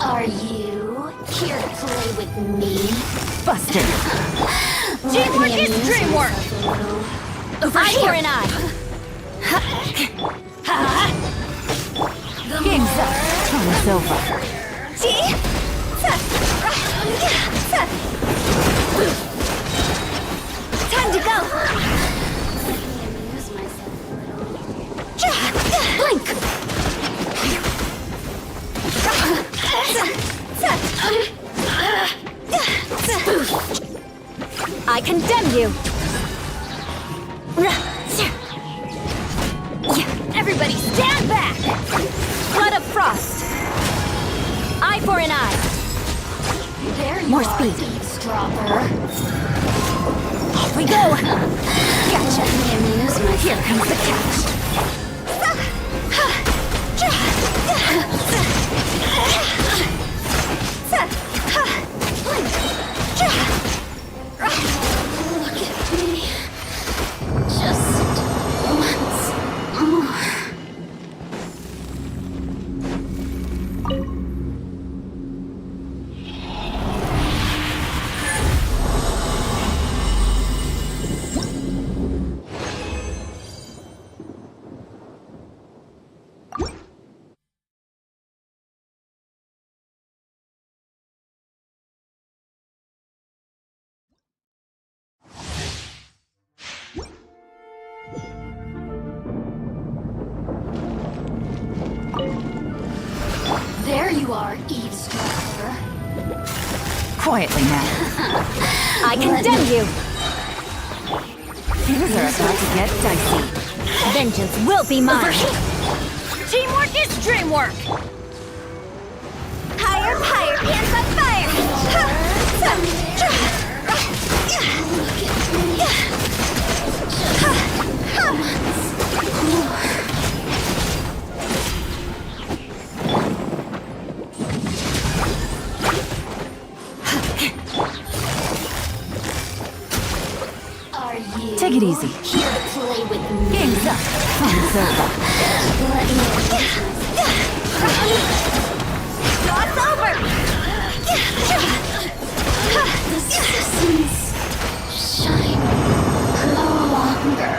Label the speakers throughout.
Speaker 1: Are you here to play with me?
Speaker 2: Busted! Teamwork is dreamwork!
Speaker 1: Over
Speaker 2: Eye
Speaker 1: here!
Speaker 2: for an eye! Game's up! Time's over!
Speaker 1: Time to go! Blink!
Speaker 2: I condemn you! Everybody stand back! Blood of frost! Eye for an eye!
Speaker 1: There you
Speaker 2: More
Speaker 1: are,
Speaker 2: speed.
Speaker 1: eavesdropper.
Speaker 2: Off we go! Gotcha!
Speaker 1: Let me amuse myself.
Speaker 2: Here comes the catch!
Speaker 1: Look at me. Just once more. There you are, eavesdropper.
Speaker 2: Quietly now. I condemn you! Things are about to get dicey. Vengeance will be mine! Teamwork is dreamwork! Higher, higher, hands on fire!
Speaker 1: Are you
Speaker 2: Take it easy.
Speaker 1: here to play with me?
Speaker 2: Game's up. Time's over.
Speaker 1: Let me amuse myself.
Speaker 2: It's over!
Speaker 1: The citizens shine no longer.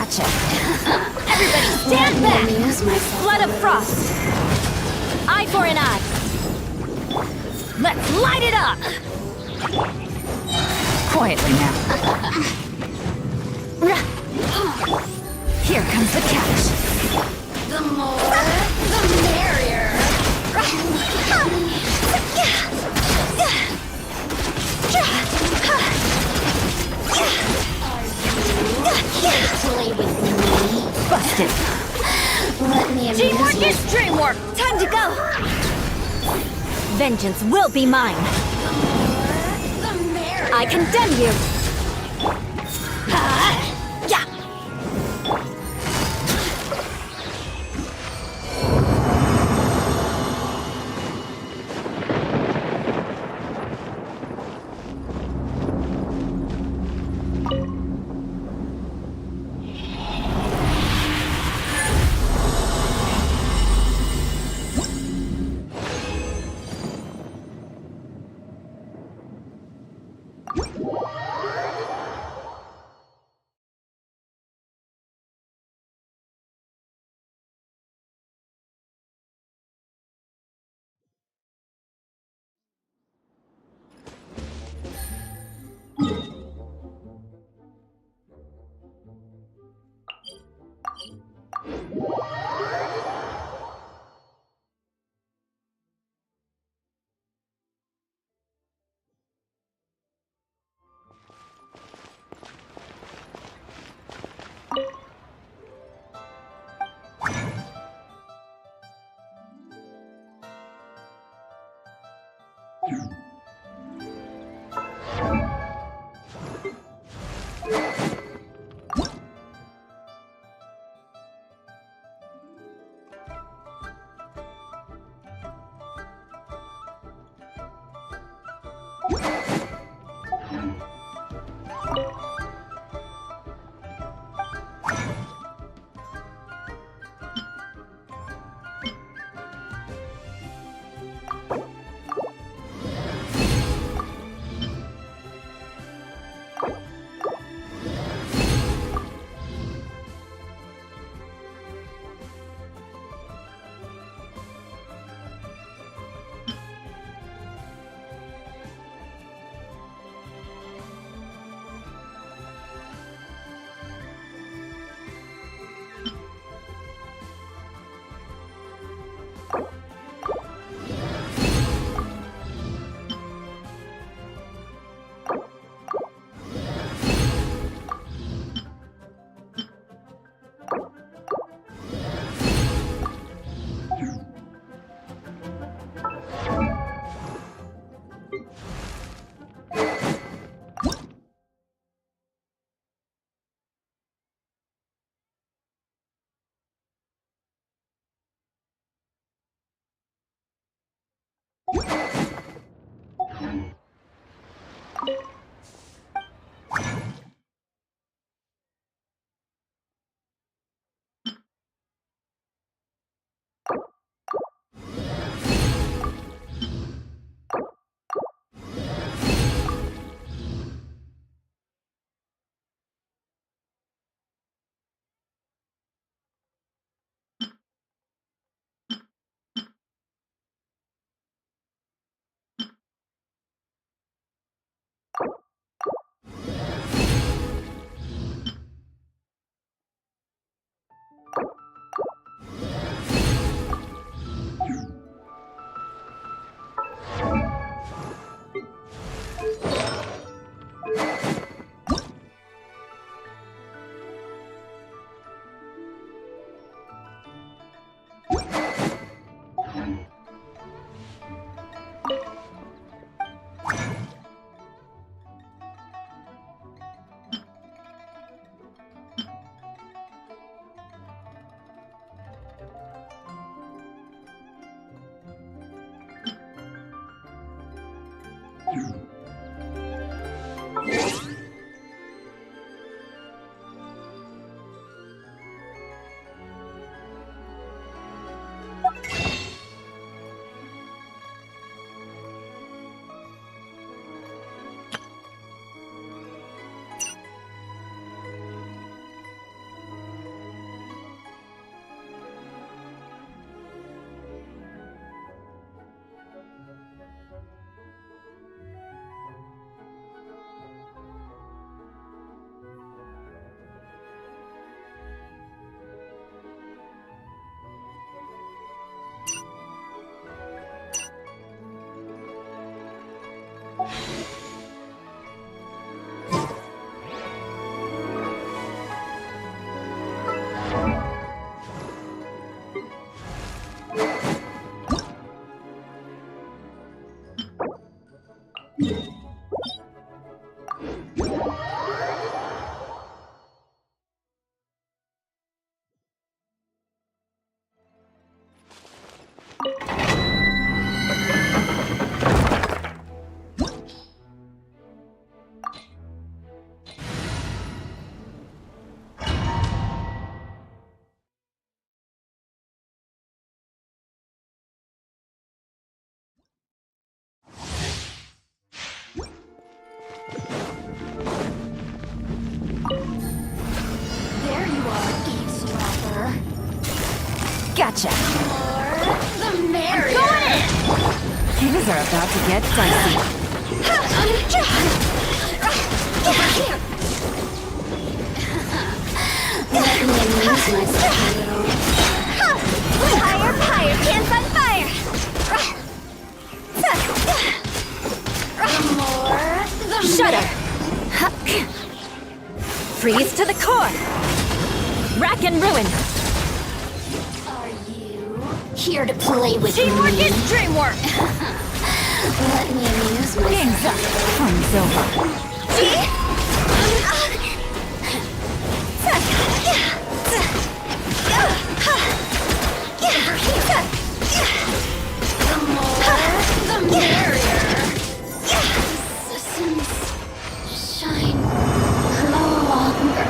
Speaker 2: Gotcha! Everybody stand back!
Speaker 1: Amuse myself.
Speaker 2: Blood of frost! Eye for an eye! Let's light it up! Quietly now. Here comes the catch.
Speaker 1: The more, the merrier. Play with me.
Speaker 2: Busted!
Speaker 1: Let me amuse
Speaker 2: Teamwork
Speaker 1: myself.
Speaker 2: is dreamwork! Time to go! Vengeance will be mine!
Speaker 1: The merrier.
Speaker 2: I condemn you! Yeah!
Speaker 1: There you are, eavesdropper.
Speaker 2: Gotcha.
Speaker 1: The merrier.
Speaker 2: Going in! Things are about to get dicey.
Speaker 1: Let me amuse myself a little.
Speaker 2: Higher, higher, hands on fire!
Speaker 1: The more, the
Speaker 2: Shut up! Freeze to the core! Rack and ruin!
Speaker 1: Are you here to play with
Speaker 2: Teamwork
Speaker 1: me?
Speaker 2: is dreamwork!
Speaker 1: Let me amuse myself.
Speaker 2: Game's up. Fun's over. See?
Speaker 1: The more, the merrier. Systems shine no longer.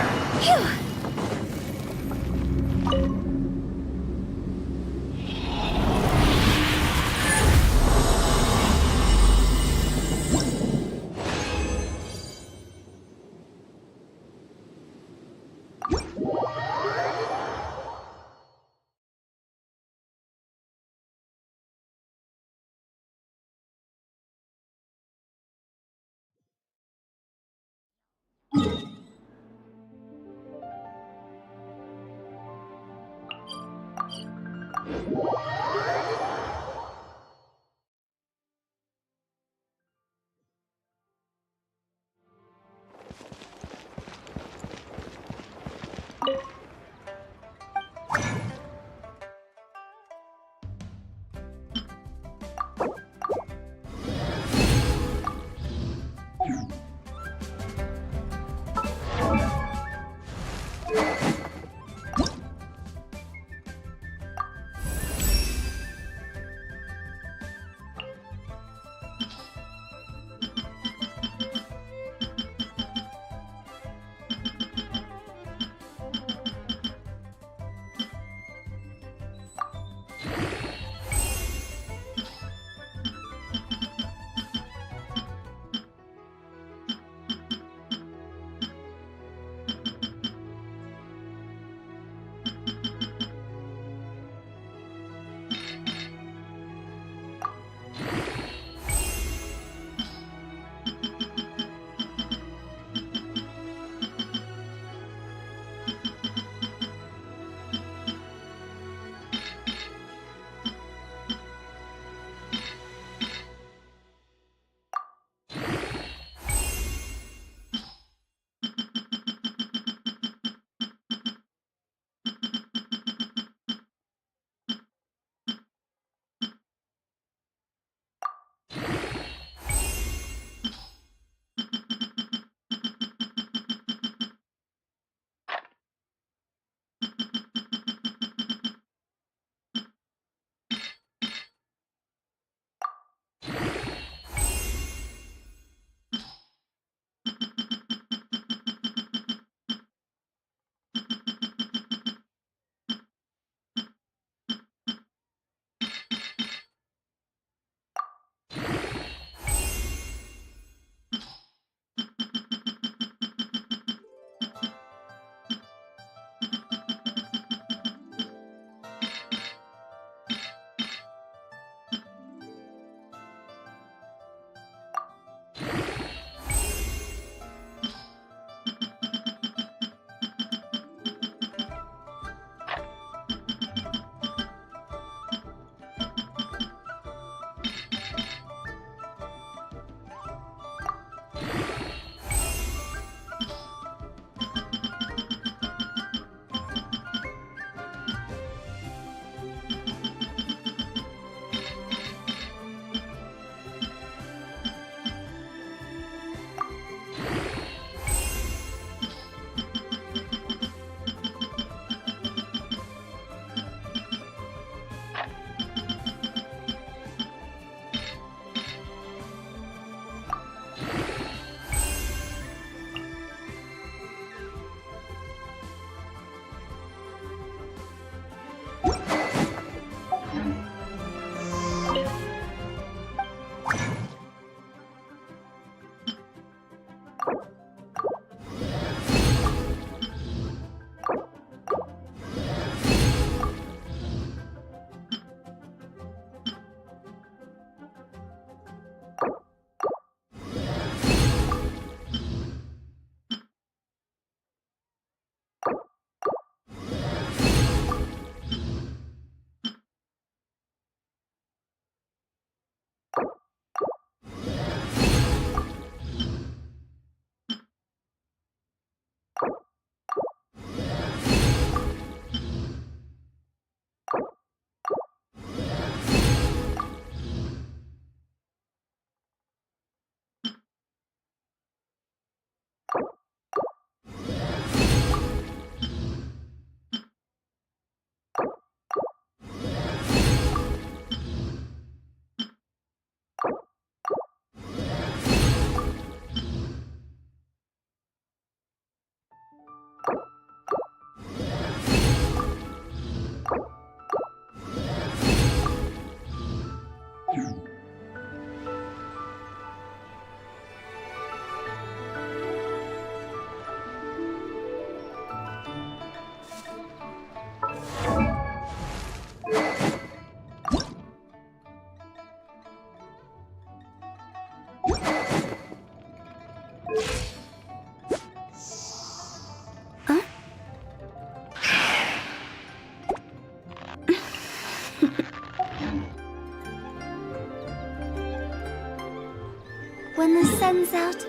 Speaker 1: When the sun's out,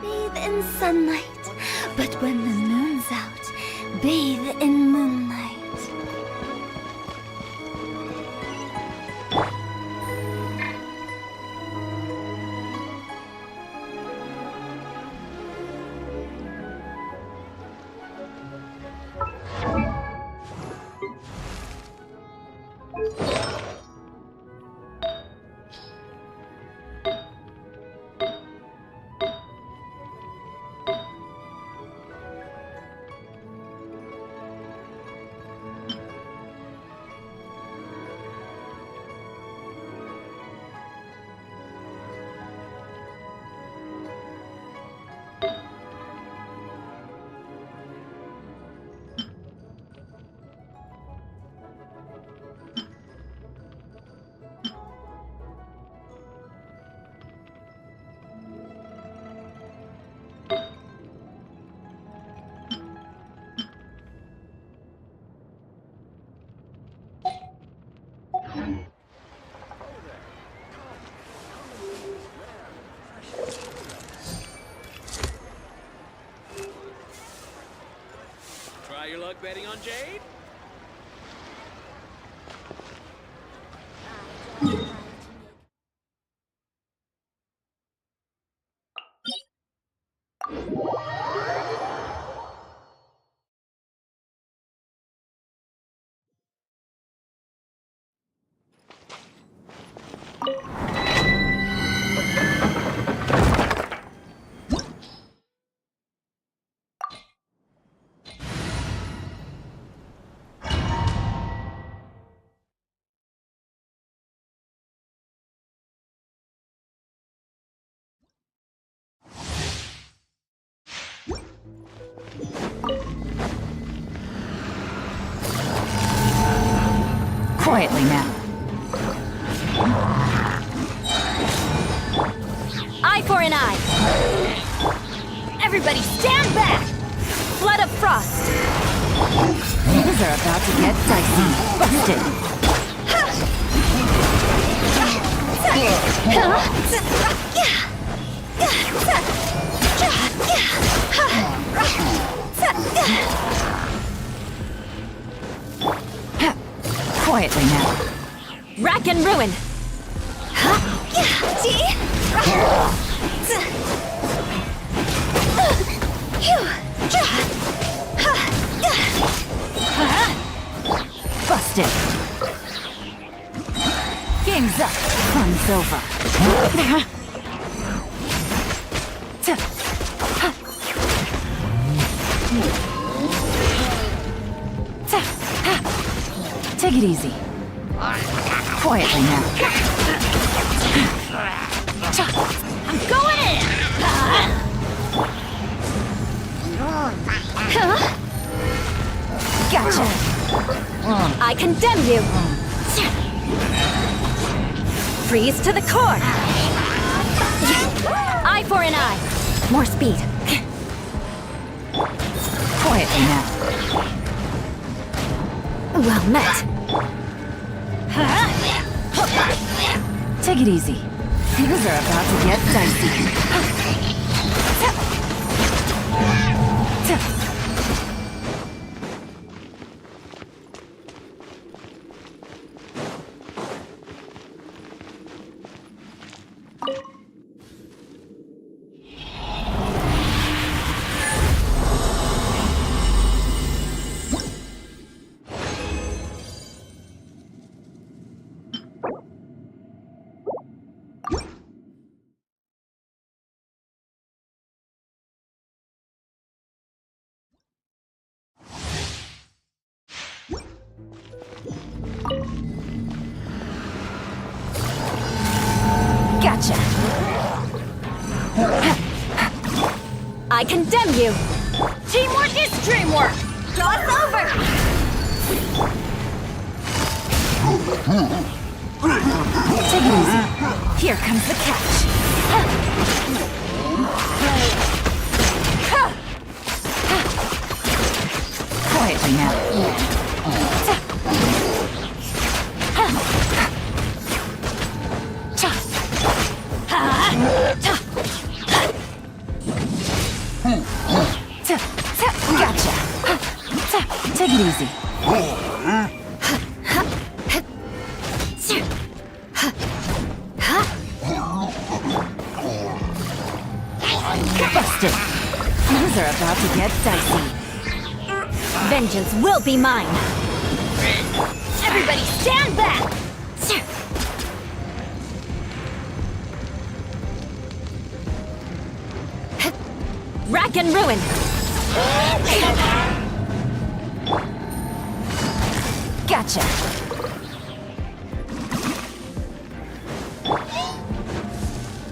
Speaker 1: bathe in sunlight. But when the moon's out, bathe in moonlight.
Speaker 3: Try your luck betting on Jade?
Speaker 2: Quietly now. Eye for an eye. Everybody stand back! Flood of frost. Things are about to get dicey. Busted. Quietly now. Rack and ruin. Busted. Game's up. Fun's over. Take it easy. Quietly now. I'm going in! Gotcha. I condemn you. Freeze to the core. Eye for an eye. More speed. Quietly now. Well met. Take it easy. Things are about to get dicey. Gotcha. I condemn you. Teamwork is dreamwork. Jaw's over. Take it easy. Here comes the catch. Quietly now. Gotcha. Take it easy. Busted. Things are about to get dicey. Vengeance will be mine. Everybody stand back! Rack and ruin! Gotcha!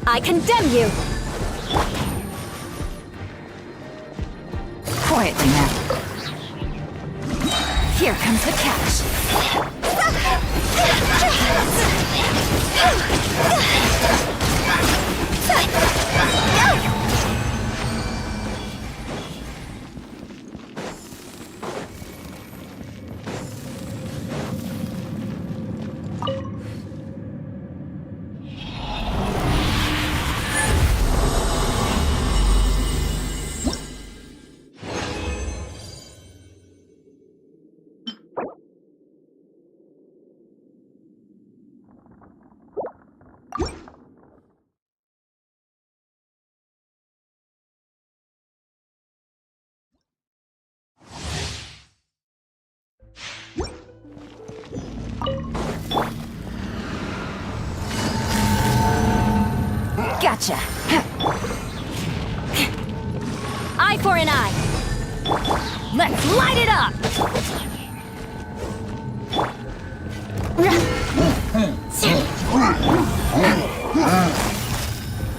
Speaker 2: I condemn you! Quietly now. Here comes the catch. Gotcha. Eye for an eye. Let's light it up.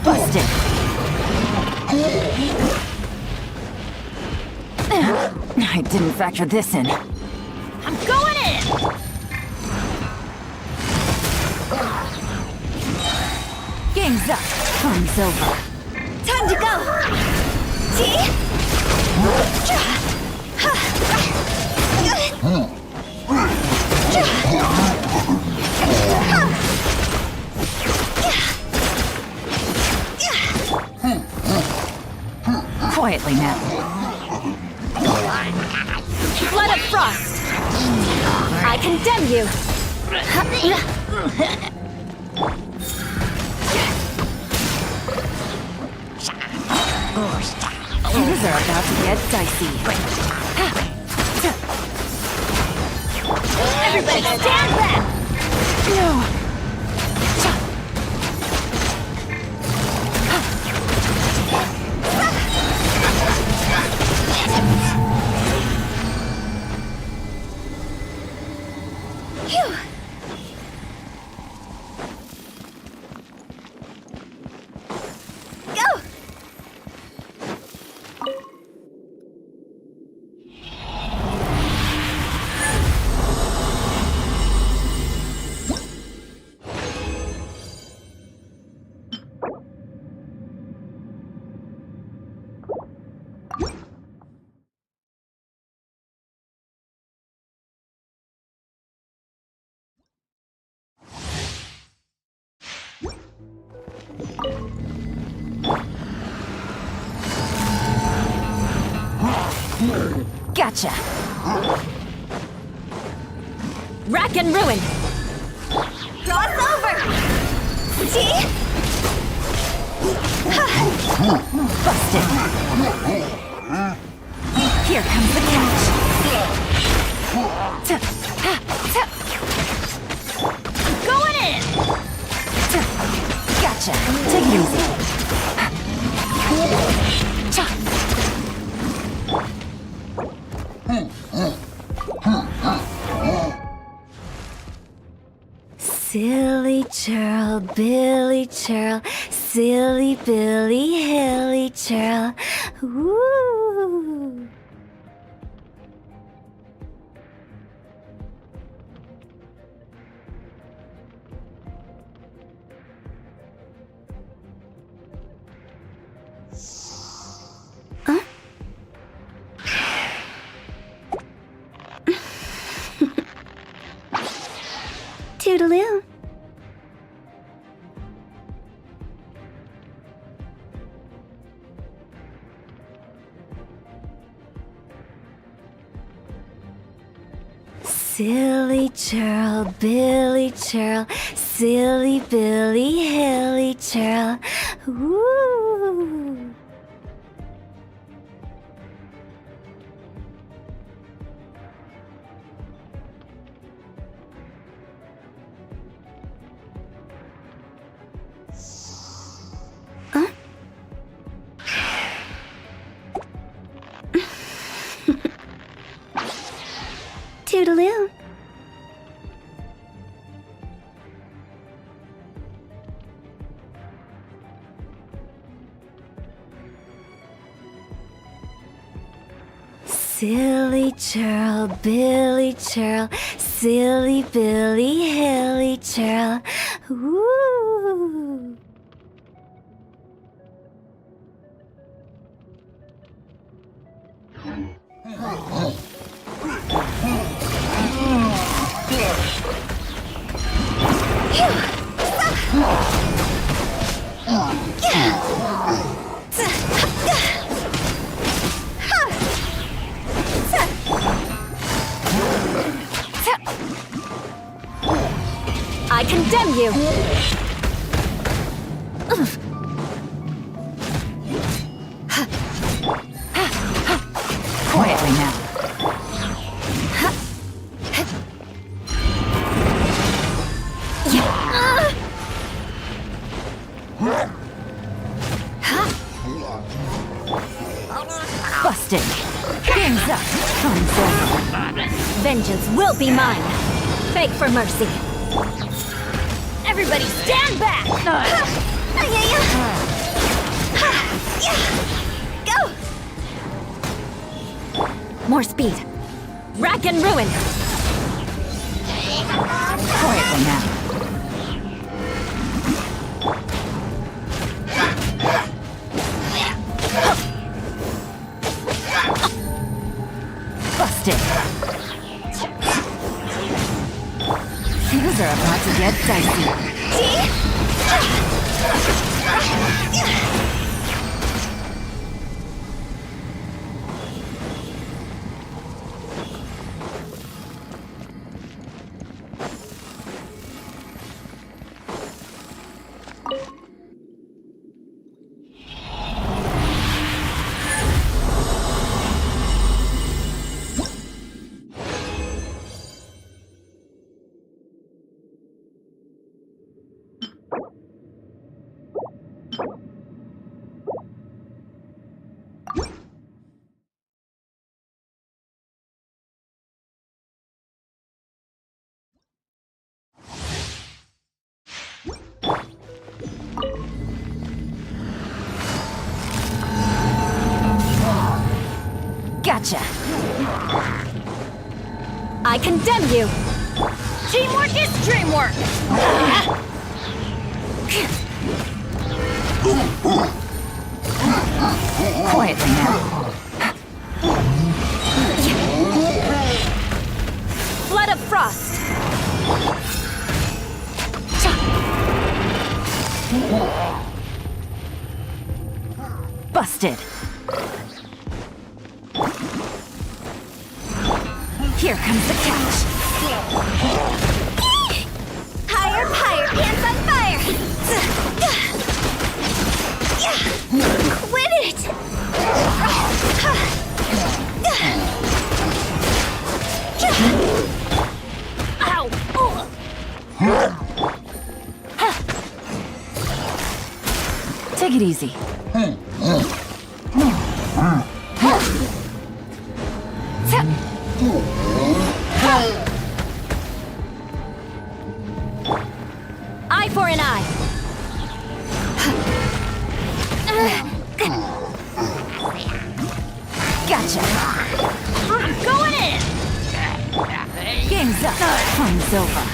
Speaker 2: Busted. I didn't factor this in. I'm going in. Game's up. Fun's over.
Speaker 1: Time to go! See?
Speaker 2: Quietly now. Blood of frost! I condemn you! Things are about to get dicey.
Speaker 1: Everybody stand back!
Speaker 2: No!
Speaker 1: Phew! Go!
Speaker 2: Gotcha! Rack and ruin!
Speaker 1: Cross over! See?
Speaker 2: Busted! Here comes the catch!
Speaker 1: Going in!
Speaker 2: Gotcha! Take it easy!
Speaker 1: Silly churl, Billy churl, silly Billy, hilly churl. Woo! Toodaloo. Silly churl, Billy churl, silly Billy, hilly churl. Woo! Toodaloo. Silly churl, Billy churl, silly Billy, hilly churl. Woo!
Speaker 2: I condemn you! Quietly now. Busted! Game's up! Time's over. Vengeance will be mine! Beg for mercy! Everybody stand back!
Speaker 1: Go!
Speaker 2: More speed! Rack and ruin! Quietly now. Busted! Things are about to get dicey. Gotcha! I condemn you! Teamwork is dreamwork! Quietly now. Flood of frost! Busted! Here comes the catch!
Speaker 1: Higher, higher, pants on fire! Quit it!
Speaker 2: Ow! Take it easy. Eye for an eye. Gotcha. I'm going in. Game's up. Time's over.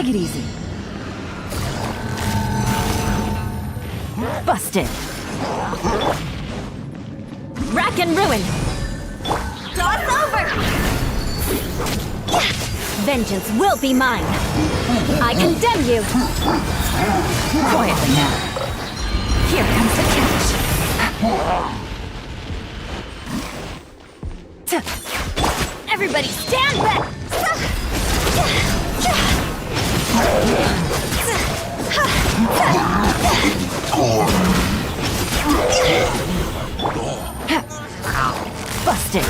Speaker 2: Take it easy. Busted. Rack and ruin.
Speaker 1: Toss over!
Speaker 2: Vengeance will be mine. I condemn you. Quietly now. Here comes the catch. Everybody stand back. Busted.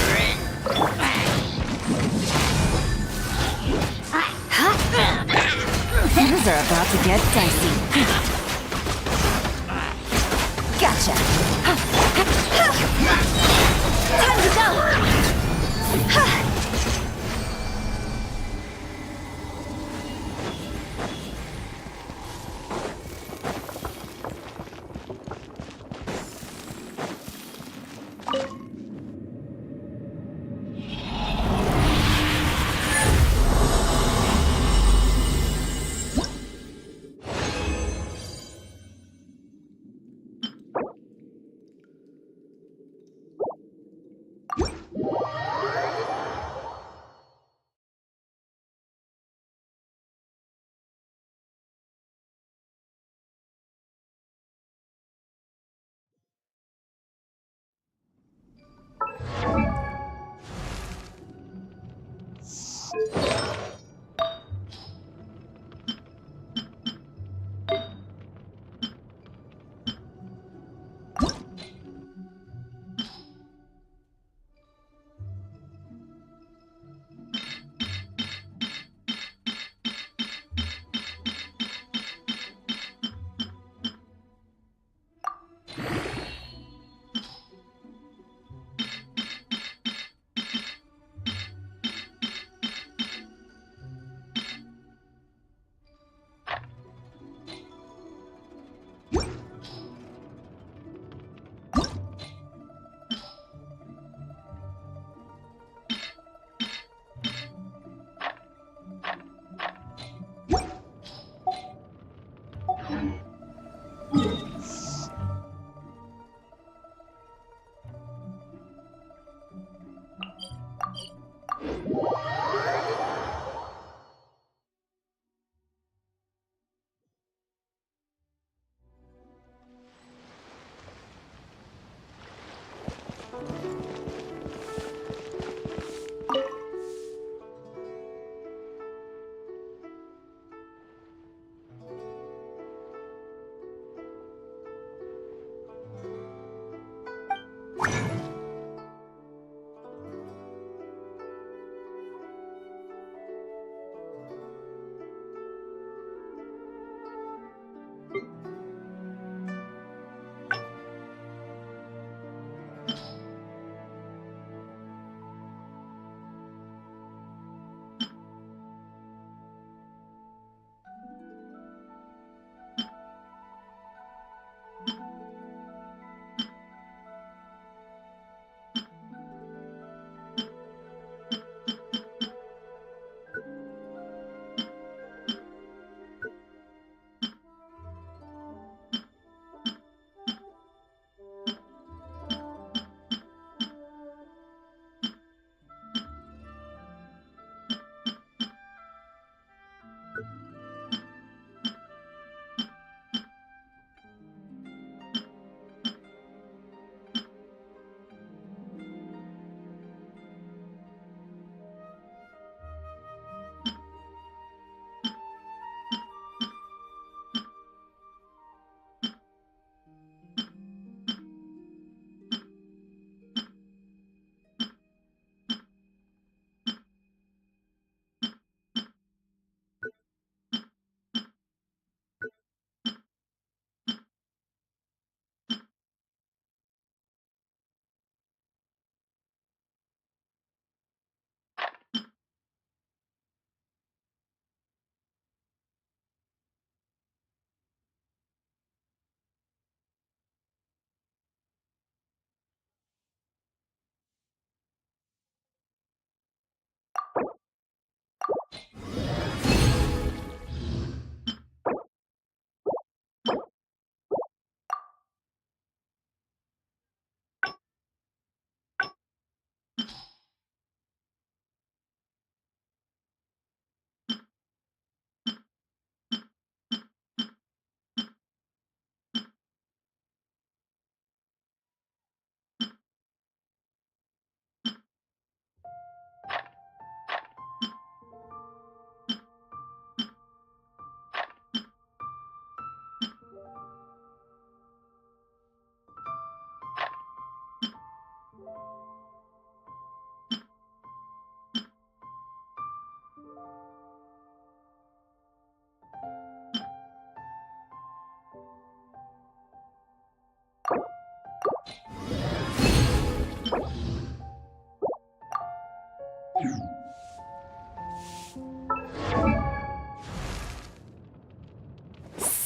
Speaker 2: Things are about to get dicey. Gotcha.
Speaker 1: Time to go!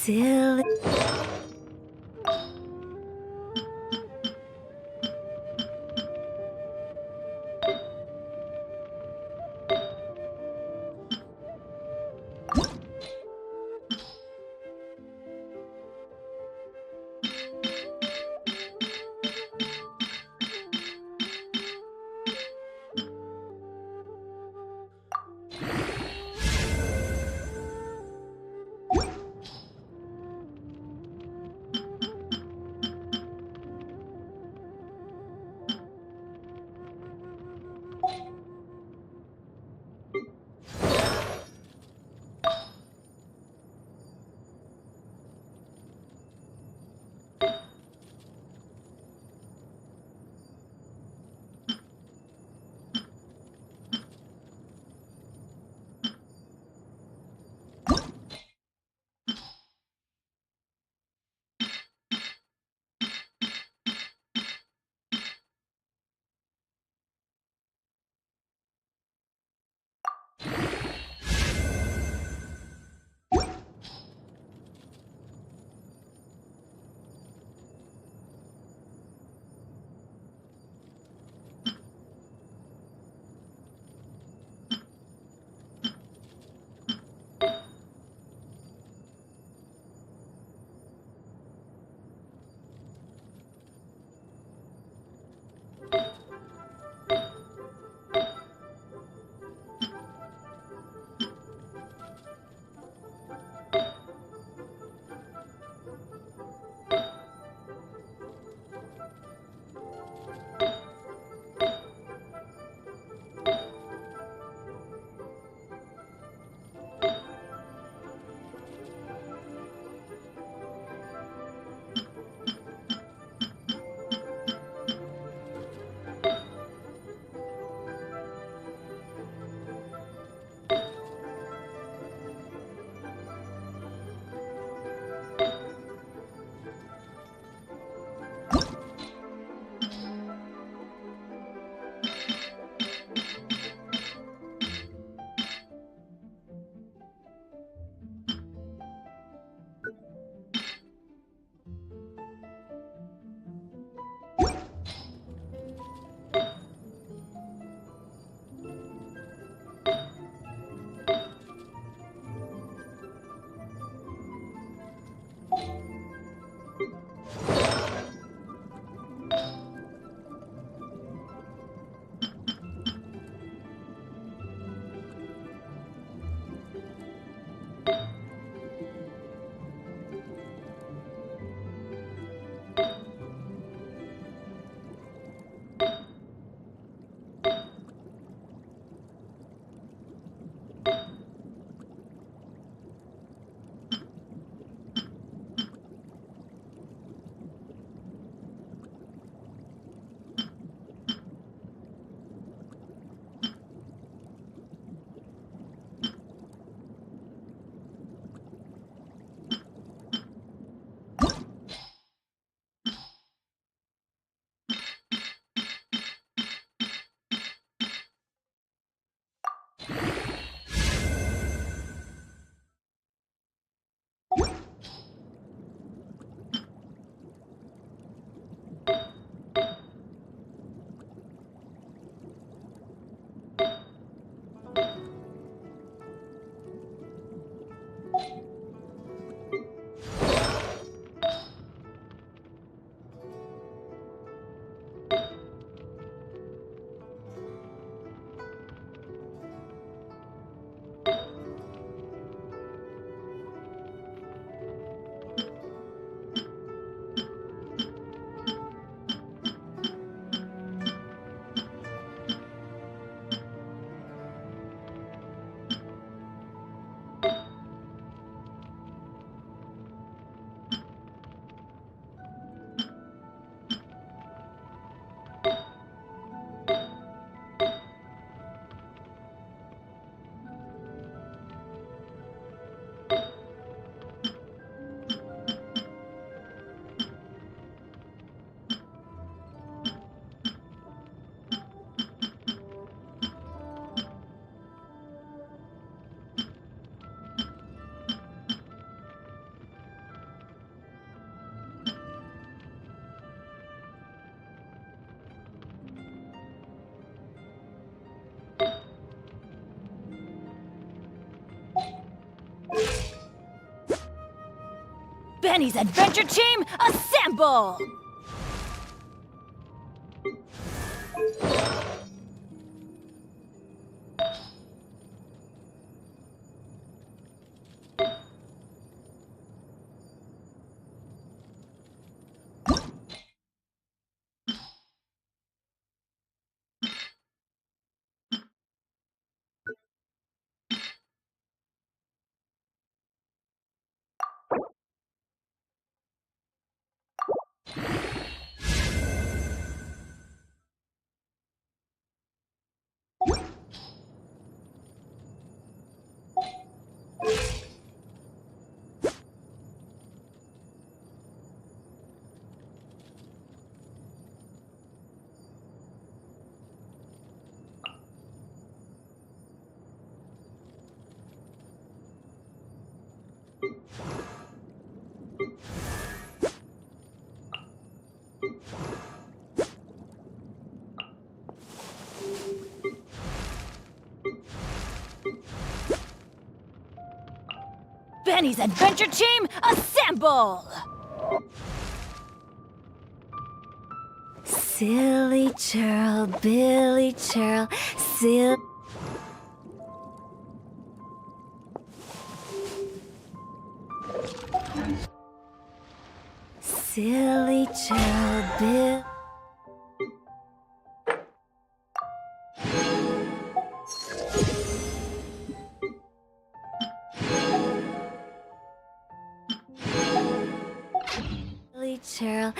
Speaker 1: silly.
Speaker 2: Benny's adventure team, assemble! Benny's adventure team, assemble!
Speaker 1: Silly churl, Billy churl, silly churl, Bill. Silly churl,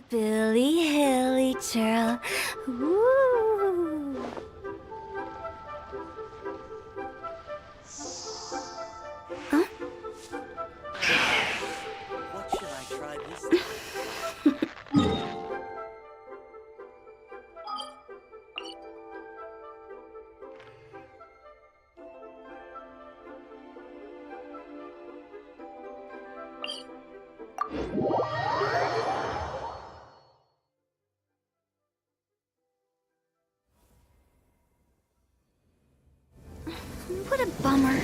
Speaker 1: Billy Hilly churl. Woo! Huh?
Speaker 4: What should I try this time?
Speaker 1: What a bummer.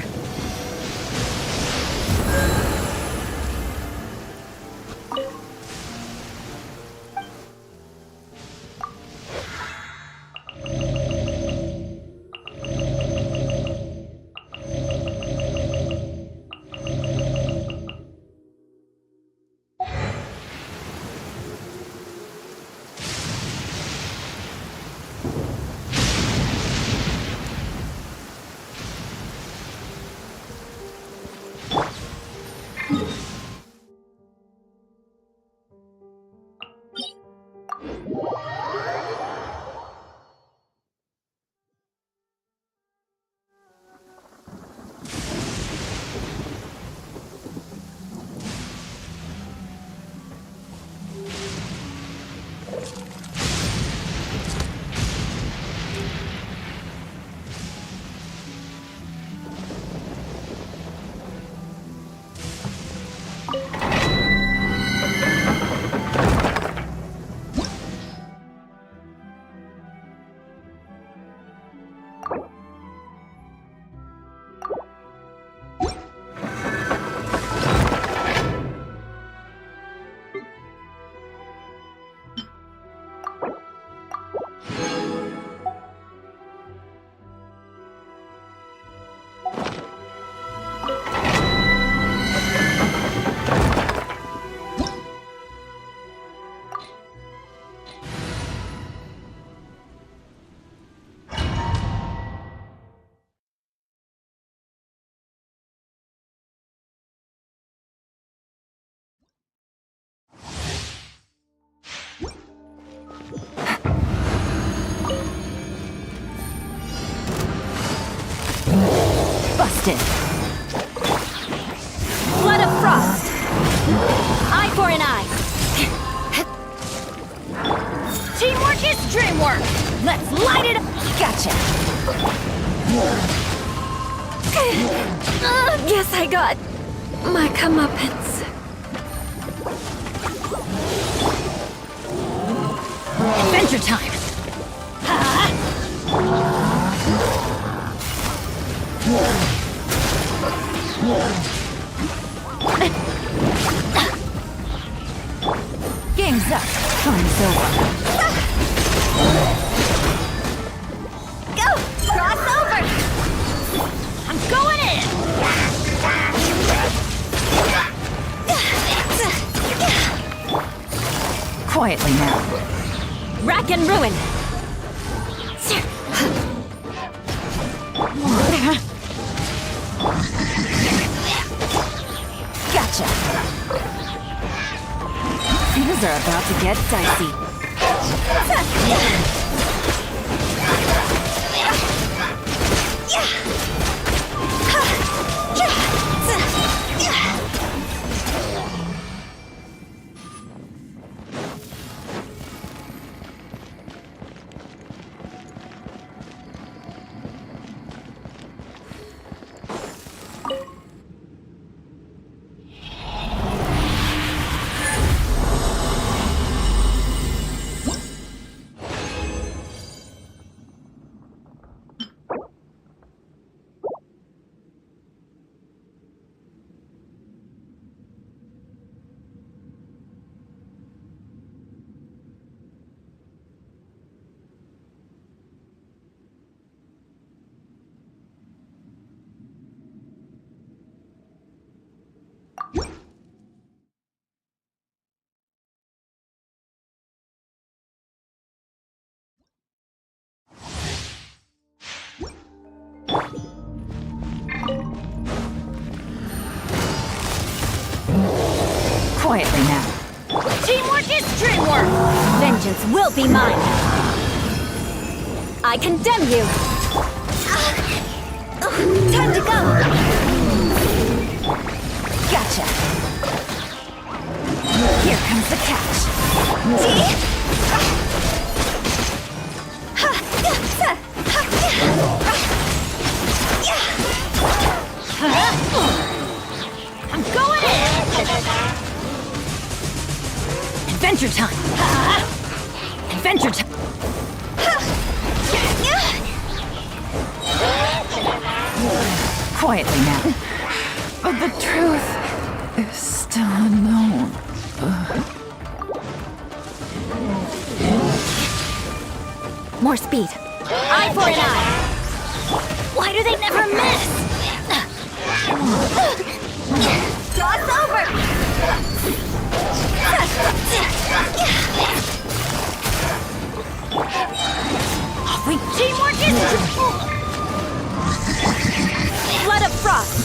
Speaker 2: Busted. Flood of frost. Eye for an eye. Teamwork is dreamwork. Let's light it up. Gotcha.
Speaker 1: Guess I got my comeuppance.
Speaker 2: Adventure time. Game's up. Time's over.
Speaker 1: Go! Cross over!
Speaker 2: I'm going in! Quietly now. Rack and ruin! Gotcha! Things are about to get dicey. Quietly now. Teamwork is dreamwork! Vengeance will be mine! I condemn you!
Speaker 1: Time to go!
Speaker 2: Gotcha! Here comes the catch! I'm going in! Adventure time! Adventure time! Quietly now.
Speaker 5: But the truth is still unknown.
Speaker 2: More speed. Eye for an eye! Why do they never miss?
Speaker 1: Cross over!
Speaker 2: Teamwork is Flood of frost.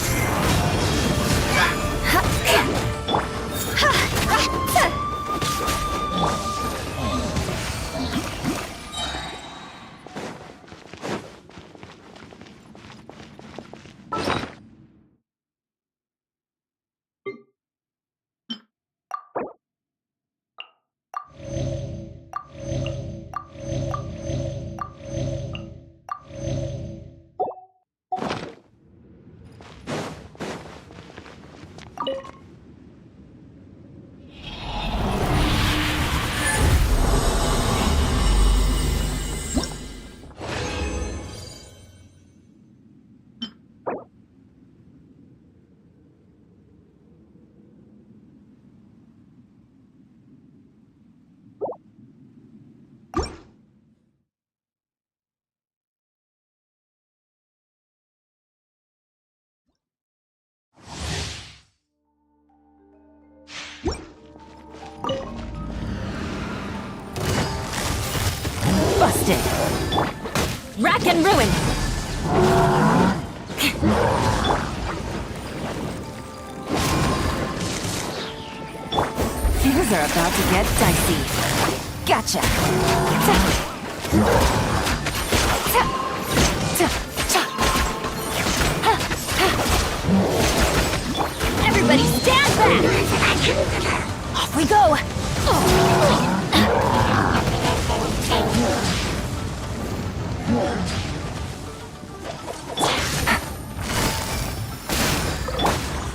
Speaker 2: Busted! Rack and ruin! Things are about to get dicey. Gotcha! Everybody stand back! Off we go!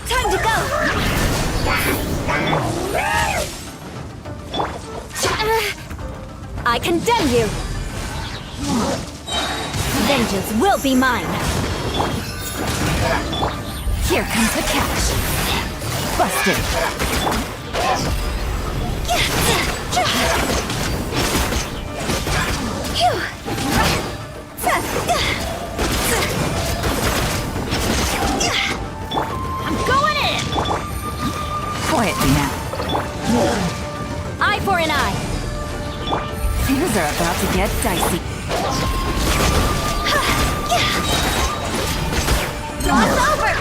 Speaker 1: Time to go!
Speaker 2: I condemn you! Vengeance will be mine! Here comes the catch! Busted! I'm going in! Quietly now. Eye for an eye! Things are about to get dicey.
Speaker 1: Toss over!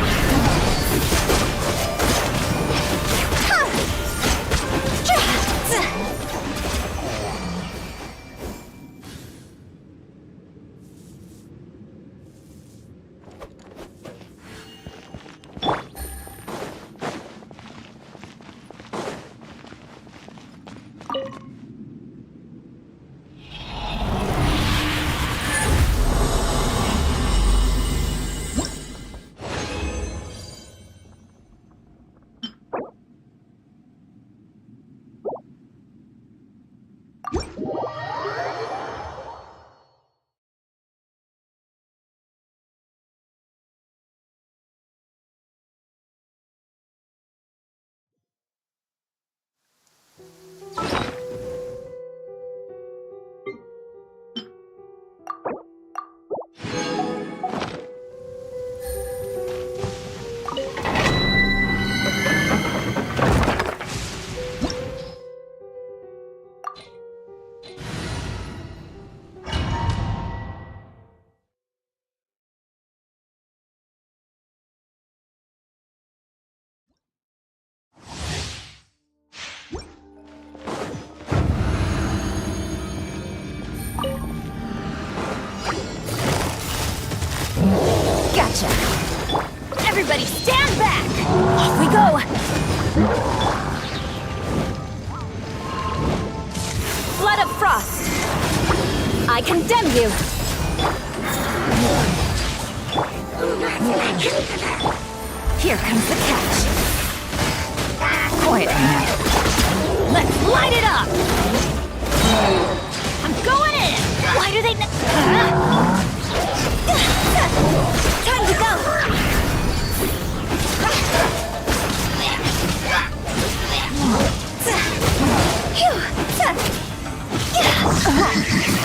Speaker 2: Gotcha! Everybody stand back! Off we go! Flood of frost! I condemn you! Here comes the catch! Quiet now! Let's light it up! I'm going in! Why do they
Speaker 1: Time to go!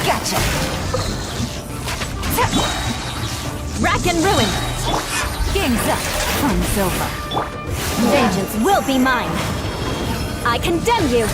Speaker 2: Gotcha! Rack and ruin! Game's up! Fun's over! Vengeance will be mine! I condemn you!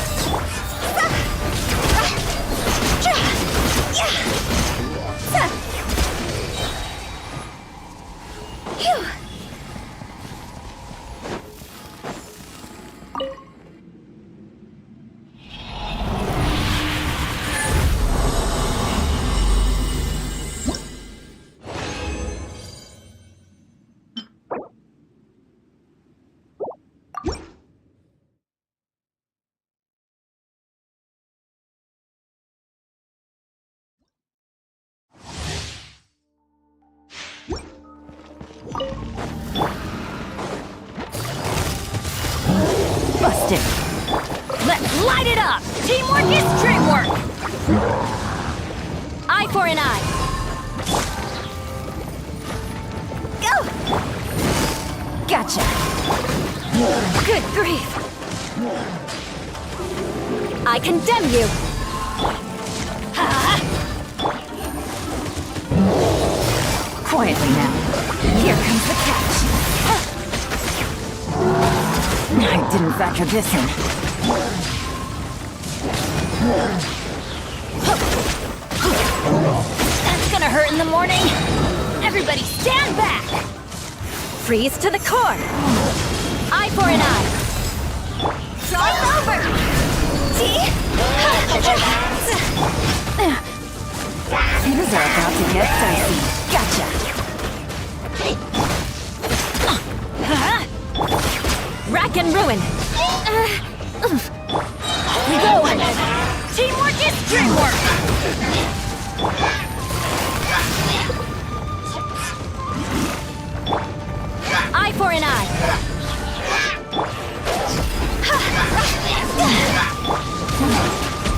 Speaker 2: Busted! Let's light it up! Teamwork is dreamwork! Eye for an eye! Go! Gotcha! Good grief! I condemn you! Quietly now. Here comes the catch. I didn't factor this in. That's gonna hurt in the morning. Everybody stand back! Freeze to the core! Eye for an eye!
Speaker 1: Cross over! See?
Speaker 2: Things are about to get dicey. Gotcha! Rack and ruin! We go! Teamwork is dreamwork! Eye for an eye!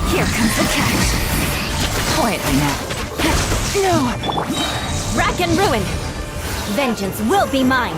Speaker 5: Here comes the catch. Quietly now. No!
Speaker 2: Rack and ruin! Vengeance will be mine!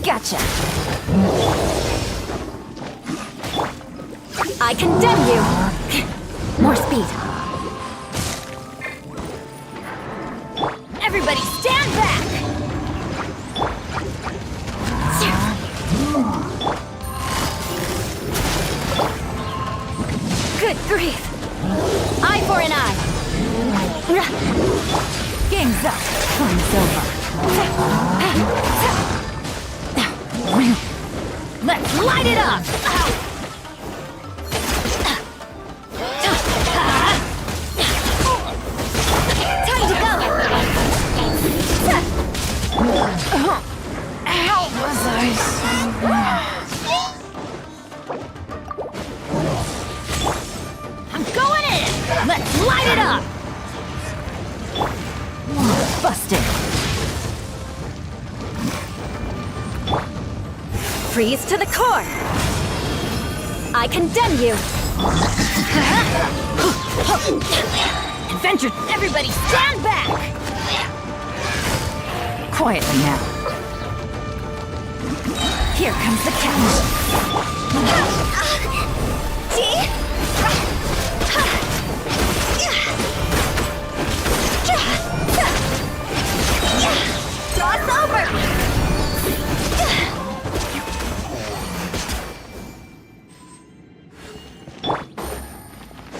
Speaker 2: Gotcha! I condemn you! More speed! Everybody stand back! Good grief! Eye for an eye!
Speaker 5: Game's up. Fun's over.
Speaker 2: Let's light it up! Time to go!
Speaker 5: How was I
Speaker 2: I'm going in! Let's light it up!
Speaker 5: busted?
Speaker 2: Freeze to the core! I condemn you! Adventure! Everybody stand back!
Speaker 5: Quietly now. Here comes the catch.
Speaker 2: Toss over!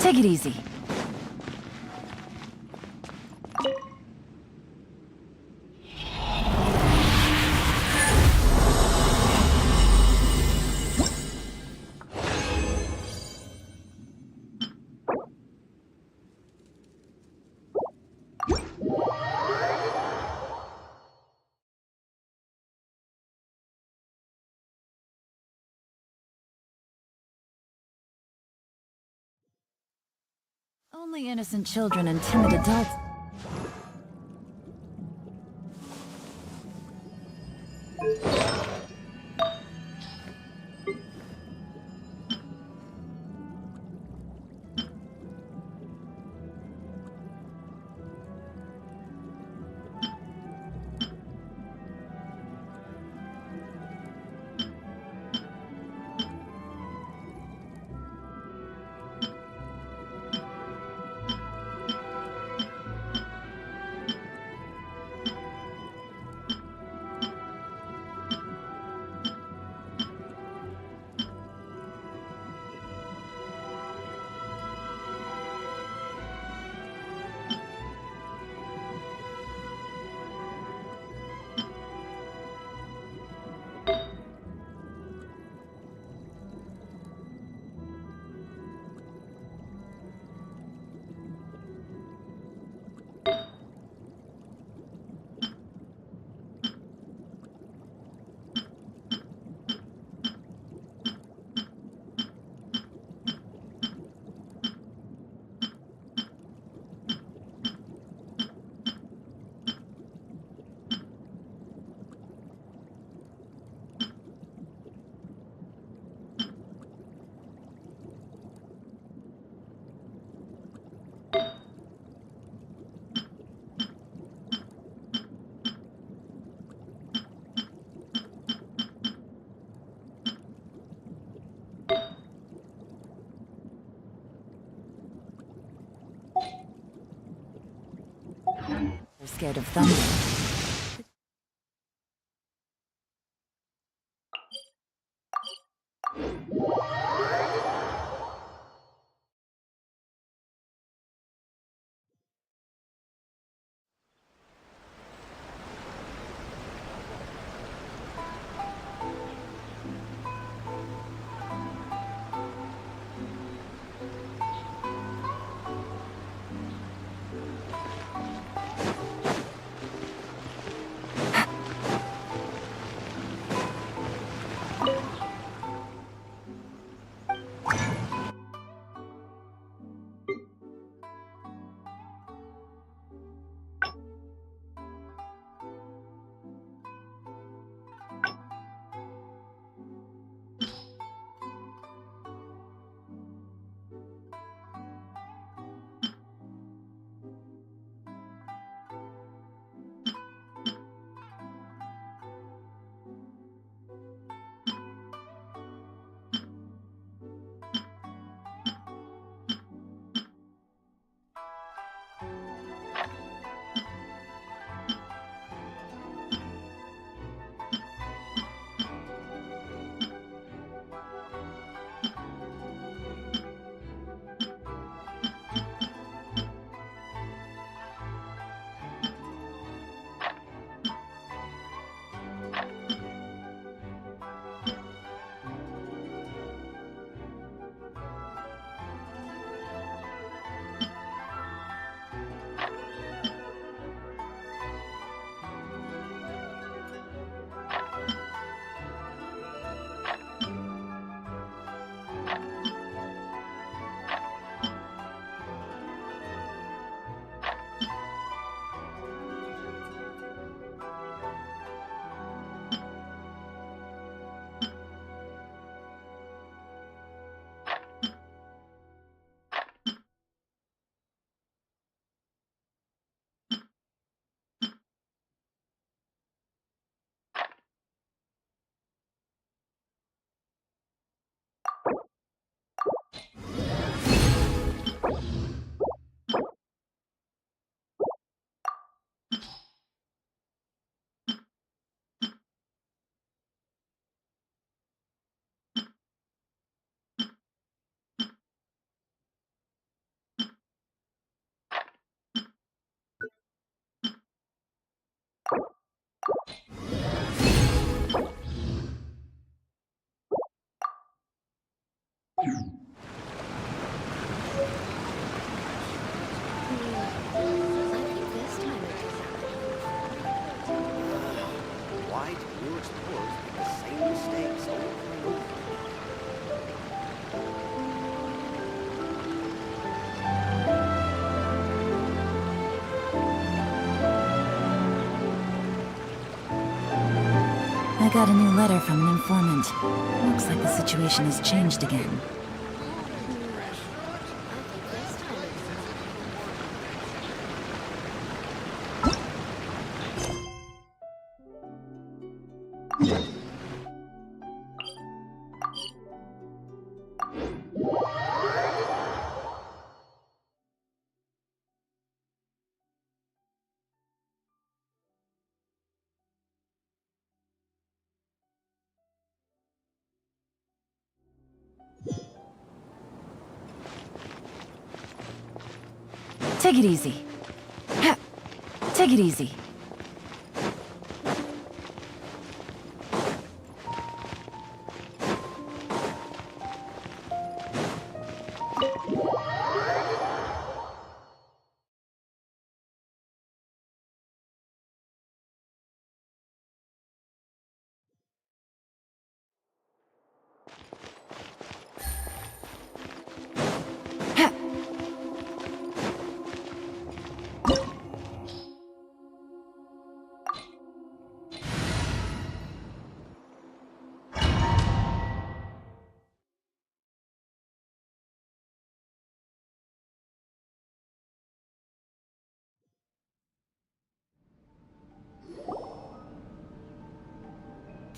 Speaker 5: Take it easy. Only innocent children and timid adults. They're scared of thunder.
Speaker 4: Why do new explorers make the same mistakes over and over?
Speaker 5: I got a new letter from an informant. Looks like the situation has changed again. Take it easy. Ha! Take it easy.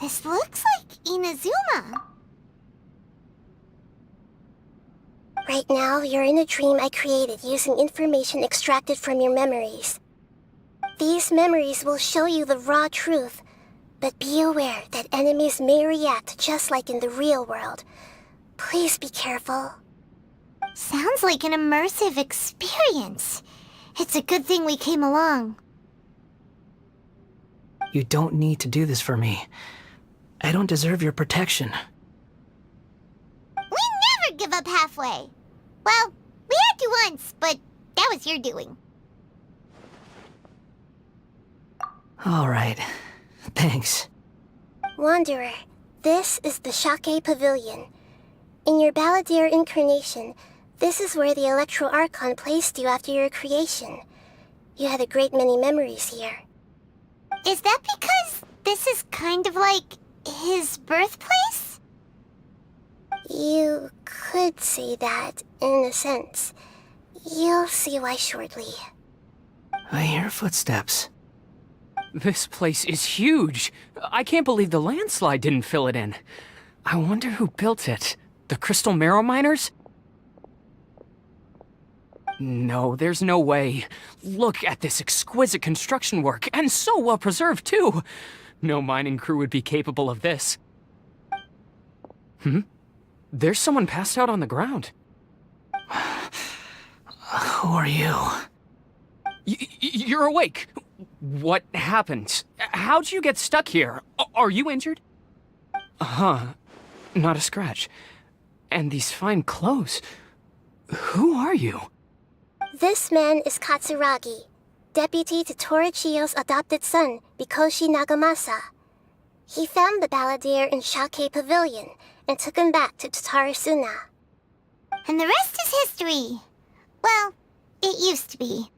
Speaker 1: This looks like Inazuma. Right now, you're in a dream I created using information extracted from your memories.
Speaker 6: These memories will show you the raw truth, but be aware that enemies may react just like in the real world. Please be careful.
Speaker 1: Sounds like an immersive experience. It's a good thing we came along.
Speaker 7: You don't need to do this for me. I don't deserve your protection.
Speaker 1: We never give up halfway. Well, we had to once, but that was your doing.
Speaker 7: All right. Thanks.
Speaker 6: Wanderer, this is the Shake Pavilion. In your Balladeer incarnation, this is where the Electro Archon placed you after your creation. You had a great many memories here.
Speaker 1: Is that because this is kind of like his birthplace?
Speaker 6: You could say that, in a sense. You'll see why shortly.
Speaker 7: I hear footsteps.
Speaker 8: This place is huge. I can't believe the landslide didn't fill it in. I wonder who built it. The Crystal Marrow Miners? No, there's no way. Look at this exquisite construction work, and so well preserved, too. No mining crew would be capable of this. There's someone passed out on the ground.
Speaker 7: Who are you?
Speaker 8: You're awake. What happened? How'd you get stuck here? Are you injured? Huh. Not a scratch. And these fine clothes. Who are you?
Speaker 6: This man is Katsuragi, deputy to Torichiyo's adopted son, Mikoshi Nagamasa. He found the Balladeer in Shake Pavilion and took him back to Tatarasuna.
Speaker 1: And the rest is history. Well, it used to be.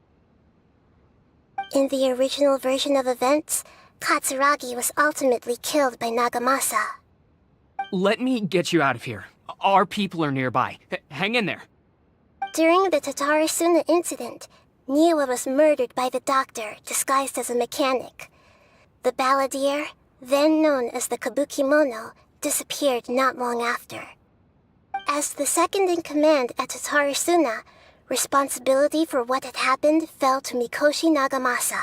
Speaker 6: In the original version of events, Katsuragi was ultimately killed by Nagamasa.
Speaker 8: Let me get you out of here. Our people are nearby. Hang in there.
Speaker 6: During the Tatarasuna incident, Niwa was murdered by the doctor disguised as a mechanic. The Balladeer, then known as the Kabukimono, disappeared not long after. As the second in command at Tatarasuna, responsibility for what had happened fell to Mikoshi Nagamasa.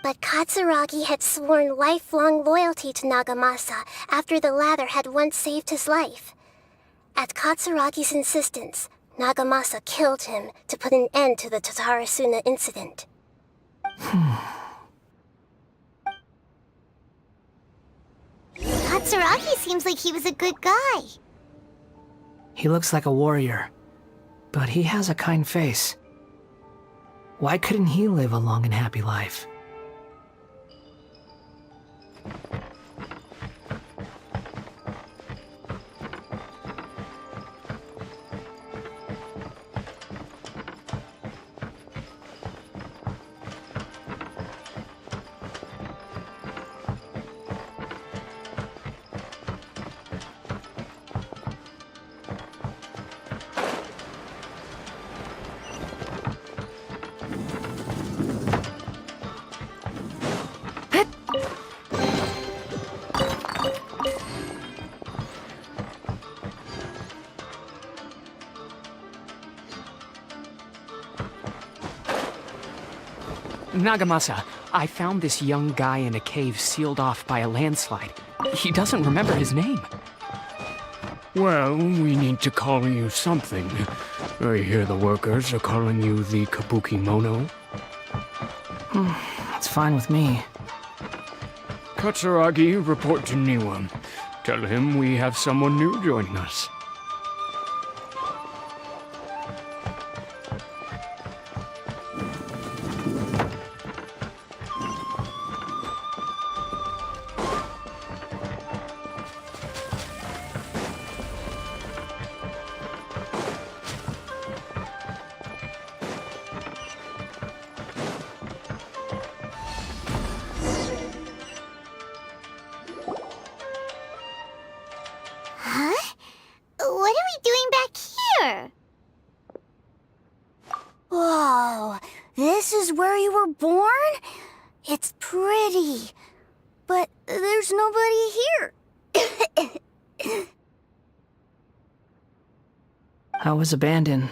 Speaker 6: But Katsuragi had sworn lifelong loyalty to Nagamasa after the latter had once saved his life. At Katsuragi's insistence, Nagamasa killed him to put an end to the Tatarasuna incident.
Speaker 1: Katsuragi seems like he was a good guy.
Speaker 7: He looks like a warrior, but he has a kind face. Why couldn't he live a long and happy life?
Speaker 8: Nagamasa, I found this young guy in a cave sealed off by a landslide. He doesn't remember his name.
Speaker 9: Well, we need to call you something. I hear the workers are calling you the Kabukimono.
Speaker 7: It's fine with me.
Speaker 9: Katsuragi, report to Niwa. Tell him we have someone new joining us.
Speaker 1: Huh? What are we doing back here?
Speaker 2: Whoa, this is where you were born? It's pretty, but there's nobody here.
Speaker 7: I was abandoned,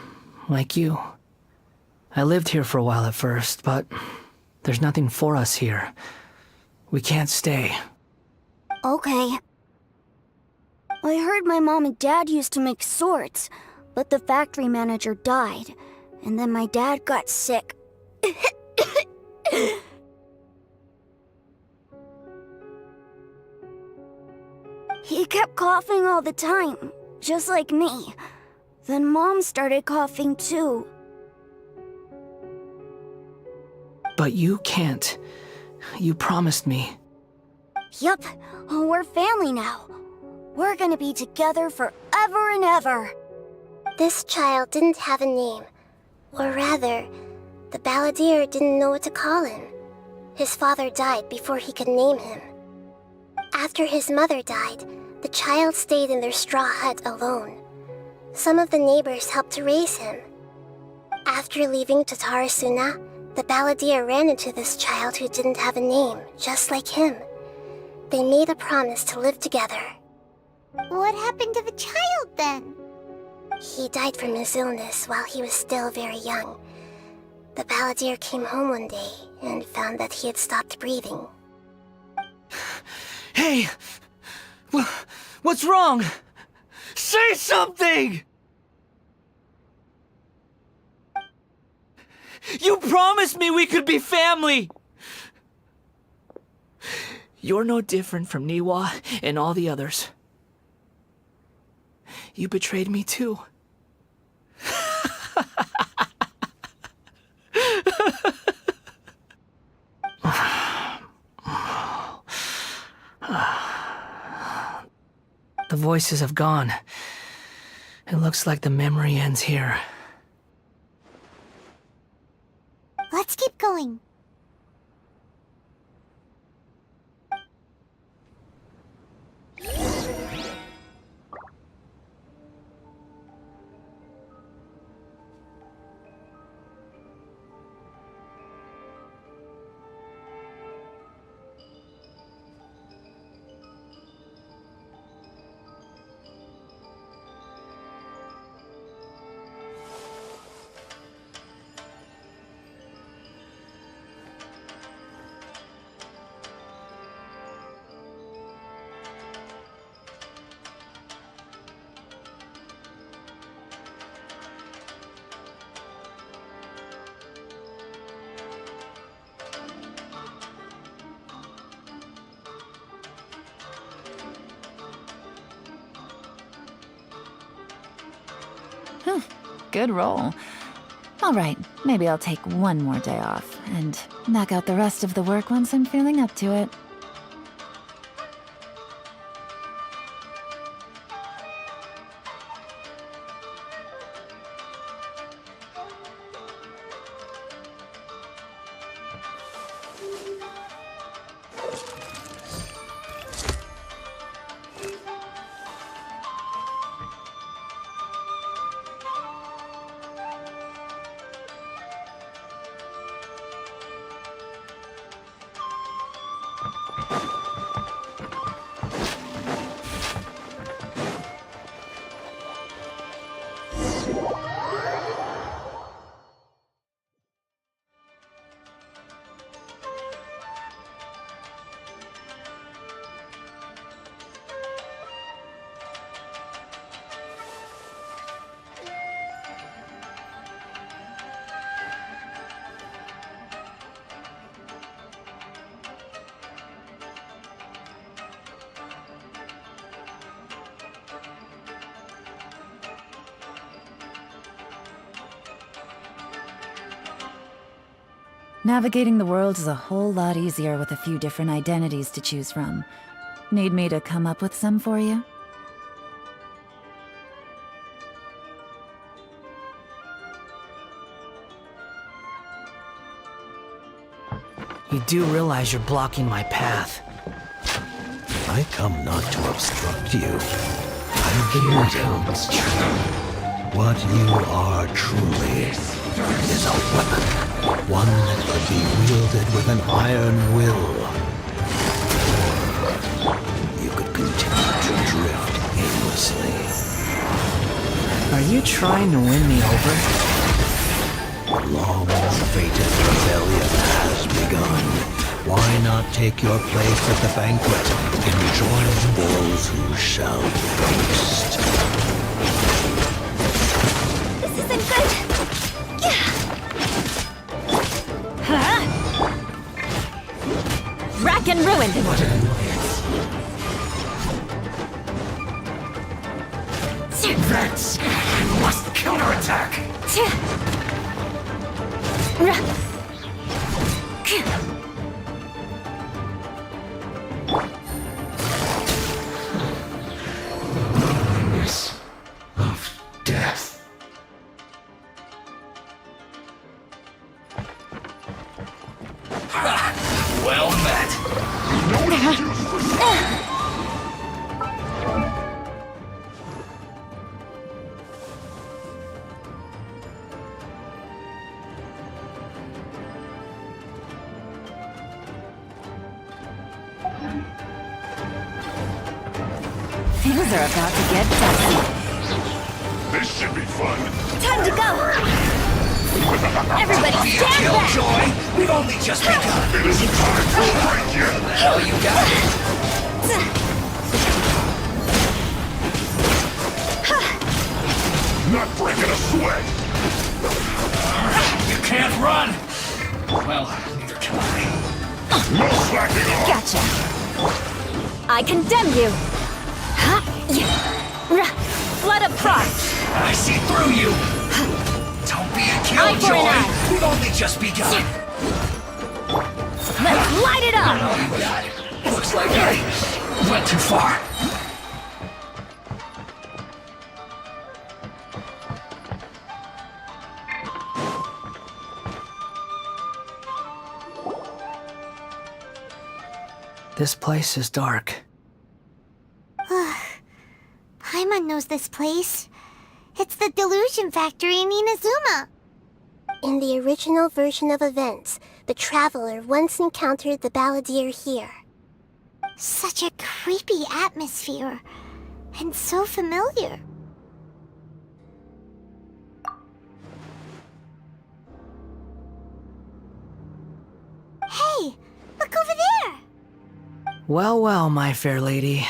Speaker 7: like you. I lived here for a while at first, but There's nothing for us here. We can't stay.
Speaker 10: Okay. I heard my mom and dad used to make swords, but the factory manager died, and then my dad got sick. He kept coughing all the time, just like me. Then Mom started coughing too.
Speaker 7: But you can't. You promised me.
Speaker 10: Yup, we're family now. We're gonna be together forever and ever.
Speaker 6: This child didn't have a name. Or rather, the balladeer didn't know what to call him. His father died before he could name him. After his mother died, the child stayed in their straw hut alone. Some of the neighbors helped to raise him. After leaving Tatarasuna, the balladeer ran into this child who didn't have a name, just like him. They made a promise to live together.
Speaker 1: What happened to the child then?
Speaker 6: He died from his illness while he was still very young. The balladeer came home one day and found that he had stopped breathing.
Speaker 7: Hey! What's wrong? Say something! You promised me we could be family! You're no different from Niwa and all the others. You betrayed me too. The voices have gone. It looks like the memory ends here.
Speaker 1: Let's keep going.
Speaker 5: Good roll. All right, maybe I'll take one more day off and knock out the rest of the work once I'm feeling up to it. Navigating the world is a whole lot easier with a few different identities to choose from. Need me to come up with some for you?
Speaker 7: You do realize you're blocking my path.
Speaker 11: I come not to obstruct you. I'm here to help. What you are truly is a weapon. One that could be wielded with an iron will. You could continue to drift aimlessly.
Speaker 7: Are you trying to win me over?
Speaker 11: The long-fated rebellion has begun. not take your place at the banquet. Enjoin those who shall feast.
Speaker 1: This isn't good.
Speaker 2: Rack and ruin!
Speaker 7: What an annoyance. Advance! You must counterattack! Loneliness of death. Well met.
Speaker 2: Things are about to get dicey.
Speaker 9: This should be fun.
Speaker 1: Time to go. Everybody stand back.
Speaker 7: Joy, we've only just begun.
Speaker 9: It isn't time for a break yet.
Speaker 7: Hell, you got it.
Speaker 9: Not breaking a sweat.
Speaker 7: You can't run. Well, neither can I.
Speaker 9: No slacking off.
Speaker 2: Gotcha. I condemn you. Flood of frost.
Speaker 7: I see through you. Don't be a
Speaker 2: Eye for an
Speaker 7: killjoy.
Speaker 2: eye.
Speaker 7: We've only just begun.
Speaker 2: Let's light it up.
Speaker 7: You got it. Looks like I went too far. This place is dark.
Speaker 6: Paimon knows this place. It's the Delusion Factory in Inazuma. In the original version of events, the Traveler once encountered the Balladeer here. Such a creepy atmosphere, and so familiar. Hey, look over there!
Speaker 7: Well, well, my fair lady.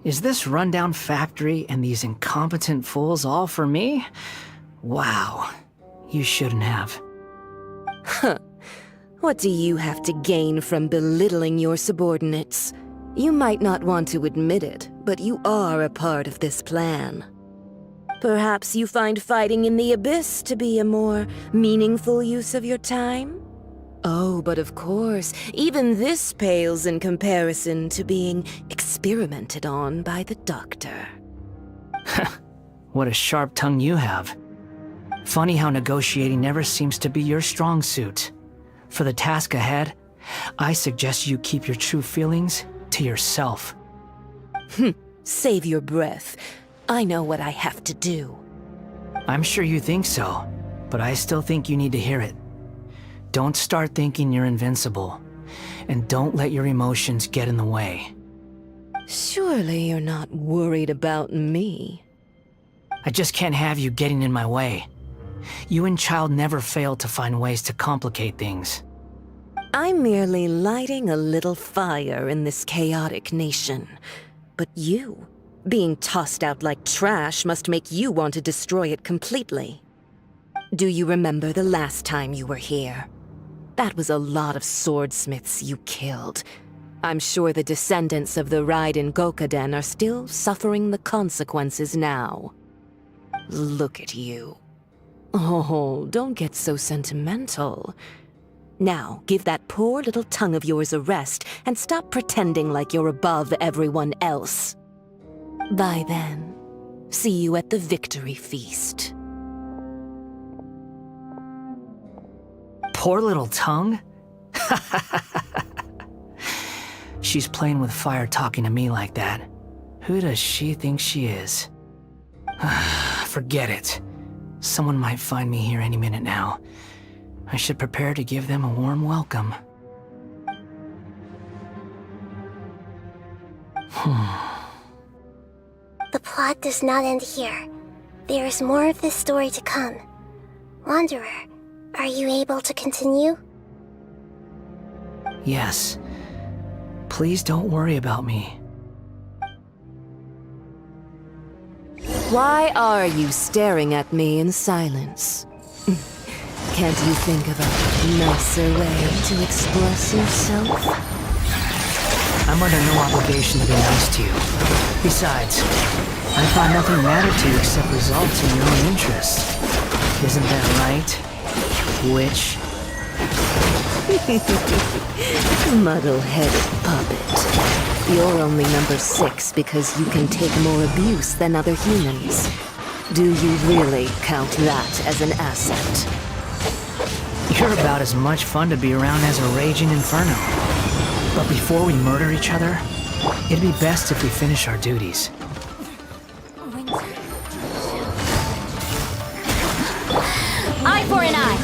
Speaker 7: Is this rundown factory and these incompetent fools all for me? Wow. You shouldn't have.
Speaker 12: What do you have to gain from belittling your subordinates? You might not want to admit it, but you are a part of this plan. Perhaps you find fighting in the Abyss to be a more meaningful use of your time? Oh, but of course, even this pales in comparison to being experimented on by the Doctor.
Speaker 7: What a sharp tongue you have. Funny how negotiating never seems to be your strong suit. For the task ahead, I suggest you keep your true feelings to yourself.
Speaker 12: Save your breath. I know what I have to do.
Speaker 7: I'm sure you think so, but I still think you need to hear it. Don't start thinking you're invincible, and don't let your emotions get in the way.
Speaker 12: Surely you're not worried about me.
Speaker 7: I just can't have you getting in my way. You and Child never fail to find ways to complicate things.
Speaker 12: I'm merely lighting a little fire in this chaotic nation. But you, being tossed out like trash, must make you want to destroy it completely. Do you remember the last time you were here? That was a lot of swordsmiths you killed. I'm sure the descendants of the Raiden Gokaden are still suffering the consequences now. Look at you. Oh, don't get so sentimental. Now, give that poor little tongue of yours a rest and stop pretending like you're above everyone else. Bye then. See you at the victory feast.
Speaker 7: Poor little tongue? She's playing with fire talking to me like that. Who does she think she is? Forget it. Someone might find me here any minute now. I should prepare to give them a warm welcome.
Speaker 6: The plot does not end here. There is more of this story to come. Wanderer, are you able to continue?
Speaker 7: Yes. Please don't worry about me.
Speaker 12: Why are you staring at me in silence? Can't you think of a nicer way to express yourself?
Speaker 7: I'm under no obligation to be nice to you. Besides, I thought nothing mattered to you except results in your own interests. Isn't that right, witch?
Speaker 12: Muddle-headed puppet. You're only number 6 because you can take more abuse than other humans. Do you really count that as an asset?
Speaker 7: You're about as much fun to be around as a raging inferno. But before we murder each other, it'd be best if we finish our duties.
Speaker 2: Eye for an eye.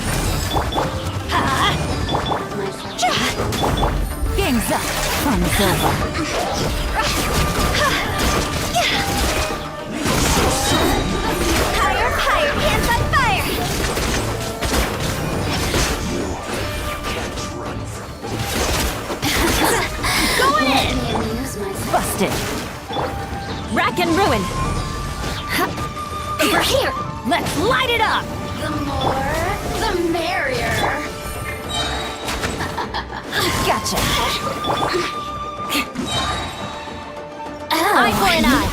Speaker 2: Game's up. Fun's over.
Speaker 1: Higher, higher, hands on fire!
Speaker 2: Going in. Busted. Rack and ruin. Over here. Let's light it up.
Speaker 1: The more, the merrier.
Speaker 2: Gotcha. Eye for an eye.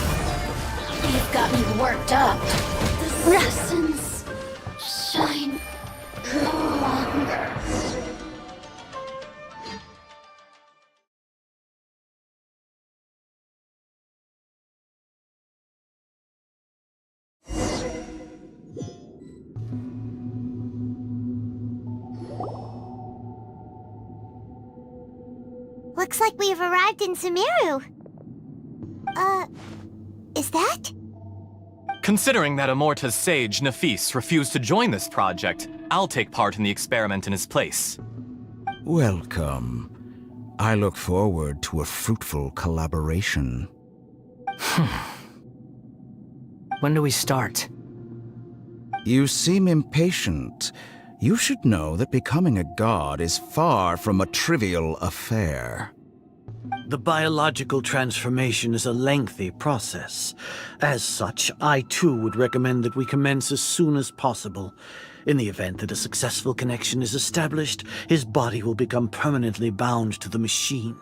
Speaker 1: You've got me worked up. The lessons shine no longer.
Speaker 6: Looks like we've arrived in Sumeru. Is that?
Speaker 13: Considering that Amorta's sage, Nafis, refused to join this project, I'll take part in the experiment in his place.
Speaker 11: Welcome. I look forward to a fruitful collaboration.
Speaker 7: When do we start?
Speaker 11: You seem impatient. You should know that becoming a god is far from a trivial affair.
Speaker 14: The biological transformation is a lengthy process. As such, I too would recommend that we commence as soon as possible. In the event that a successful connection is established, his body will become permanently bound to the machine,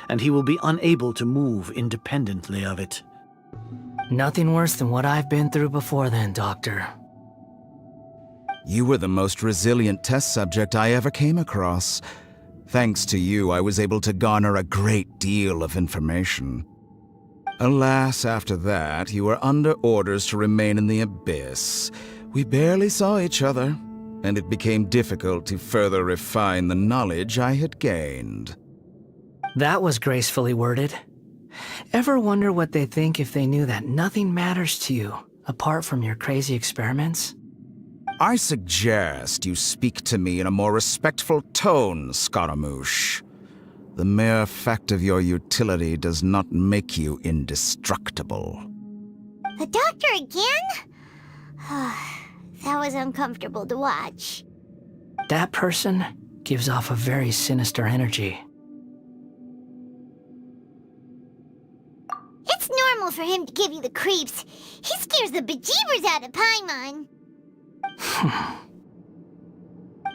Speaker 14: and he will be unable to move independently of it.
Speaker 7: Nothing worse than what I've been through before then, Doctor.
Speaker 11: You were the most resilient test subject I ever came across. Thanks to you, I was able to garner a great deal of information. Alas, after that, you were under orders to remain in the abyss. We barely saw each other, and it became difficult to further refine the knowledge I had gained.
Speaker 7: That was gracefully worded. Ever wonder what they'd think if they knew that nothing matters to you, apart from your crazy experiments?
Speaker 11: I suggest you speak to me in a more respectful tone, Scaramouche. The mere fact of your utility does not make you indestructible.
Speaker 6: The doctor again? That was uncomfortable to watch.
Speaker 7: That person gives off a very sinister energy.
Speaker 6: It's normal for him to give you the creeps. He scares the bejeebers out of Paimon.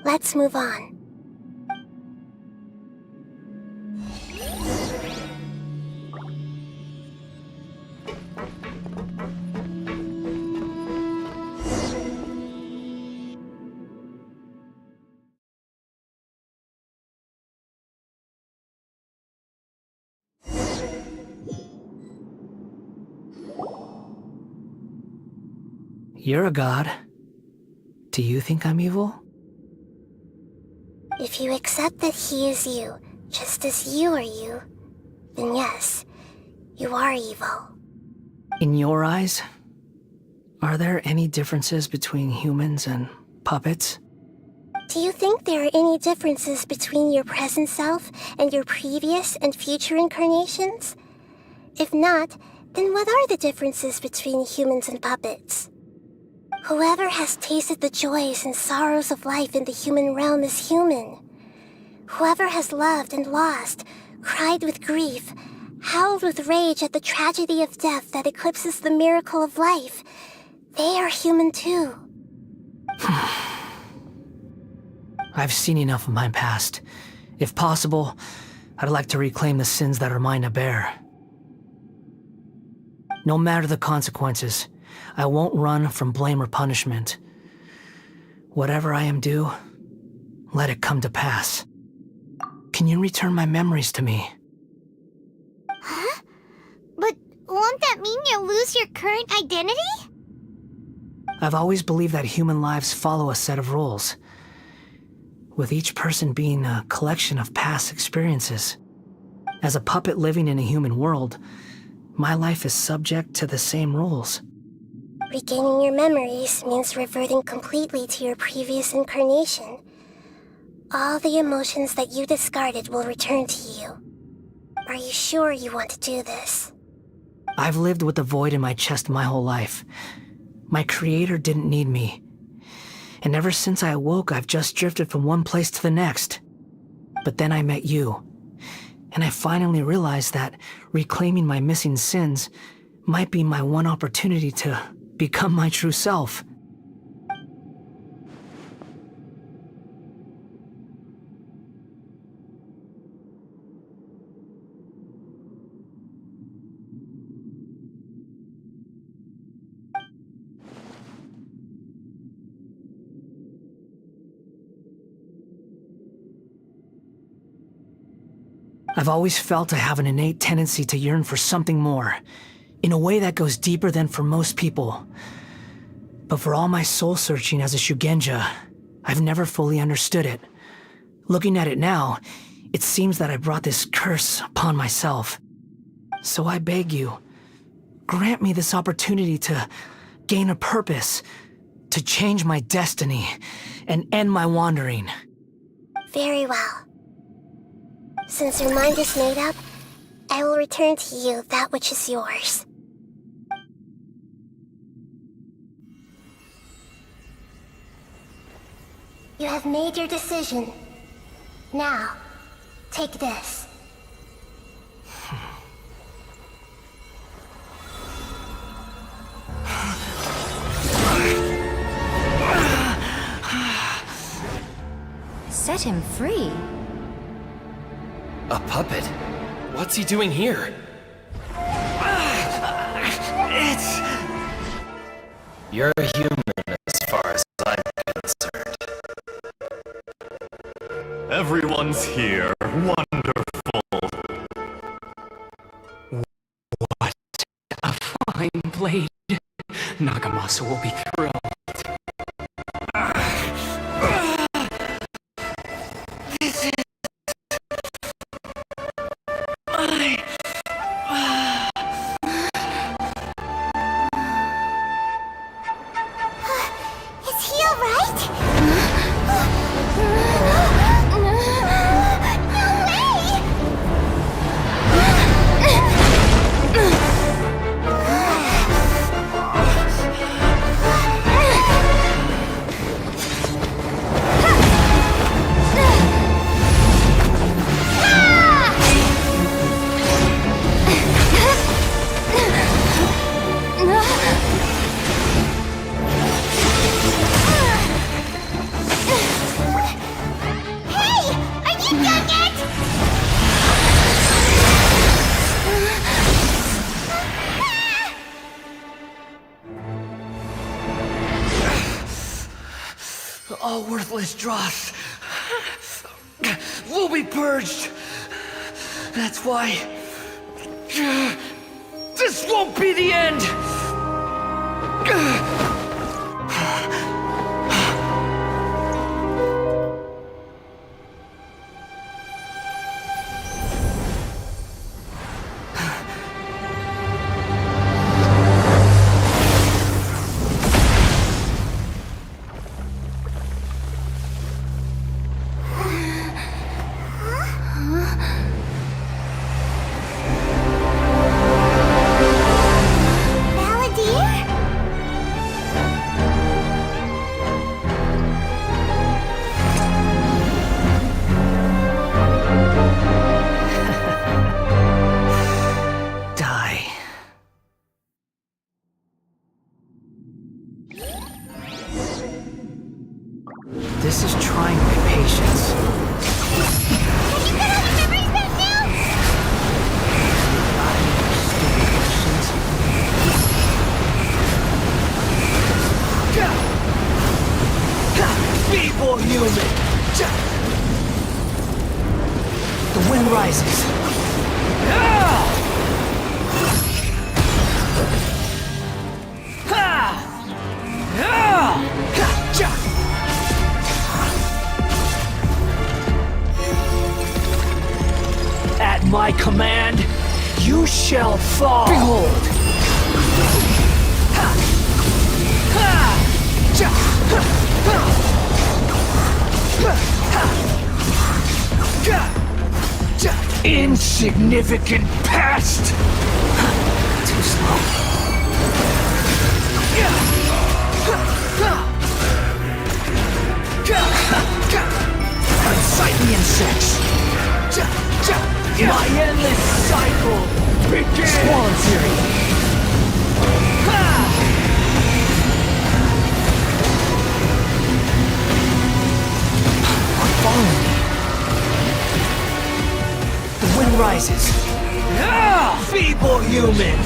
Speaker 6: Let's move on.
Speaker 7: You're a god. Do you think I'm evil?
Speaker 6: If you accept that he is you, just as you are you, then yes, you are evil.
Speaker 7: In your eyes, are there any differences between humans and puppets?
Speaker 6: Do you think there are any differences between your present self and your previous and future incarnations? If not, then what are the differences between humans and puppets? Whoever has tasted the joys and sorrows of life in the human realm is human. Whoever has loved and lost, cried with grief, howled with rage at the tragedy of death that eclipses the miracle of life. They are human too.
Speaker 7: I've seen enough of my past. If possible, I'd like to reclaim the sins that are mine to bear. No matter the consequences, I won't run from blame or punishment. Whatever I am due, let it come to pass. Can you return my memories to me?
Speaker 10: Huh? But won't that mean you'll lose your current identity?
Speaker 7: I've always believed that human lives follow a set of rules, with each person being a collection of past experiences. As a puppet living in a human world, my life is subject to the same rules.
Speaker 6: Regaining your memories means reverting completely to your previous incarnation. All the emotions that you discarded will return to you. Are you sure you want to do this?
Speaker 7: I've lived with the void in my chest my whole life. My creator didn't need me. And ever since I awoke, I've just drifted from one place to the next. But then I met you. And I finally realized that reclaiming my missing sins might be my one opportunity to become my true self. I've always felt I have an innate tendency to yearn for something more, in a way that goes deeper than for most people. But for all my soul-searching as a Shugenja, I've never fully understood it. Looking at it now, it seems that I brought this curse upon myself. So I beg you, grant me this opportunity to gain a purpose, to change my destiny, and end my wandering.
Speaker 6: Very well. Since your mind is made up, I will return to you that which is yours. You have made your decision. Now, take this.
Speaker 2: Set him free?
Speaker 15: A puppet? What's he doing here? You're a human as far as I'm concerned.
Speaker 13: Everyone's here. Wonderful.
Speaker 8: What a fine blade. Nagamasa will be thrilled.
Speaker 6: Is he alright?
Speaker 7: All worthless dross will be purged. That's why this won't be the end. rises. At my command, you shall fall. Behold! Insignificant pest! Too slow. Unsightly insects! My endless cycle begins! Swarm Fury! Following me. The wind rises. Feeble human!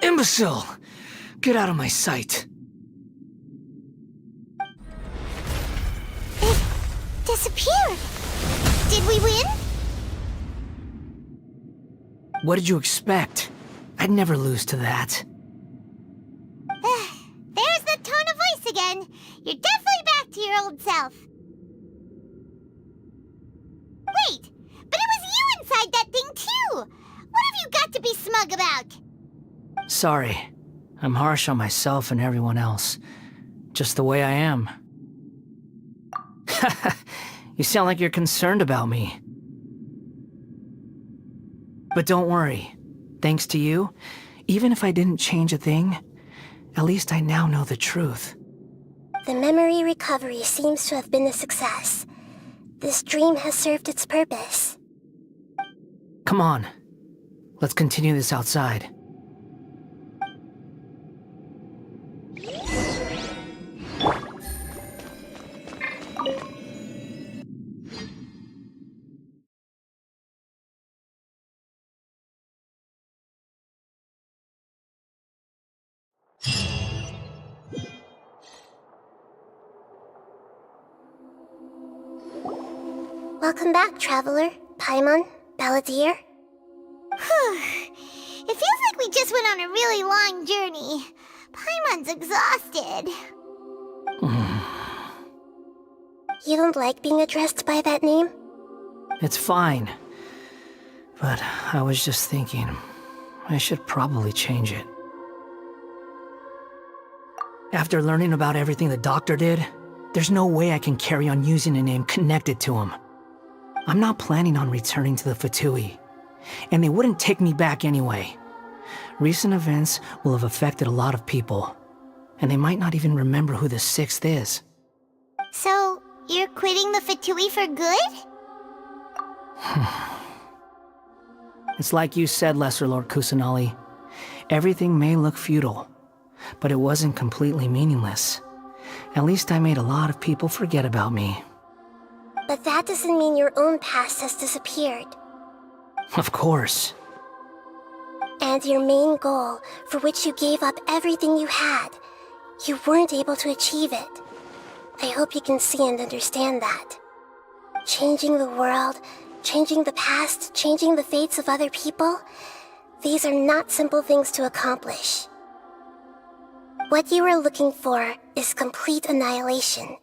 Speaker 7: Imbecile! Get out of my sight.
Speaker 6: It disappeared. Did we win?
Speaker 7: What did you expect? I'd never lose to that.
Speaker 6: There's the tone of voice again. You're definitely back to your old self. Wait, but it was you inside that thing too! What have you got to be smug about?
Speaker 7: Sorry. I'm harsh on myself and everyone else. Just the way I am. You sound like you're concerned about me. But don't worry. Thanks to you, even if I didn't change a thing, at least I now know the truth.
Speaker 6: The memory recovery seems to have been a success. This dream has served its purpose.
Speaker 7: Come on. Let's continue this outside.
Speaker 6: Welcome back, Traveler, Paimon, Balladeer. It feels like we just went on a really long journey. Paimon's exhausted. You don't like being addressed by that name?
Speaker 7: It's fine. But I was just thinking, I should probably change it. After learning about everything the doctor did, there's no way I can carry on using a name connected to him. I'm not planning on returning to the Fatui, and they wouldn't take me back anyway. Recent events will have affected a lot of people, and they might not even remember who the Sixth is.
Speaker 6: So, you're quitting the Fatui for good?
Speaker 7: It's like you said, Lesser Lord Kusanali. Everything may look futile, but it wasn't completely meaningless. At least I made a lot of people forget about me.
Speaker 6: But that doesn't mean your own past has disappeared.
Speaker 7: Of course.
Speaker 6: And your main goal, for which you gave up everything you had, you weren't able to achieve it. I hope you can see and understand that. Changing the world, changing the past, changing the fates of other people, these are not simple things to accomplish. What you are looking for is complete annihilation.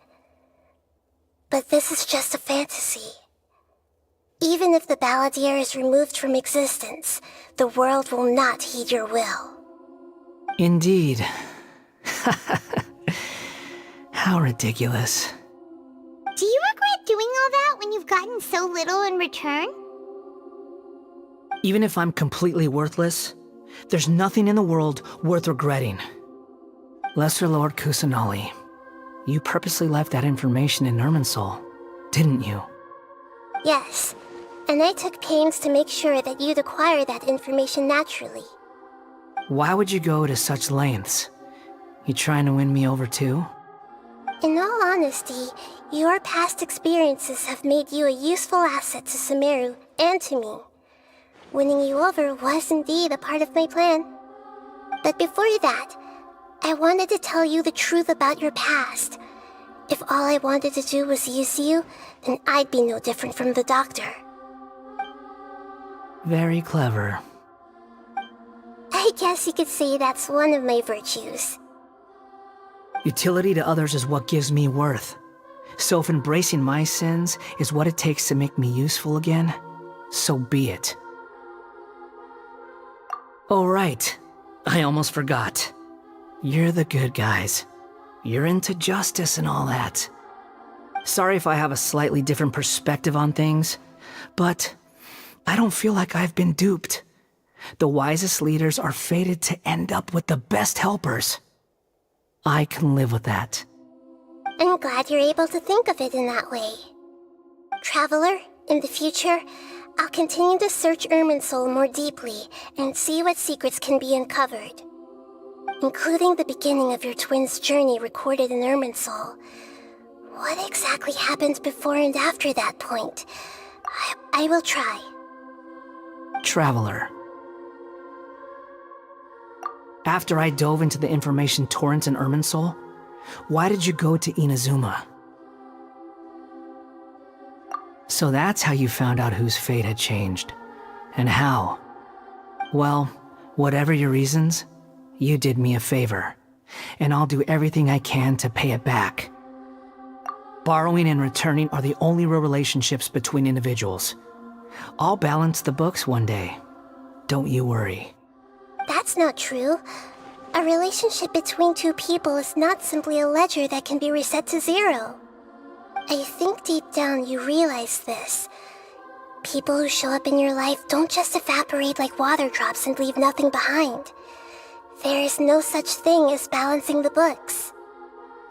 Speaker 6: But this is just a fantasy. Even if the Balladeer is removed from existence, the world will not heed your will.
Speaker 7: Indeed. How ridiculous.
Speaker 6: Do you regret doing all that when you've gotten so little in return?
Speaker 7: Even if I'm completely worthless, there's nothing in the world worth regretting. Lesser Lord Kusanali, you purposely left that information in Irminsul, didn't you?
Speaker 6: Yes, and I took pains to make sure that you'd acquire that information naturally.
Speaker 7: Why would you go to such lengths? You trying to win me over too?
Speaker 6: In all honesty, your past experiences have made you a useful asset to Sumeru and to me. Winning you over was indeed a part of my plan. But before that, I wanted to tell you the truth about your past. If all I wanted to do was use you, then I'd be no different from the doctor.
Speaker 7: Very clever.
Speaker 6: I guess you could say that's one of my virtues.
Speaker 7: Utility to others is what gives me worth. So if embracing my sins is what it takes to make me useful again, so be it. Oh right, I almost forgot. You're the good guys. You're into justice and all that. Sorry if I have a slightly different perspective on things, but I don't feel like I've been duped. The wisest leaders are fated to end up with the best helpers. I can live with that.
Speaker 6: I'm glad you're able to think of it in that way. Traveler, in the future, I'll continue to search Irminsul more deeply and see what secrets can be uncovered. Including the beginning of your twins' journey recorded in Irminsul. What exactly happened before and after that point? I will try.
Speaker 7: Traveler. After I dove into the information torrent in Irminsul, why did you go to Inazuma? So that's how you found out whose fate had changed. And how? Well, whatever your reasons, you did me a favor. And I'll do everything I can to pay it back. Borrowing and returning are the only real relationships between individuals. I'll balance the books one day. Don't you worry.
Speaker 6: That's not true. A relationship between two people is not simply a ledger that can be reset to zero. I think deep down you realize this. People who show up in your life don't just evaporate like water drops and leave nothing behind. There is no such thing as balancing the books.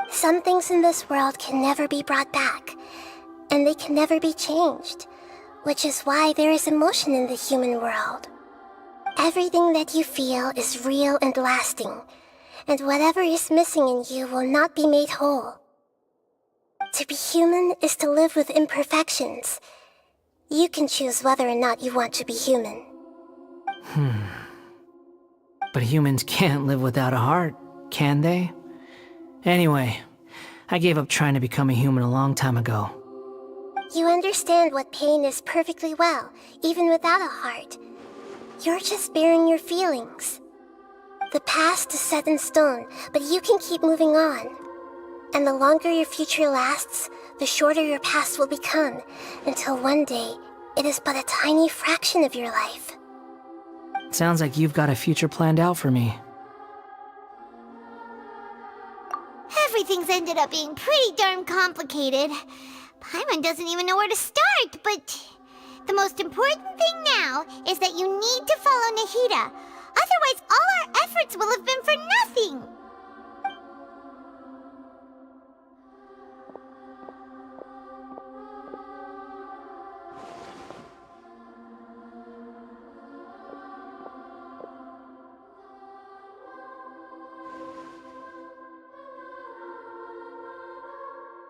Speaker 6: Some things in this world can never be brought back, and they can never be changed, which is why there is emotion in the human world. Everything that you feel is real and lasting, and whatever is missing in you will not be made whole. To be human is to live with imperfections. You can choose whether or not you want to be human.
Speaker 7: But humans can't live without a heart, can they? Anyway, I gave up trying to become a human a long time ago.
Speaker 6: You understand what pain is perfectly well, even without a heart. You're just bearing your feelings. The past is set in stone, but you can keep moving on. And the longer your future lasts, the shorter your past will become, until one day, it is but a tiny fraction of your life.
Speaker 7: Sounds like you've got a future planned out for me.
Speaker 16: Everything's ended up being pretty darn complicated. Paimon doesn't even know where to start, but the most important thing now is that you need to follow Nahida. Otherwise, all our efforts will have been for nothing.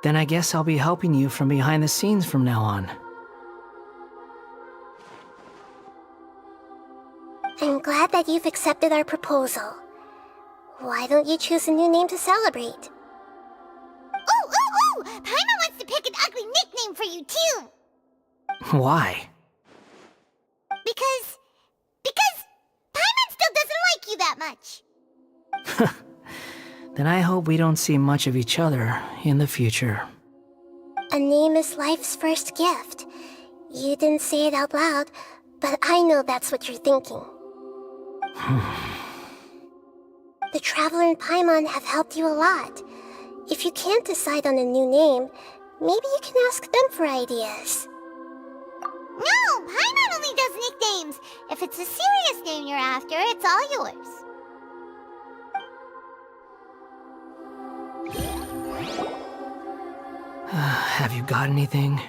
Speaker 7: Then I guess I'll be helping you from behind the scenes from now on.
Speaker 6: I'm glad that you've accepted our proposal. Why don't you choose a new name to celebrate?
Speaker 16: Ooh! Paimon wants to pick an ugly nickname for you, too!
Speaker 7: Why?
Speaker 16: Because Paimon still doesn't like you that much.
Speaker 7: Then I hope we don't see much of each other in the future.
Speaker 6: A name is life's first gift. You didn't say it out loud, but I know that's what you're thinking. The Traveler and Paimon have helped you a lot. If you can't decide on a new name, maybe you can ask them for ideas.
Speaker 16: No! Paimon only does nicknames! If it's a serious name you're after, it's all yours.
Speaker 7: Have you got anything?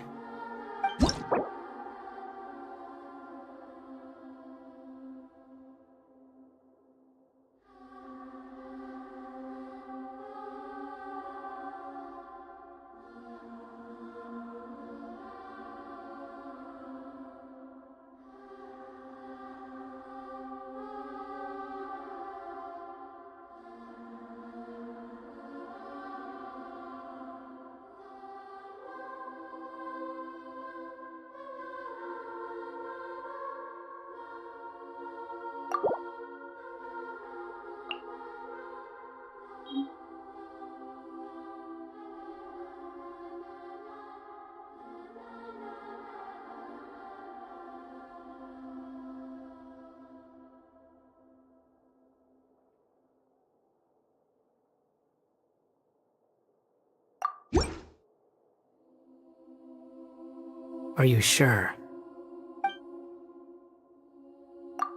Speaker 7: Are you sure?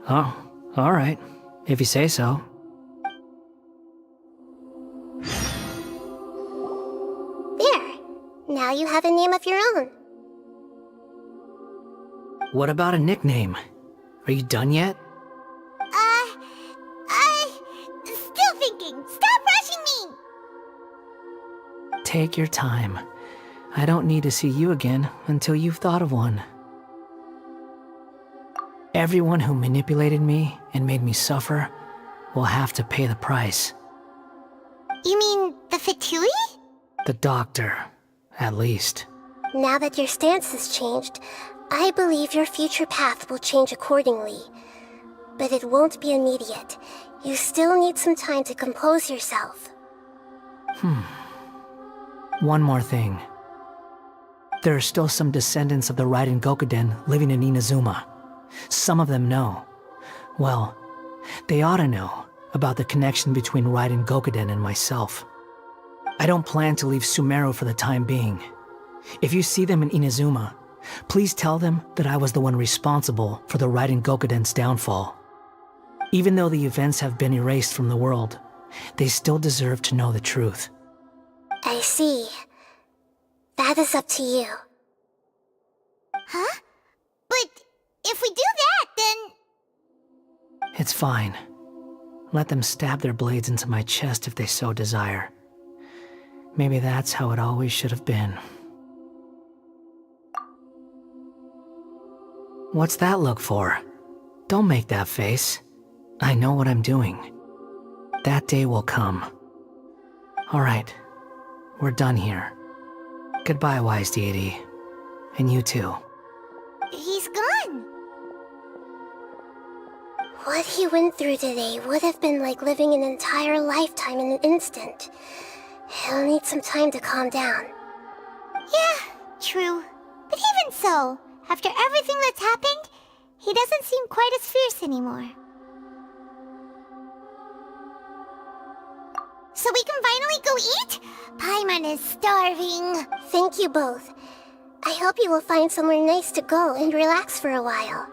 Speaker 7: Oh, alright. If you say so.
Speaker 6: There. Now you have a name of your own.
Speaker 7: What about a nickname? Are you done yet?
Speaker 16: Still thinking. Stop rushing me!
Speaker 7: Take your time. I don't need to see you again until you've thought of one. Everyone who manipulated me and made me suffer will have to pay the price.
Speaker 16: You mean the Fatui?
Speaker 7: The doctor, at least.
Speaker 6: Now that your stance has changed, I believe your future path will change accordingly. But it won't be immediate. You still need some time to compose yourself.
Speaker 7: One more thing. There are still some descendants of the Raiden Gokuden living in Inazuma. Some of them know. Well, they ought to know about the connection between Raiden Gokuden and myself. I don't plan to leave Sumeru for the time being. If you see them in Inazuma, please tell them that I was the one responsible for the Raiden Gokuden's downfall. Even though the events have been erased from the world, they still deserve to know the truth.
Speaker 6: I see. That is up to you.
Speaker 16: Huh? But if we do that, then...
Speaker 7: It's fine. Let them stab their blades into my chest if they so desire. Maybe that's how it always should have been. What's that look for? Don't make that face. I know what I'm doing. That day will come. Alright, we're done here. Goodbye, wise deity. And you too.
Speaker 16: He's gone.
Speaker 6: What he went through today would have been like living an entire lifetime in an instant. He'll need some time to calm down.
Speaker 16: Yeah, true. But even so, after everything that's happened, he doesn't seem quite as fierce anymore. So we can finally go eat? Paimon is starving.
Speaker 6: Thank you both. I hope you will find somewhere nice to go and relax for a while.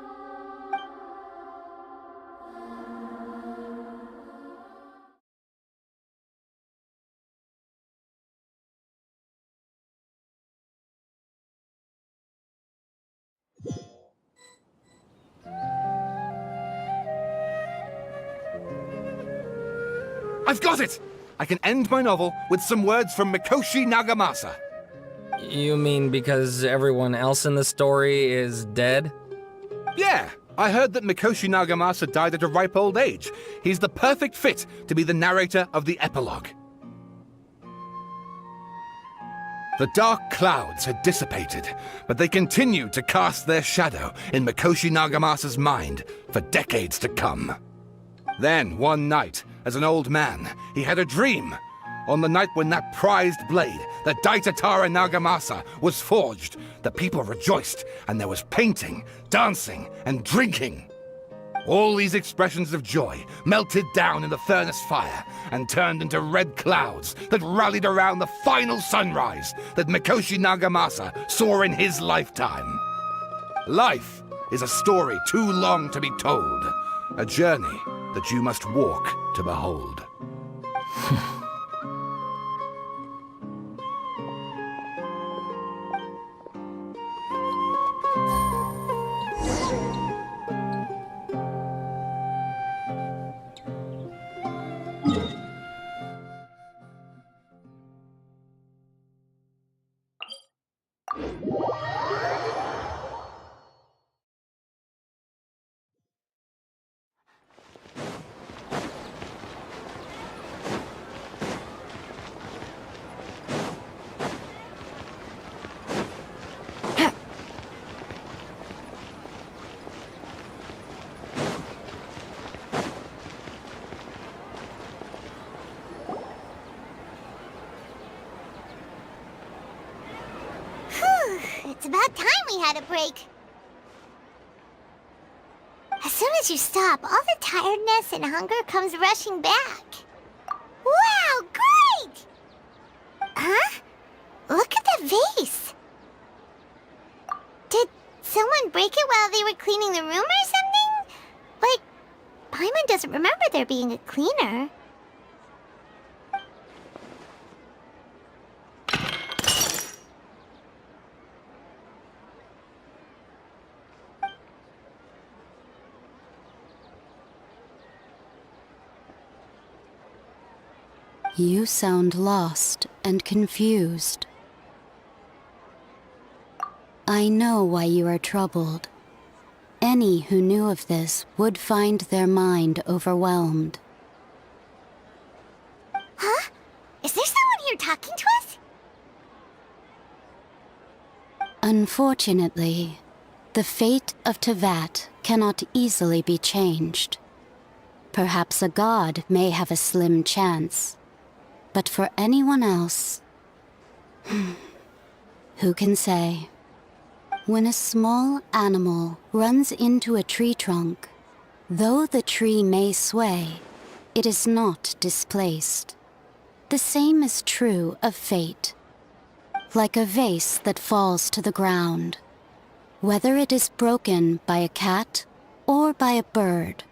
Speaker 17: I've got it! I can end my novel with some words from Mikoshi Nagamasa.
Speaker 15: You mean because everyone else in the story is dead?
Speaker 17: Yeah, I heard that Mikoshi Nagamasa died at a ripe old age. He's the perfect fit to be the narrator of the epilogue. The dark clouds had dissipated, but they continued to cast their shadow in Mikoshi Nagamasa's mind for decades to come. Then, one night, as an old man, he had a dream. On the night when that prized blade, the Daitatara Nagamasa, was forged, the people rejoiced, and there was painting, dancing, and drinking. All these expressions of joy melted down in the furnace fire and turned into red clouds that rallied around the final sunrise that Mikoshi Nagamasa saw in his lifetime. Life is a story too long to be told, a journey that you must walk to behold.
Speaker 16: It's about time we had a break. As soon as you stop, all the tiredness and hunger comes rushing back. Wow, great! Huh? Look at the vase. Did someone break it while they were cleaning the room or something? But Paimon doesn't remember there being a cleaner.
Speaker 18: You sound lost and confused. I know why you are troubled. Any who knew of this would find their mind overwhelmed.
Speaker 16: Huh? Is there someone here talking to us?
Speaker 18: Unfortunately, the fate of Tevat cannot easily be changed. Perhaps a god may have a slim chance. But for anyone else, who can say? When a small animal runs into a tree trunk, though the tree may sway, it is not displaced. The same is true of fate. Like a vase that falls to the ground. Whether it is broken by a cat or by a bird,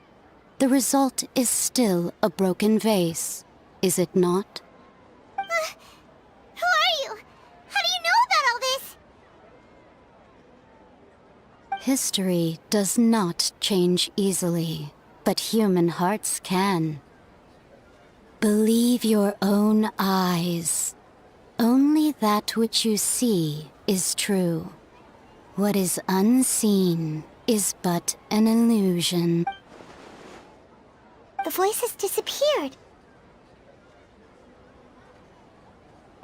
Speaker 18: the result is still a broken vase, is it not?
Speaker 16: Who are you? How do you know about all this?
Speaker 18: History does not change easily, but human hearts can. Believe your own eyes. Only that which you see is true. What is unseen is but an illusion.
Speaker 16: The voice has disappeared.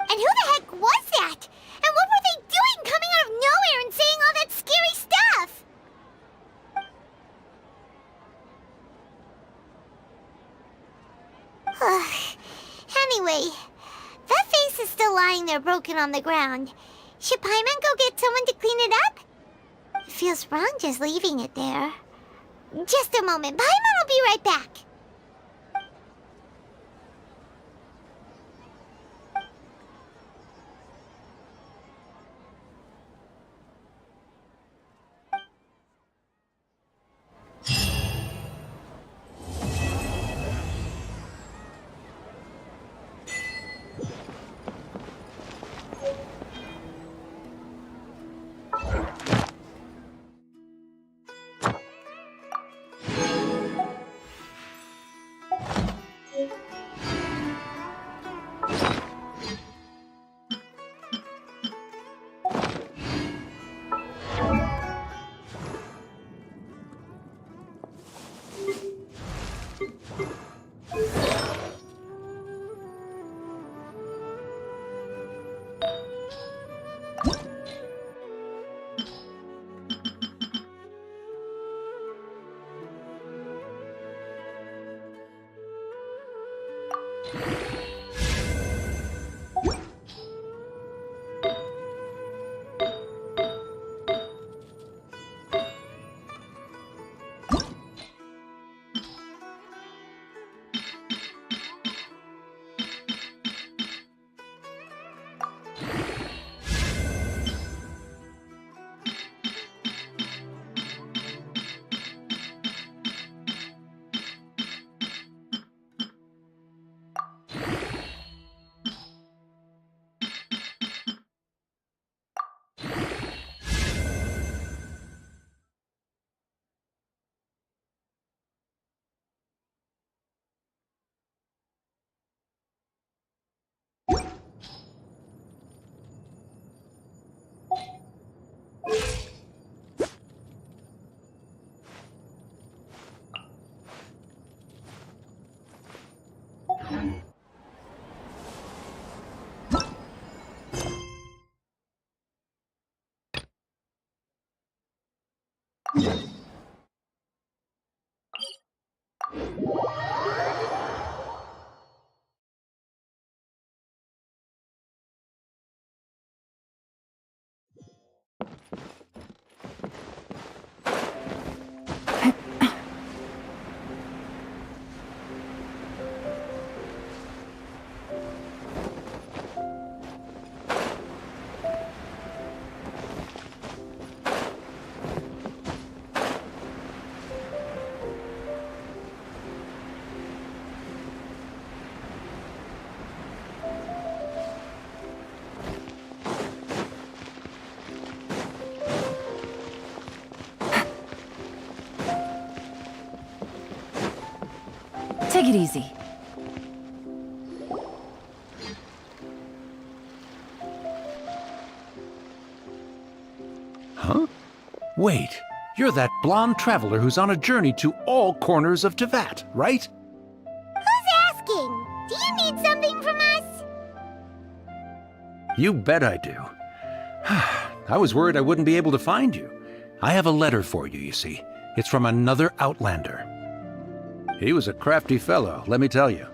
Speaker 16: And who the heck was that? And what were they doing coming out of nowhere and saying all that scary stuff? Anyway, that face is still lying there broken on the ground. Should Paimon go get someone to clean it up? It feels wrong just leaving it there. Just a moment, Paimon will be right back.
Speaker 5: Take it easy.
Speaker 19: Huh? Wait, you're that blonde traveler who's on a journey to all corners of Tevat, right?
Speaker 16: Who's asking? Do you need something from us?
Speaker 19: You bet I do. I was worried I wouldn't be able to find you. I have a letter for you, you see. It's from another Outlander. He was a crafty fellow, let me tell you.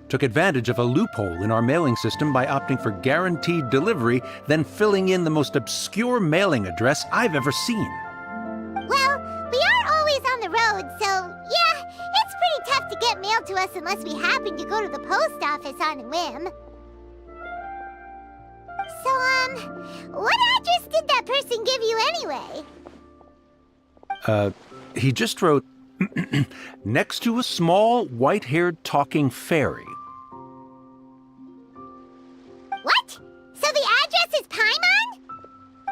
Speaker 19: Took advantage of a loophole in our mailing system by opting for guaranteed delivery, then filling in the most obscure mailing address I've ever seen.
Speaker 16: Well, we are always on the road, so yeah, it's pretty tough to get mail to us unless we happen to go to the post office on a whim. So, what address did that person give you anyway?
Speaker 19: He just wrote, next to a small, white-haired talking fairy.
Speaker 16: What? So the address is Paimon?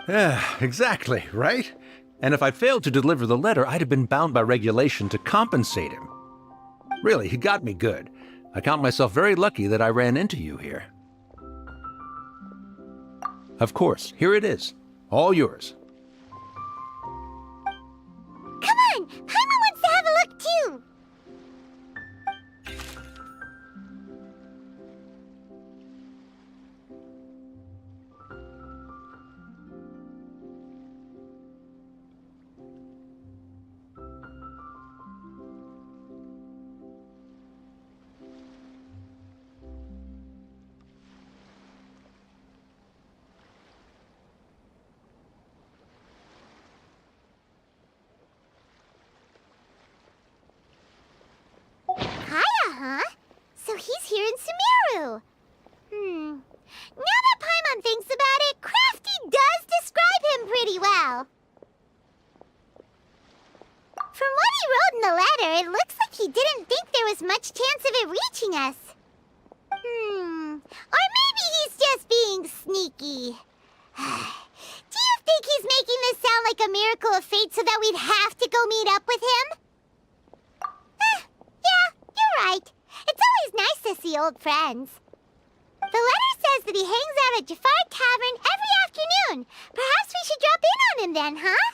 Speaker 19: Yeah, exactly, right? And if I failed to deliver the letter, I'd have been bound by regulation to compensate him. Really, he got me good. I count myself very lucky that I ran into you here. Of course, here it is. All yours.
Speaker 16: Come on! Paimon wants to have a look too! Huh? So he's here in Sumeru. Now that Paimon thinks about it, Crafty does describe him pretty well. From what he wrote in the letter, it looks like he didn't think there was much chance of it reaching us. Or maybe he's just being sneaky. Do you think he's making this sound like a miracle of fate so that we'd have to go meet up with him? Yeah, you're right. It's always nice to see old friends. The letter says that he hangs out at Jafar Tavern every afternoon. Perhaps we should drop in on him then, huh?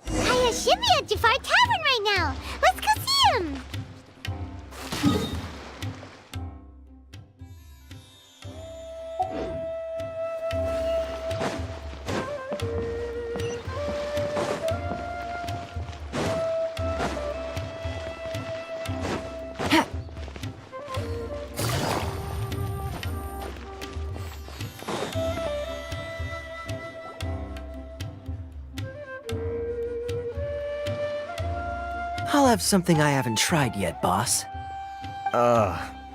Speaker 16: Kaya should be at Jafar Tavern right now. Let's go see him.
Speaker 20: I'll have something I haven't tried yet, boss.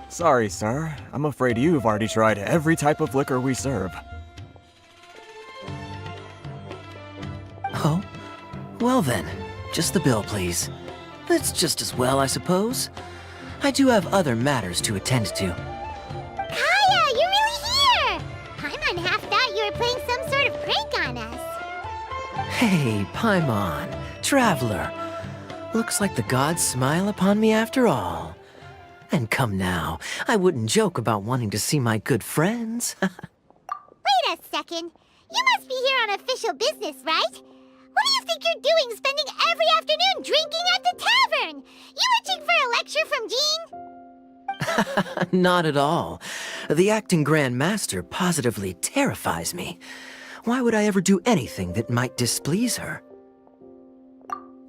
Speaker 21: Sorry, sir. I'm afraid you've already tried every type of liquor we serve.
Speaker 20: Oh? Well then, just the bill, please. That's just as well, I suppose. I do have other matters to attend to.
Speaker 16: Kaya, you're really here! Paimon half thought you were playing some sort of prank on us.
Speaker 20: Hey, Paimon, traveler. Looks like the gods smile upon me after all. And come now, I wouldn't joke about wanting to see my good friends.
Speaker 16: Wait a second. You must be here on official business, right? What do you think you're doing spending every afternoon drinking at the tavern? You itching for a lecture from Jean?
Speaker 20: Not at all. The acting Grand Master positively terrifies me. Why would I ever do anything that might displease her?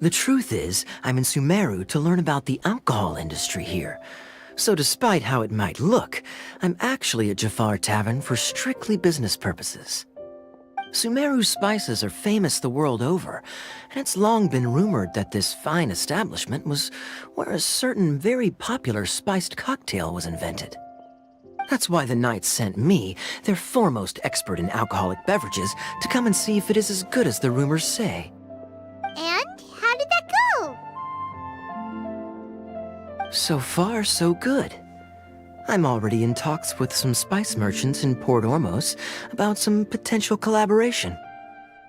Speaker 20: The truth is, I'm in Sumeru to learn about the alcohol industry here. So despite how it might look, I'm actually at Jafar Tavern for strictly business purposes. Sumeru's spices are famous the world over, and it's long been rumored that this fine establishment was where a certain very popular spiced cocktail was invented. That's why the Knights sent me, their foremost expert in alcoholic beverages, to come and see if it is as good as the rumors say.
Speaker 16: And how did that go?
Speaker 20: So far, so good. I'm already in talks with some spice merchants in Port Ormos about some potential collaboration.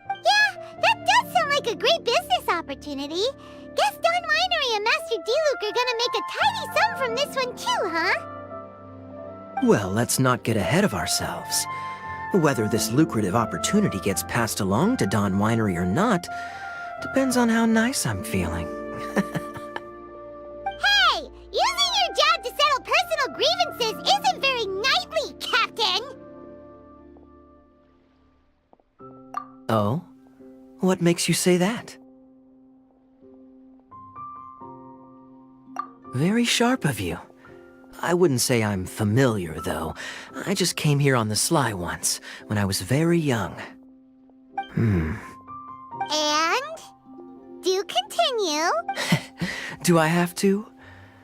Speaker 16: Yeah, that does sound like a great business opportunity. Guess Don Winery and Master D-Luke are gonna make a tidy sum from this one too, huh?
Speaker 20: Well, let's not get ahead of ourselves. Whether this lucrative opportunity gets passed along to Don Winery or not depends on how nice I'm feeling.
Speaker 16: Hey! Using your job to settle personal grievances isn't very knightly, Captain!
Speaker 20: Oh? What makes you say that? Very sharp of you. I wouldn't say I'm familiar, though. I just came here on the sly once, when I was very young.
Speaker 16: And? Do continue.
Speaker 20: Do I have to?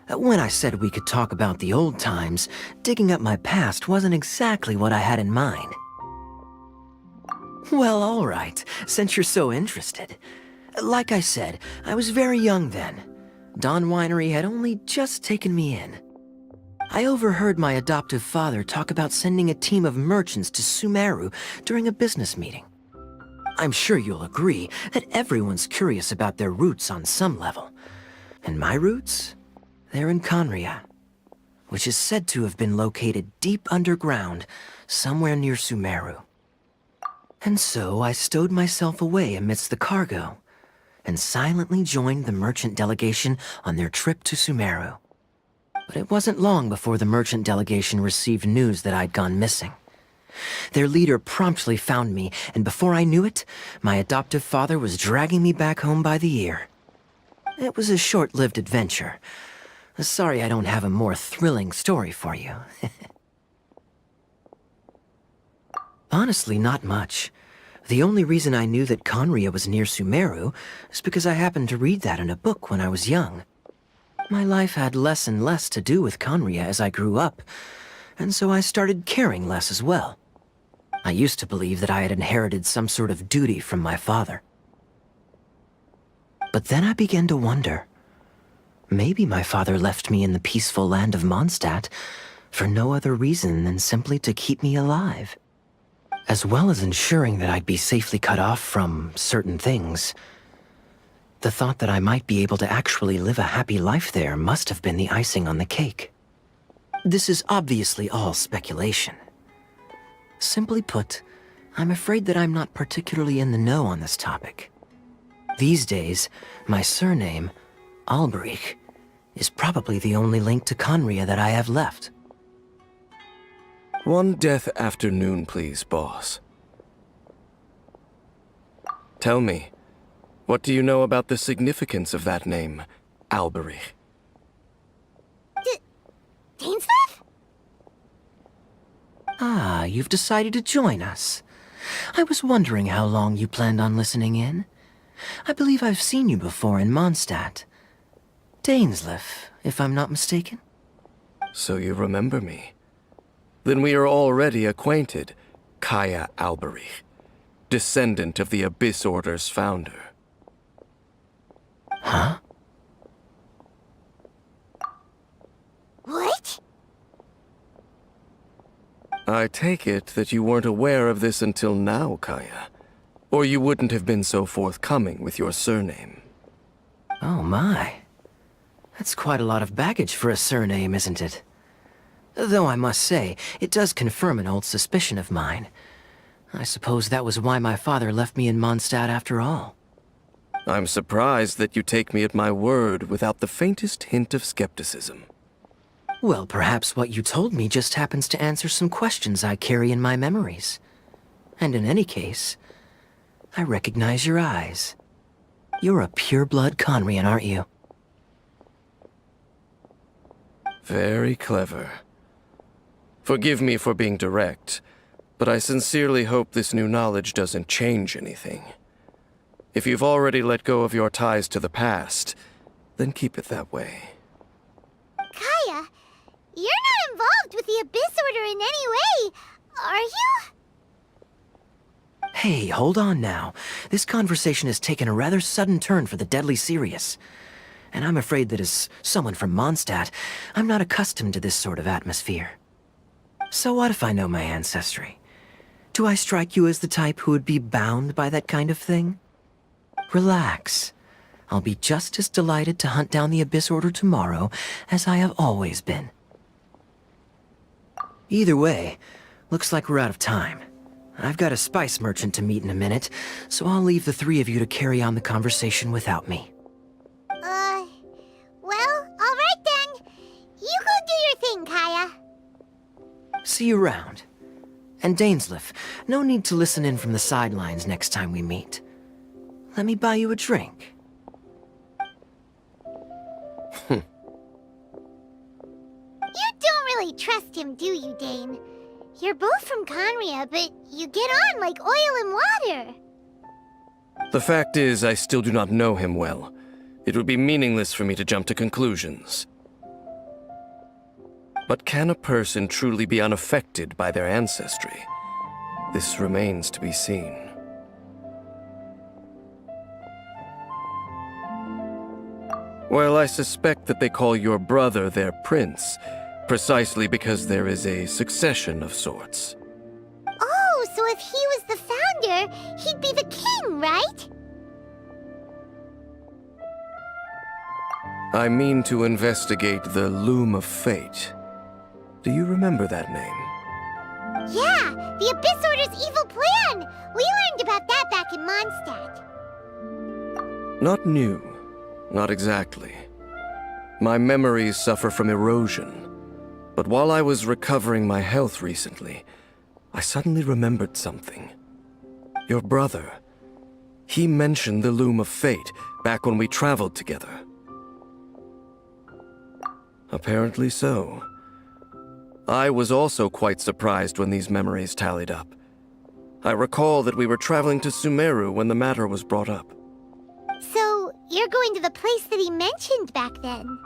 Speaker 20: When I said we could talk about the old times, digging up my past wasn't exactly what I had in mind. Well, all right, since you're so interested. Like I said, I was very young then. Don Winery had only just taken me in. I overheard my adoptive father talk about sending a team of merchants to Sumeru during a business meeting. I'm sure you'll agree that everyone's curious about their roots on some level. And my roots? They're in Conria, which is said to have been located deep underground, somewhere near Sumeru. And so I stowed myself away amidst the cargo, and silently joined the merchant delegation on their trip to Sumeru. But it wasn't long before the merchant delegation received news that I'd gone missing. Their leader promptly found me, and before I knew it, my adoptive father was dragging me back home by the ear. It was a short-lived adventure. Sorry I don't have a more thrilling story for you. Honestly, not much. The only reason I knew that Conria was near Sumeru is because I happened to read that in a book when I was young. My life had less and less to do with Conria as I grew up, and so I started caring less as well. I used to believe that I had inherited some sort of duty from my father. But then I began to wonder. Maybe my father left me in the peaceful land of Mondstadt for no other reason than simply to keep me alive. As well as ensuring that I'd be safely cut off from certain things. The thought that I might be able to actually live a happy life there must have been the icing on the cake. This is obviously all speculation. Simply put, I'm afraid that I'm not particularly in the know on this topic. These days, my surname, Alberich, is probably the only link to Conria that I have left.
Speaker 3: One death afternoon, please, boss. Tell me, what do you know about the significance of that name, Alberich?
Speaker 16: Dainsleif?
Speaker 20: Ah, you've decided to join us. I was wondering how long you planned on listening in. I believe I've seen you before in Mondstadt. Dainsleif, if I'm not mistaken.
Speaker 3: So you remember me. Then we are already acquainted, Kaya Alberich, descendant of the Abyss Order's founder.
Speaker 20: Huh?
Speaker 16: What?
Speaker 3: I take it that you weren't aware of this until now, Kaya. Or you wouldn't have been so forthcoming with your surname.
Speaker 20: Oh my. That's quite a lot of baggage for a surname, isn't it? Though I must say, it does confirm an old suspicion of mine. I suppose that was why my father left me in Mondstadt after all.
Speaker 3: I'm surprised that you take me at my word without the faintest hint of skepticism.
Speaker 20: Well, perhaps what you told me just happens to answer some questions I carry in my memories. And in any case, I recognize your eyes. You're a pure-blood Conrian, aren't you?
Speaker 3: Very clever. Forgive me for being direct, but I sincerely hope this new knowledge doesn't change anything. If you've already let go of your ties to the past, then keep it that way.
Speaker 16: Kaya, you're not involved with the Abyss Order in any way, are you?
Speaker 20: Hey, hold on now. This conversation has taken a rather sudden turn for the deadly serious. And I'm afraid that as someone from Mondstadt, I'm not accustomed to this sort of atmosphere. So what if I know my ancestry? Do I strike you as the type who would be bound by that kind of thing? Relax. I'll be just as delighted to hunt down the Abyss Order tomorrow as I have always been. Either way, looks like we're out of time. I've got a spice merchant to meet in a minute, so I'll leave the three of you to carry on the conversation without me.
Speaker 16: Well, alright then. You go do your thing, Kaya.
Speaker 20: See you around. And Dainsleif, no need to listen in from the sidelines next time we meet. Let me buy you a drink.
Speaker 16: You don't really trust him, do you, Dane? You're both from Conria, but you get on like oil and water.
Speaker 3: The fact is, I still do not know him well. It would be meaningless for me to jump to conclusions. But can a person truly be unaffected by their ancestry? This remains to be seen. Well, I suspect that they call your brother their prince, precisely because there is a succession of sorts.
Speaker 16: Oh, so if he was the founder, he'd be the king, right?
Speaker 3: I mean to investigate the Loom of Fate. Do you remember that name?
Speaker 16: Yeah, the Abyss Order's evil plan! We learned about that back in Mondstadt.
Speaker 3: Not new. Not exactly. My memories suffer from erosion. But while I was recovering my health recently, I suddenly remembered something. Your brother. He mentioned the Loom of Fate back when we traveled together. Apparently so. I was also quite surprised when these memories tallied up. I recall that we were traveling to Sumeru when the matter was brought up.
Speaker 16: So, you're going to the place that he mentioned back then?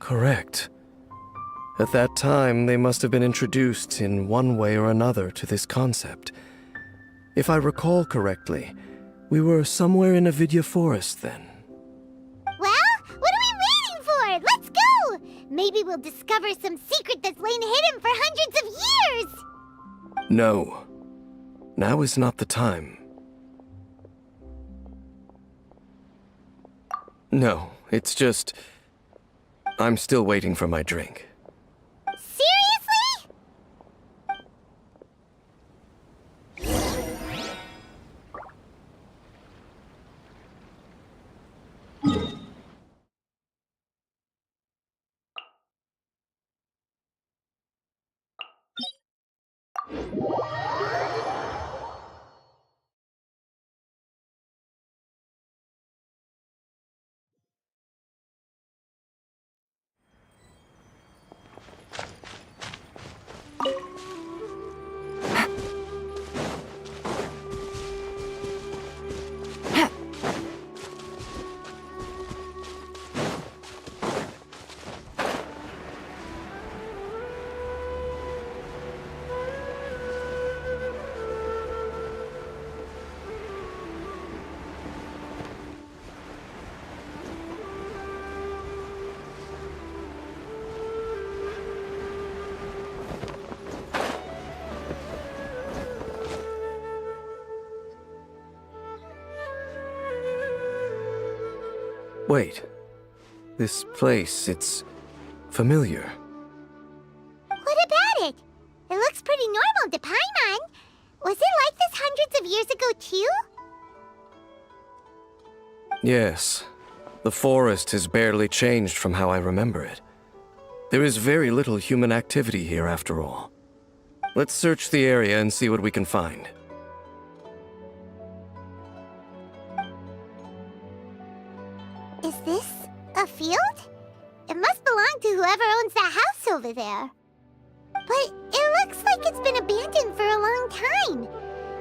Speaker 3: Correct. At that time, they must have been introduced in one way or another to this concept. If I recall correctly, we were somewhere in Avidya Forest then.
Speaker 16: Well, what are we waiting for? Let's go! Maybe we'll discover some secret that's lain hidden for hundreds of years!
Speaker 3: No. Now is not the time. No, it's just... I'm still waiting for my drink.
Speaker 16: Seriously?
Speaker 3: Wait. This place, it's familiar.
Speaker 16: What about it? It looks pretty normal to Paimon. Was it like this hundreds of years ago, too?
Speaker 3: Yes. The forest has barely changed from how I remember it. There is very little human activity here, after all. Let's search the area and see what we can find.
Speaker 16: over there. But it looks like it's been abandoned for a long time.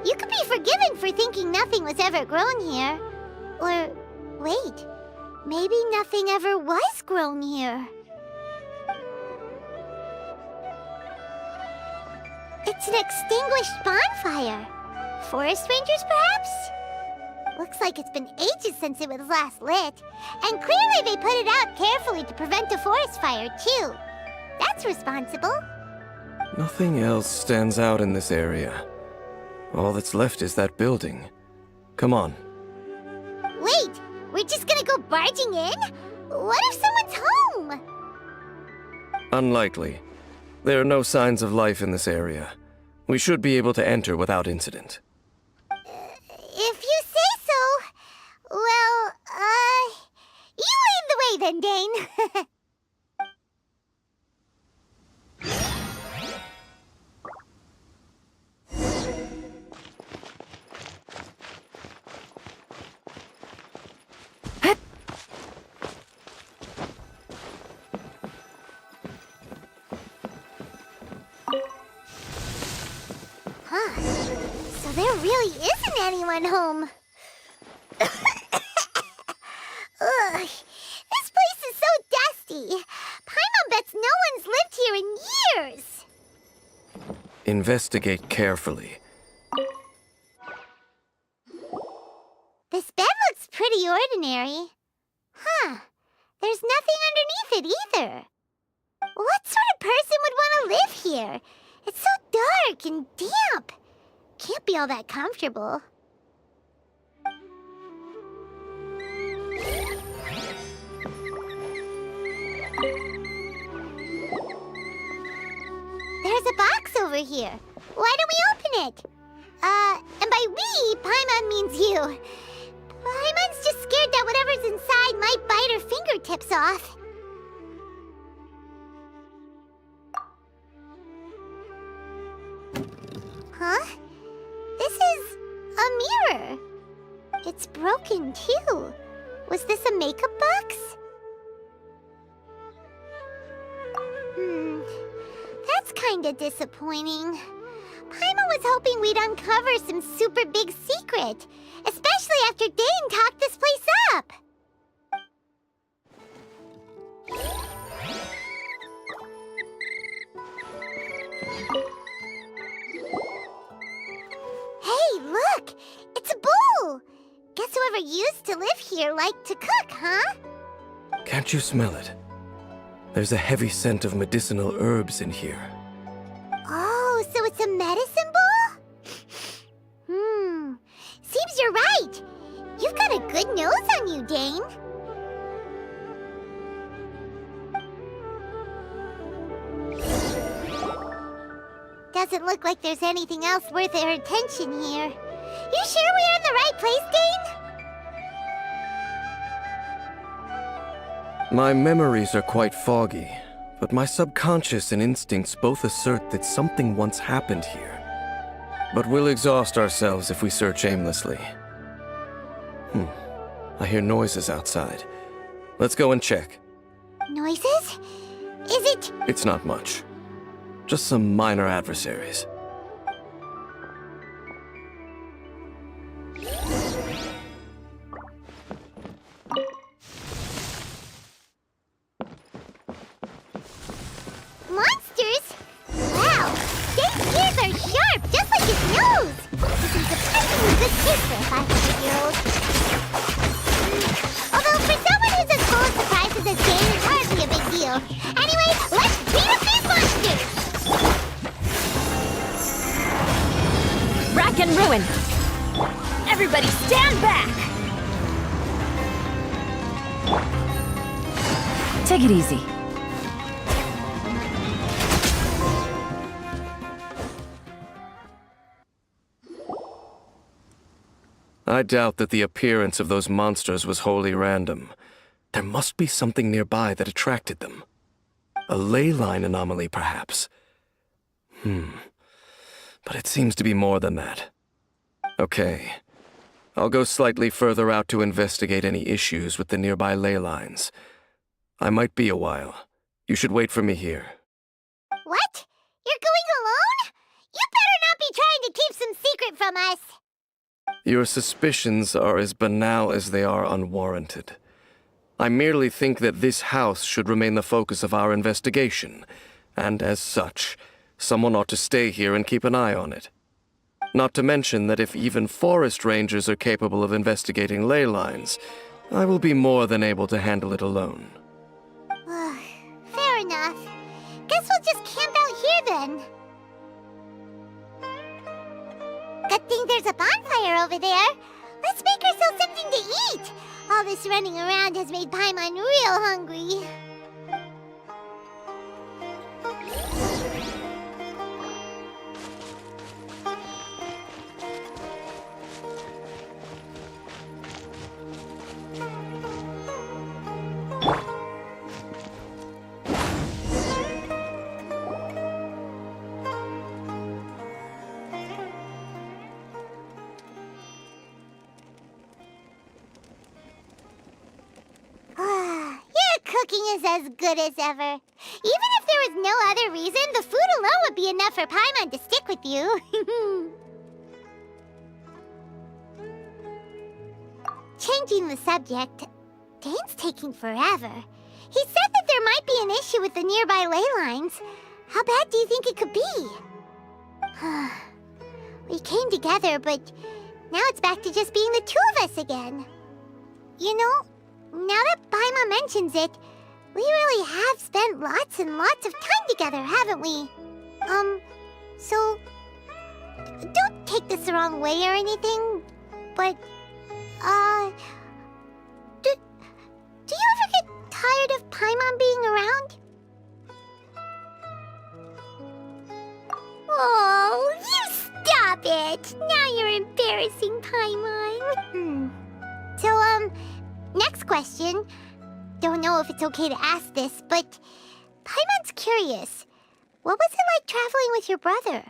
Speaker 16: You could be forgiven for thinking nothing was ever grown here. Or, wait, maybe nothing ever was grown here. It's an extinguished bonfire. Forest rangers, perhaps? Looks like it's been ages since it was last lit. And clearly they put it out carefully to prevent a forest fire, too. That's responsible.
Speaker 3: Nothing else stands out in this area. All that's left is that building. Come on.
Speaker 16: Wait, we're just gonna go barging in? What if someone's home?
Speaker 3: Unlikely. There are no signs of life in this area. We should be able to enter without incident.
Speaker 16: If you say so. Well, you lead the way then, Dane. Huh. So there really isn't anyone home. Ugh, this place is so dusty. Paimon bets no one's lived here in years.
Speaker 3: Investigate carefully.
Speaker 16: This bed looks pretty ordinary. Huh. There's nothing underneath it either. What sort of person would want to live here? It's so dark and damp. Can't be all that comfortable. There's a box over here. Why don't we open it? And by we, Paimon means you. Paimon's just scared that whatever's inside might bite her fingertips off. Huh? This is a mirror. It's broken, too. Was this a makeup box? That's kinda disappointing. Paimon was hoping we'd uncover some super big secret, especially after Dane talked this place up. Hey, look! It's a bowl! Guess whoever used to live here liked to cook, huh?
Speaker 3: Can't you smell it? There's a heavy scent of medicinal herbs in here.
Speaker 16: Oh, so it's a medicine bowl? Seems you're right. You've got a good nose on you, Dane. Doesn't look like there's anything else worth our attention here. You sure we're in the right place, Dane?
Speaker 3: My memories are quite foggy, but my subconscious and instincts both assert that something once happened here. But we'll exhaust ourselves if we search aimlessly. I hear noises outside. Let's go and check.
Speaker 16: Noises? Is it...
Speaker 3: It's not much. Just some minor adversaries.
Speaker 16: Monsters? Wow, Dane's ears are sharp, just like his nose. This is surprisingly good taste for a 500-year-old. Although for someone who's as full of surprises as Dane, it's hardly a big deal. Anyway, let's beat up these monsters!
Speaker 2: Rack and ruin! Everybody stand back! Take it easy.
Speaker 3: I doubt that the appearance of those monsters was wholly random. There must be something nearby that attracted them. A ley line anomaly, perhaps. But it seems to be more than that. Okay. I'll go slightly further out to investigate any issues with the nearby ley lines. I might be a while. You should wait for me here.
Speaker 16: You're going alone? You better not be trying to keep some secret from us.
Speaker 3: Your suspicions are as banal as they are unwarranted. I merely think that this house should remain the focus of our investigation, and as such, someone ought to stay here and keep an eye on it. Not to mention that if even forest rangers are capable of investigating ley lines, I will be more than able to handle it alone.
Speaker 16: Fair enough. Guess we'll just camp out here then. Good thing there's a bonfire over there. Let's make ourselves something to eat. All this running around has made Paimon real hungry. Your cooking is as good as ever. Even if there was no other reason, the food alone would be enough for Paimon to stick with you. Changing the subject, Dane's taking forever. He said that there might be an issue with the nearby ley lines. How bad do you think it could be? We came together, but now it's back to just being the two of us again. You know, now that Paimon mentions it, we really have spent lots and lots of time together, haven't we? So, don't take this the wrong way or anything, but, do you ever get tired of Paimon being around? Oh, you stop it! Now you're embarrassing Paimon. So, next question. Don't know if it's okay to ask this, but Paimon's curious. What was it like traveling with your brother?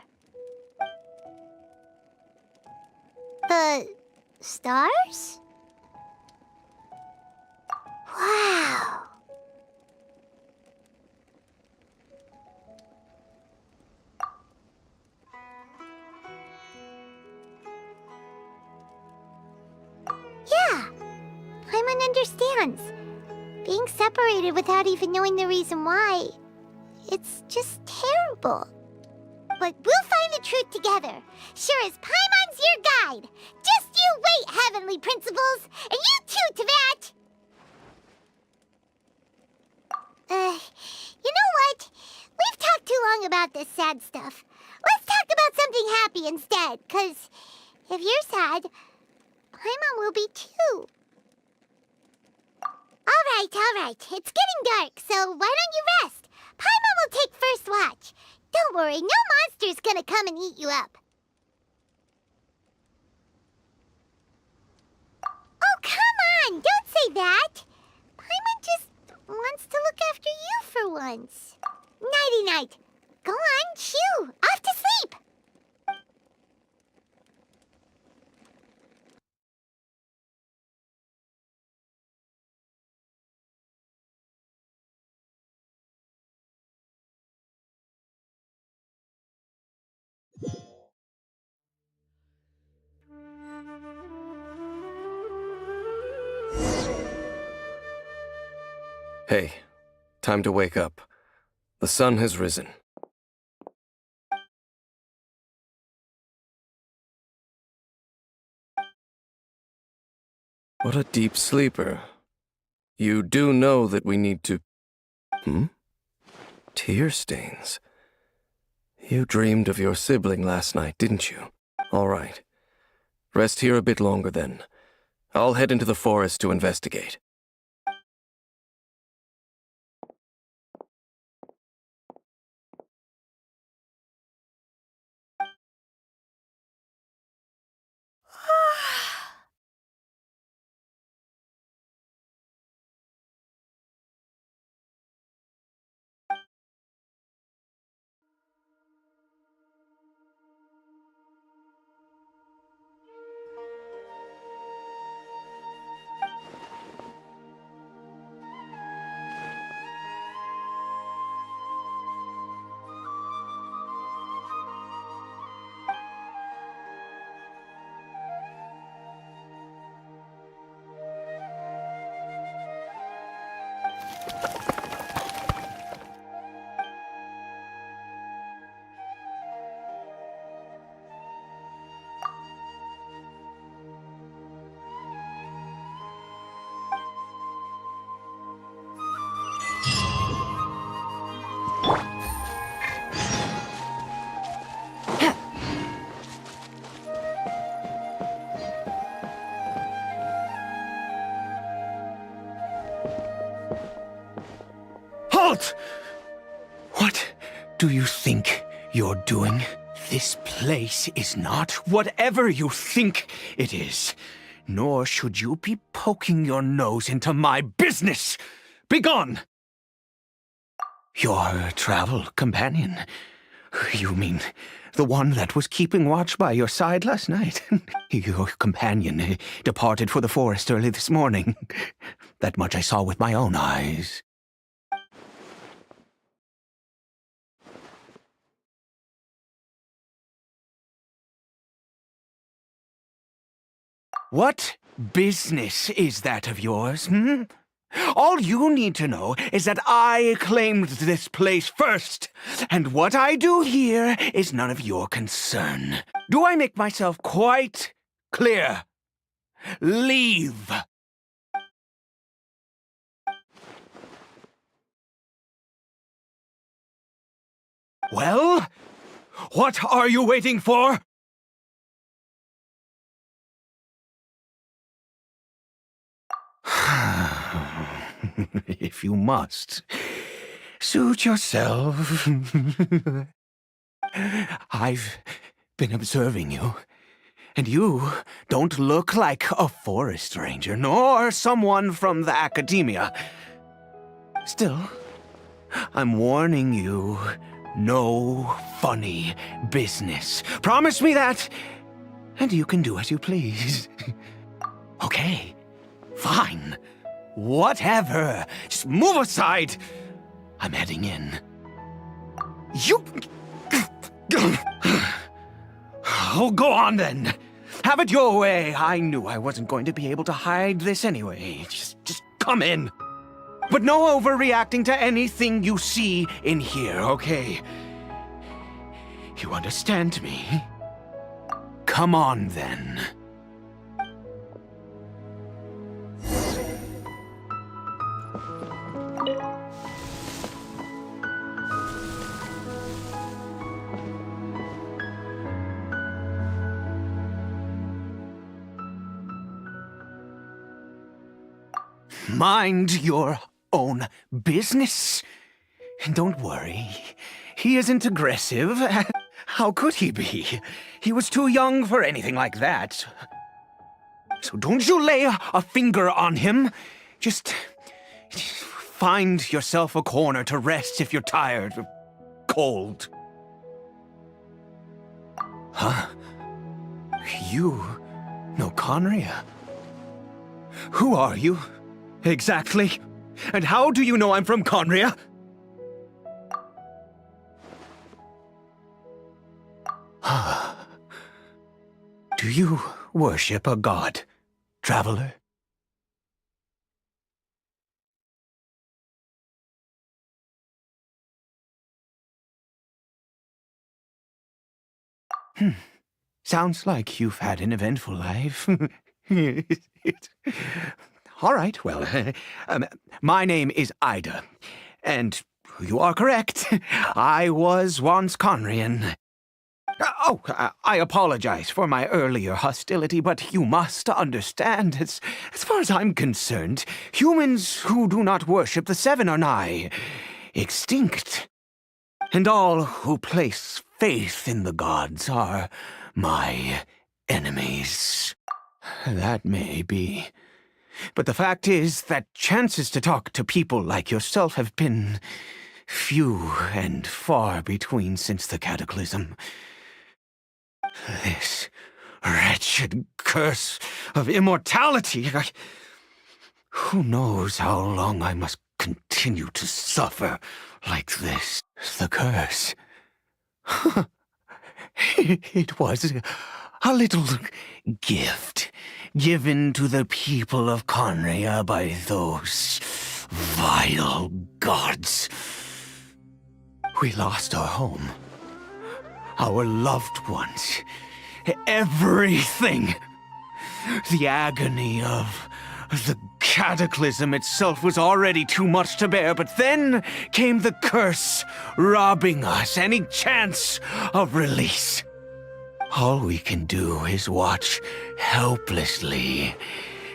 Speaker 16: The stars? Wow. Yeah, Paimon understands. Being separated without even knowing the reason why, it's just terrible. But we'll find the truth together. Sure as Paimon's your guide. Just you wait, Heavenly Principles! And you too, Teyvat! You know what? We've talked too long about this sad stuff. Let's talk about something happy instead, 'cause if you're sad, Paimon will be too. All right. It's getting dark, so why don't you rest? Paimon will take first watch. Don't worry, no monster's gonna come and eat you up. Oh, come on! Don't say that! Paimon just wants to look after you for once. Nighty-night. Go on, shoo! Off to sleep!
Speaker 3: Hey, time to wake up. The sun has risen. What a deep sleeper. You do know that we need to... Tear stains. You dreamed of your sibling last night, didn't you? All right. Rest here a bit longer then. I'll head into the forest to investigate.
Speaker 4: do you think you're doing? This place is not whatever you think it is. Nor should you be poking your nose into my business. Begone! Your travel companion. You mean the one that was keeping watch by your side last night? Your companion departed for the forest early this morning. That much I saw with my own eyes. What business is that of yours, All you need to know is that I claimed this place first, and what I do here is none of your concern. Do I make myself quite clear? Leave! Well, what are you waiting for? If you must, suit yourself. I've been observing you, and you don't look like a forest ranger, nor someone from the academia. Still, I'm warning you, no funny business. Promise me that, and you can do as you please. Okay, fine. Whatever. Just move aside. I'm heading in. You... Oh, go on then. Have it your way. I knew I wasn't going to be able to hide this anyway. Just come in. But no overreacting to anything you see in here, okay? You understand me? Come on then. Mind your own business. And don't worry, he isn't aggressive. How could he be? He was too young for anything like that. So don't you lay a finger on him. Just find yourself a corner to rest if you're tired or cold. Huh? You know Conria? Who are you? Exactly. And how do you know I'm from Conria? Do you worship a god, traveler? Sounds like you've had an eventful life. All right, well, my name is Ida, and you are correct. I was once Conrian. I apologize for my earlier hostility, but you must understand, as far as I'm concerned, humans who do not worship the Seven are nigh extinct. And all who place faith in the gods are my enemies. That may be. But the fact is that chances to talk to people like yourself have been few and far between since the cataclysm. This wretched curse of immortality. Who knows how long I must continue to suffer like this? The curse. It was a little gift given to the people of Conria by those vile gods. We lost our home, our loved ones, everything. The agony of the cataclysm itself was already too much to bear, but then came the curse, robbing us any chance of release. All we can do is watch helplessly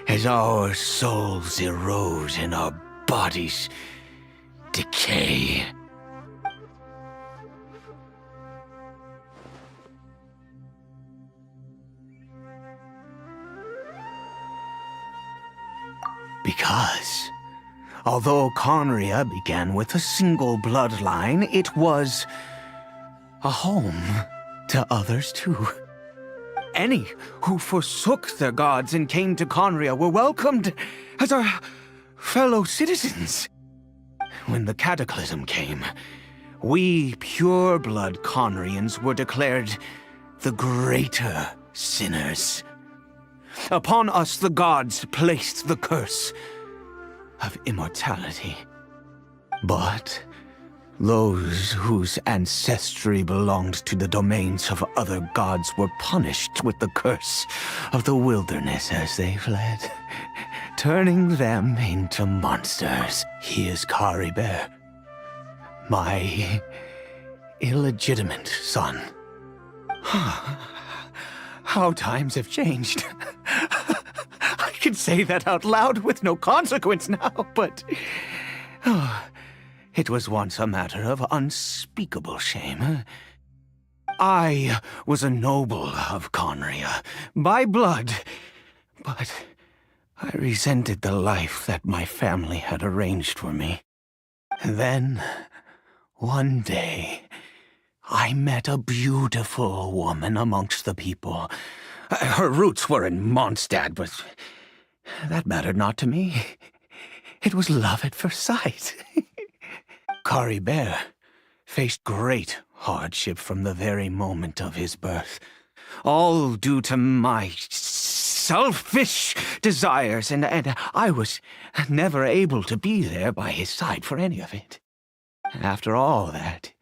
Speaker 4: as our souls erode and our bodies decay. Because, although Conria began with a single bloodline, it was a home to others too. Any who forsook their gods and came to Conria were welcomed as our fellow citizens. When the cataclysm came, we pure-blood Conrians were declared the greater sinners. Upon us the gods placed the curse of immortality. But those whose ancestry belonged to the domains of other gods were punished with the curse of the wilderness as they fled, turning them into monsters. He is Kari Bear, my illegitimate son. How times have changed. I can say that out loud with no consequence now, but it was once a matter of unspeakable shame. I was a noble of Conria, by blood, but I resented the life that my family had arranged for me. Then, one day, I met a beautiful woman amongst the people. Her roots were in Mondstadt, but that mattered not to me. It was love at first sight. Kari Bear faced great hardship from the very moment of his birth, all due to my selfish desires, and I was never able to be there by his side for any of it. After all that,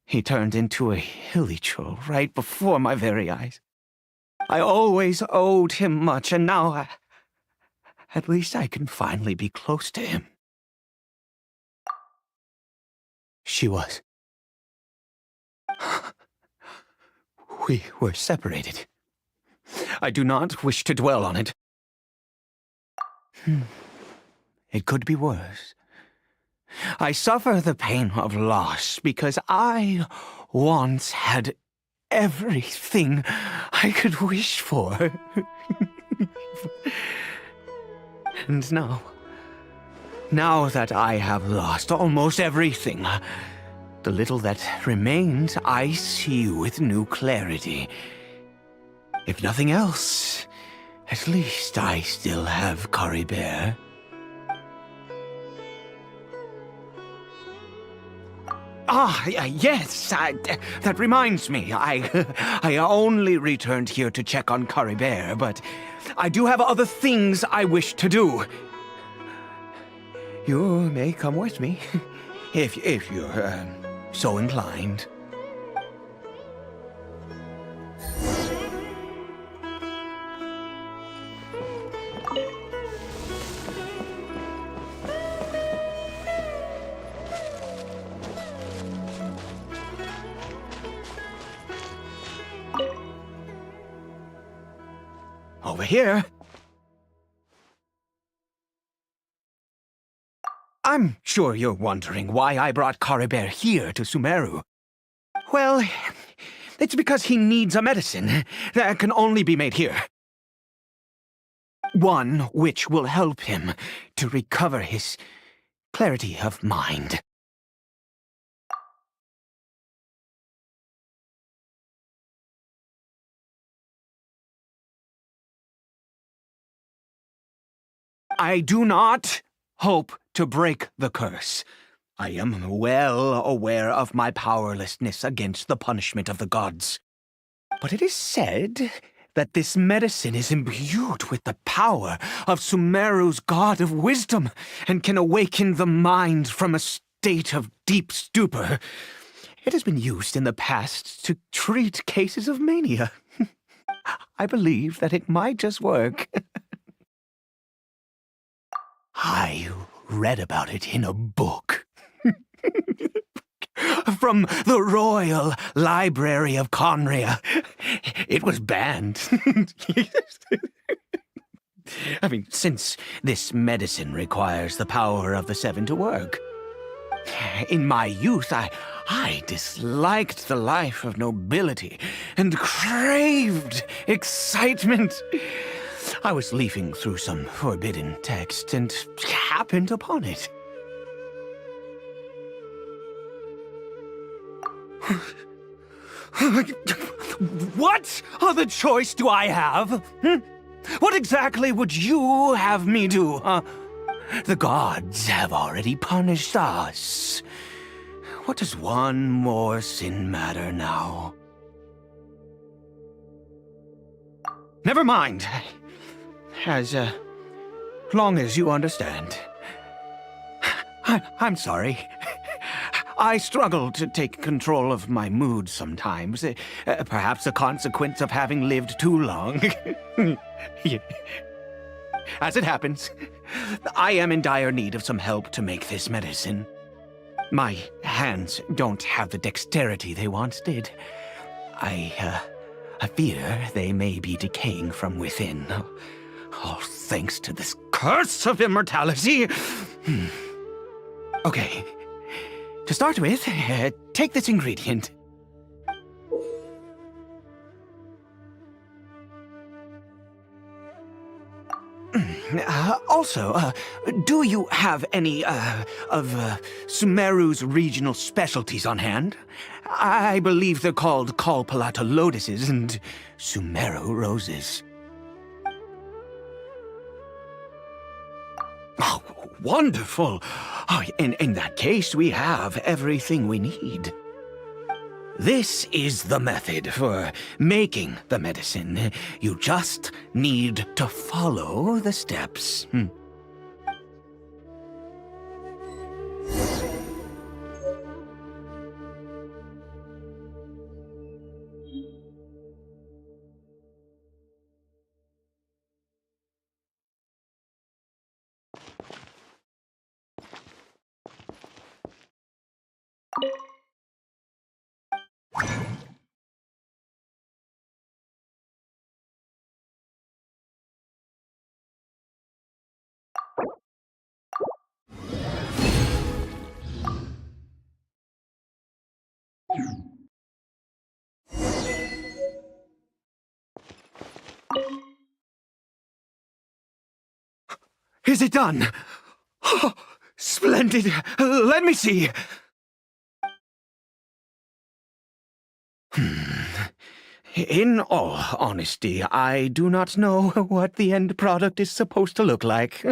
Speaker 4: he turned into a hilly troll right before my very eyes. I always owed him much, and now at least I can finally be close to him. She was. We were separated. I do not wish to dwell on it. It could be worse. I suffer the pain of loss because I once had everything I could wish for. And now that I have lost almost everything, the little that remains I see with new clarity. If nothing else, at least I still have Kari Bear. Yes, that reminds me. I only returned here to check on Kari Bear, but I do have other things I wish to do. You may come with me, if you're so inclined. Over here. I'm sure you're wondering why I brought Kari Bear here to Sumeru. Well, it's because he needs a medicine that can only be made here. One which will help him to recover his clarity of mind. I do not hope to break the curse. I am well aware of my powerlessness against the punishment of the gods. But it is said that this medicine is imbued with the power of Sumeru's god of wisdom and can awaken the mind from a state of deep stupor. It has been used in the past to treat cases of mania. I believe that it might just work. I read about it in a book. From the Royal Library of Conria. It was banned. I mean, since this medicine requires the power of the Seven to work. In my youth, I disliked the life of nobility and craved excitement. I was leafing through some forbidden text and happened upon it. What other choice do I have? What exactly would you have me do? The gods have already punished us. What does one more sin matter now? Never mind. As long as you understand. I'm sorry. I struggle to take control of my mood sometimes. Perhaps a consequence of having lived too long. Yeah. As it happens, I am in dire need of some help to make this medicine. My hands don't have the dexterity they once did. I fear they may be decaying from within. All thanks to this curse of immortality. Okay. To start with, take this ingredient. Also, do you have any, of Sumeru's regional specialties on hand? I believe they're called Kalpalata lotuses and Sumeru roses. Oh, wonderful! Oh, in that case, we have everything we need. This is the method for making the medicine. You just need to follow the steps. Is it done? Oh, splendid! Let me see! In all honesty, I do not know what the end product is supposed to look like.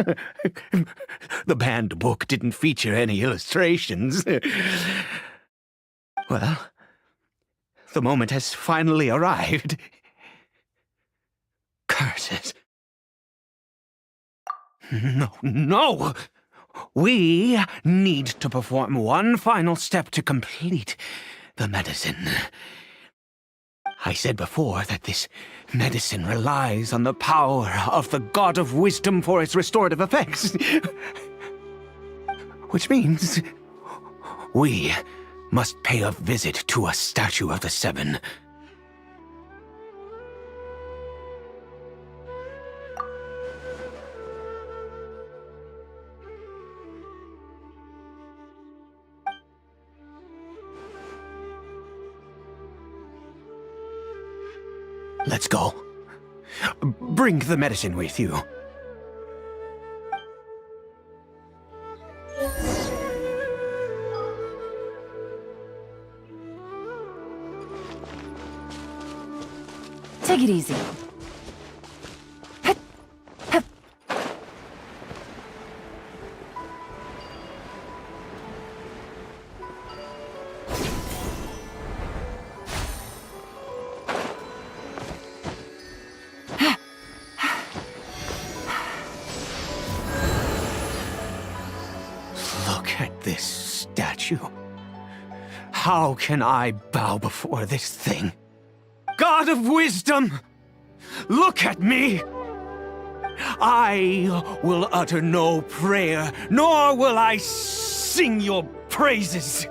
Speaker 4: The banned book didn't feature any illustrations. Well, the moment has finally arrived. Curses. No! We need to perform one final step to complete the medicine. I said before that this medicine relies on the power of the God of Wisdom for its restorative effects. Which means we must pay a visit to a statue of the Seven. Let's go. Bring the medicine with you.
Speaker 5: Take it easy.
Speaker 4: Look at this statue. How can I bow before this thing? God of Wisdom! Look at me! I will utter no prayer, nor will I sing your praises.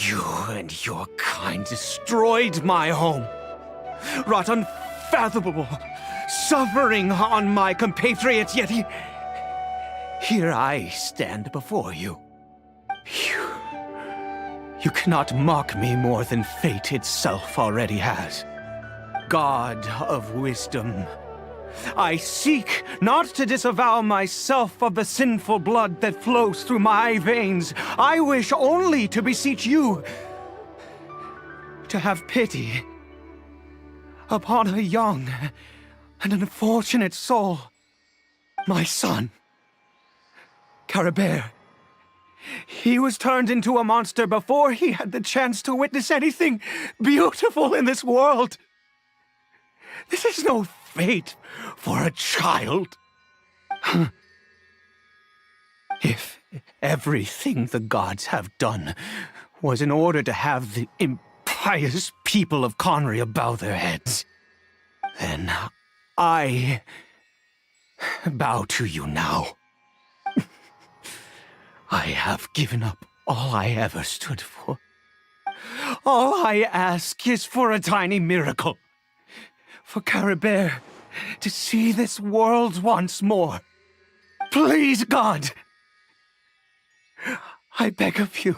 Speaker 4: You and your kind destroyed my home, wrought unfathomable suffering on my compatriots, yet here I stand before you. You cannot mock me more than fate itself already has. God of Wisdom, I seek not to disavow myself of the sinful blood that flows through my veins. I wish only to beseech you to have pity upon a young and unfortunate soul. My son, Caribert. He was turned into a monster before he had the chance to witness anything beautiful in this world. This is no fate for a child. If everything the gods have done was in order to have the impious people of Conria bow their heads, then I bow to you now. I have given up all I ever stood for. All I ask is for a tiny miracle. For Caribert to see this world once more. Please, God! I beg of you.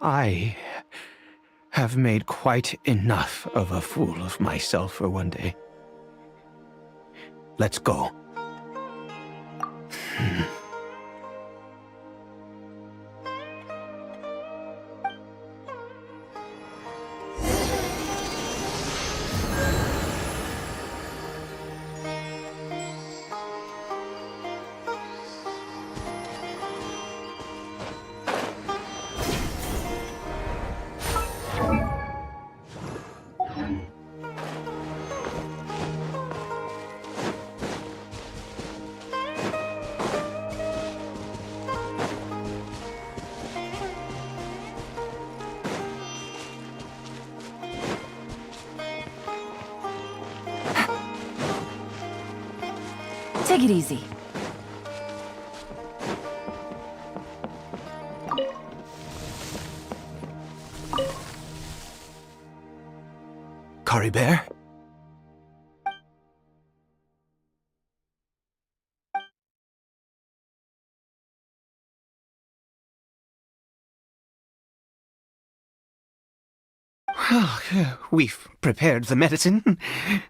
Speaker 4: I have made quite enough of a fool of myself for one day. Let's go.
Speaker 5: Take it easy.
Speaker 4: Caribert? Well, we've prepared the medicine.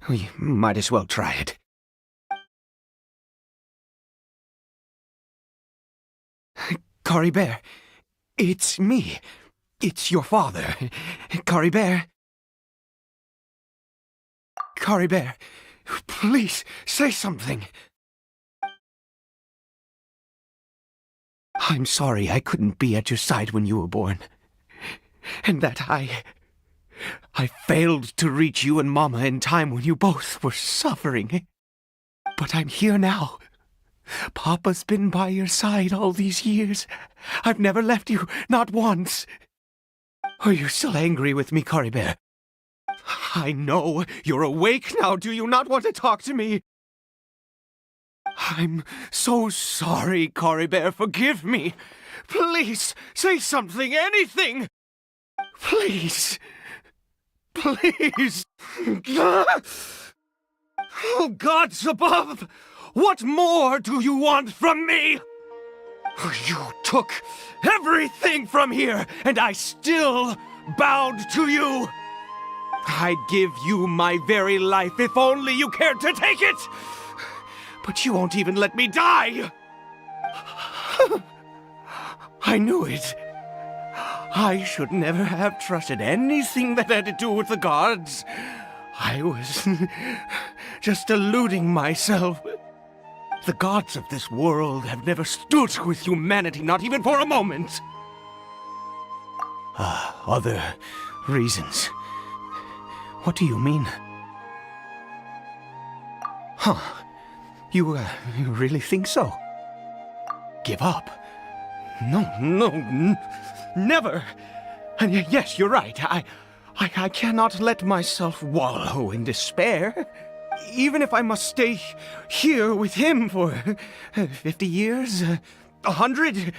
Speaker 4: We might as well try it. Caribert, it's me. It's your father. Caribert. Caribert, please say something. I'm sorry I couldn't be at your side when you were born. And that I failed to reach you and Mama in time when you both were suffering. But I'm here now. Papa's been by your side all these years. I've never left you, not once. Are you still angry with me, Caribert? I know you're awake now. Do you not want to talk to me? I'm so sorry, Caribert. Forgive me. Please, say something, anything. Please. Please. Oh, gods above! What more do you want from me? You took everything from here, and I still bowed to you. I'd give you my very life if only you cared to take it. But you won't even let me die. I knew it. I should never have trusted anything that had to do with the gods. I was just deluding myself. The gods of this world have never stood with humanity, not even for a moment. Other reasons. What do you mean? Huh. You really think so? Give up? No, never. And yes, you're right. I cannot let myself wallow in despair. Even if I must stay here with him for 50 years, 100?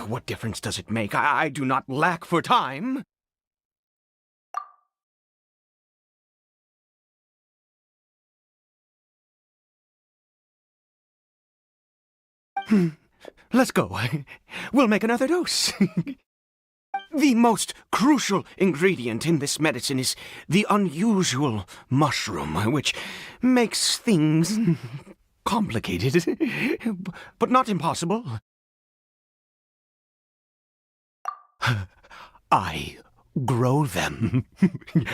Speaker 4: What difference does it make? I do not lack for time. Let's go. We'll make another dose. The most crucial ingredient in this medicine is the unusual mushroom, which makes things complicated, but not impossible. I grow them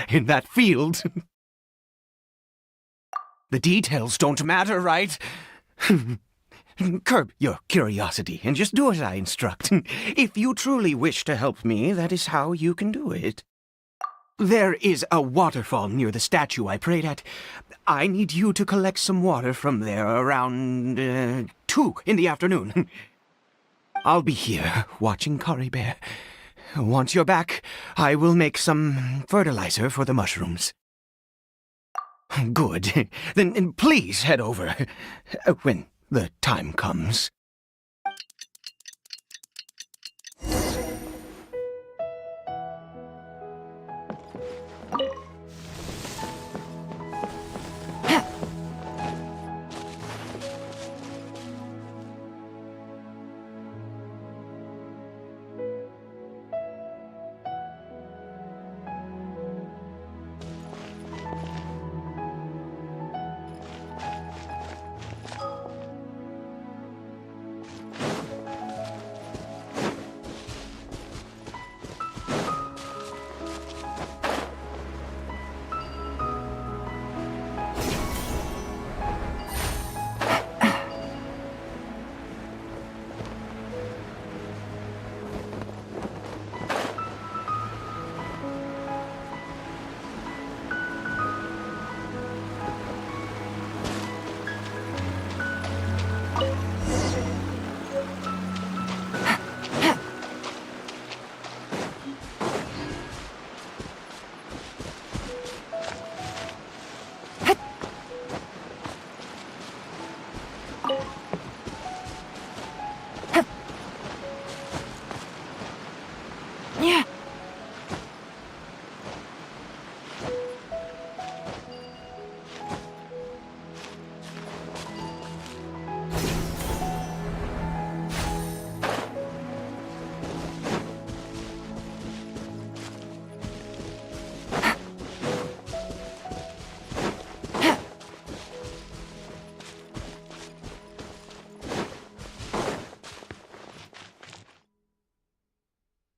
Speaker 4: in that field. The details don't matter, right? Curb your curiosity and just do as I instruct. If you truly wish to help me, that is how you can do it. There is a waterfall near the statue I prayed at. I need you to collect some water from there around 2 in the afternoon. I'll be here watching Curry Bear. Once you're back, I will make some fertilizer for the mushrooms. Good. Then please head over when the time comes.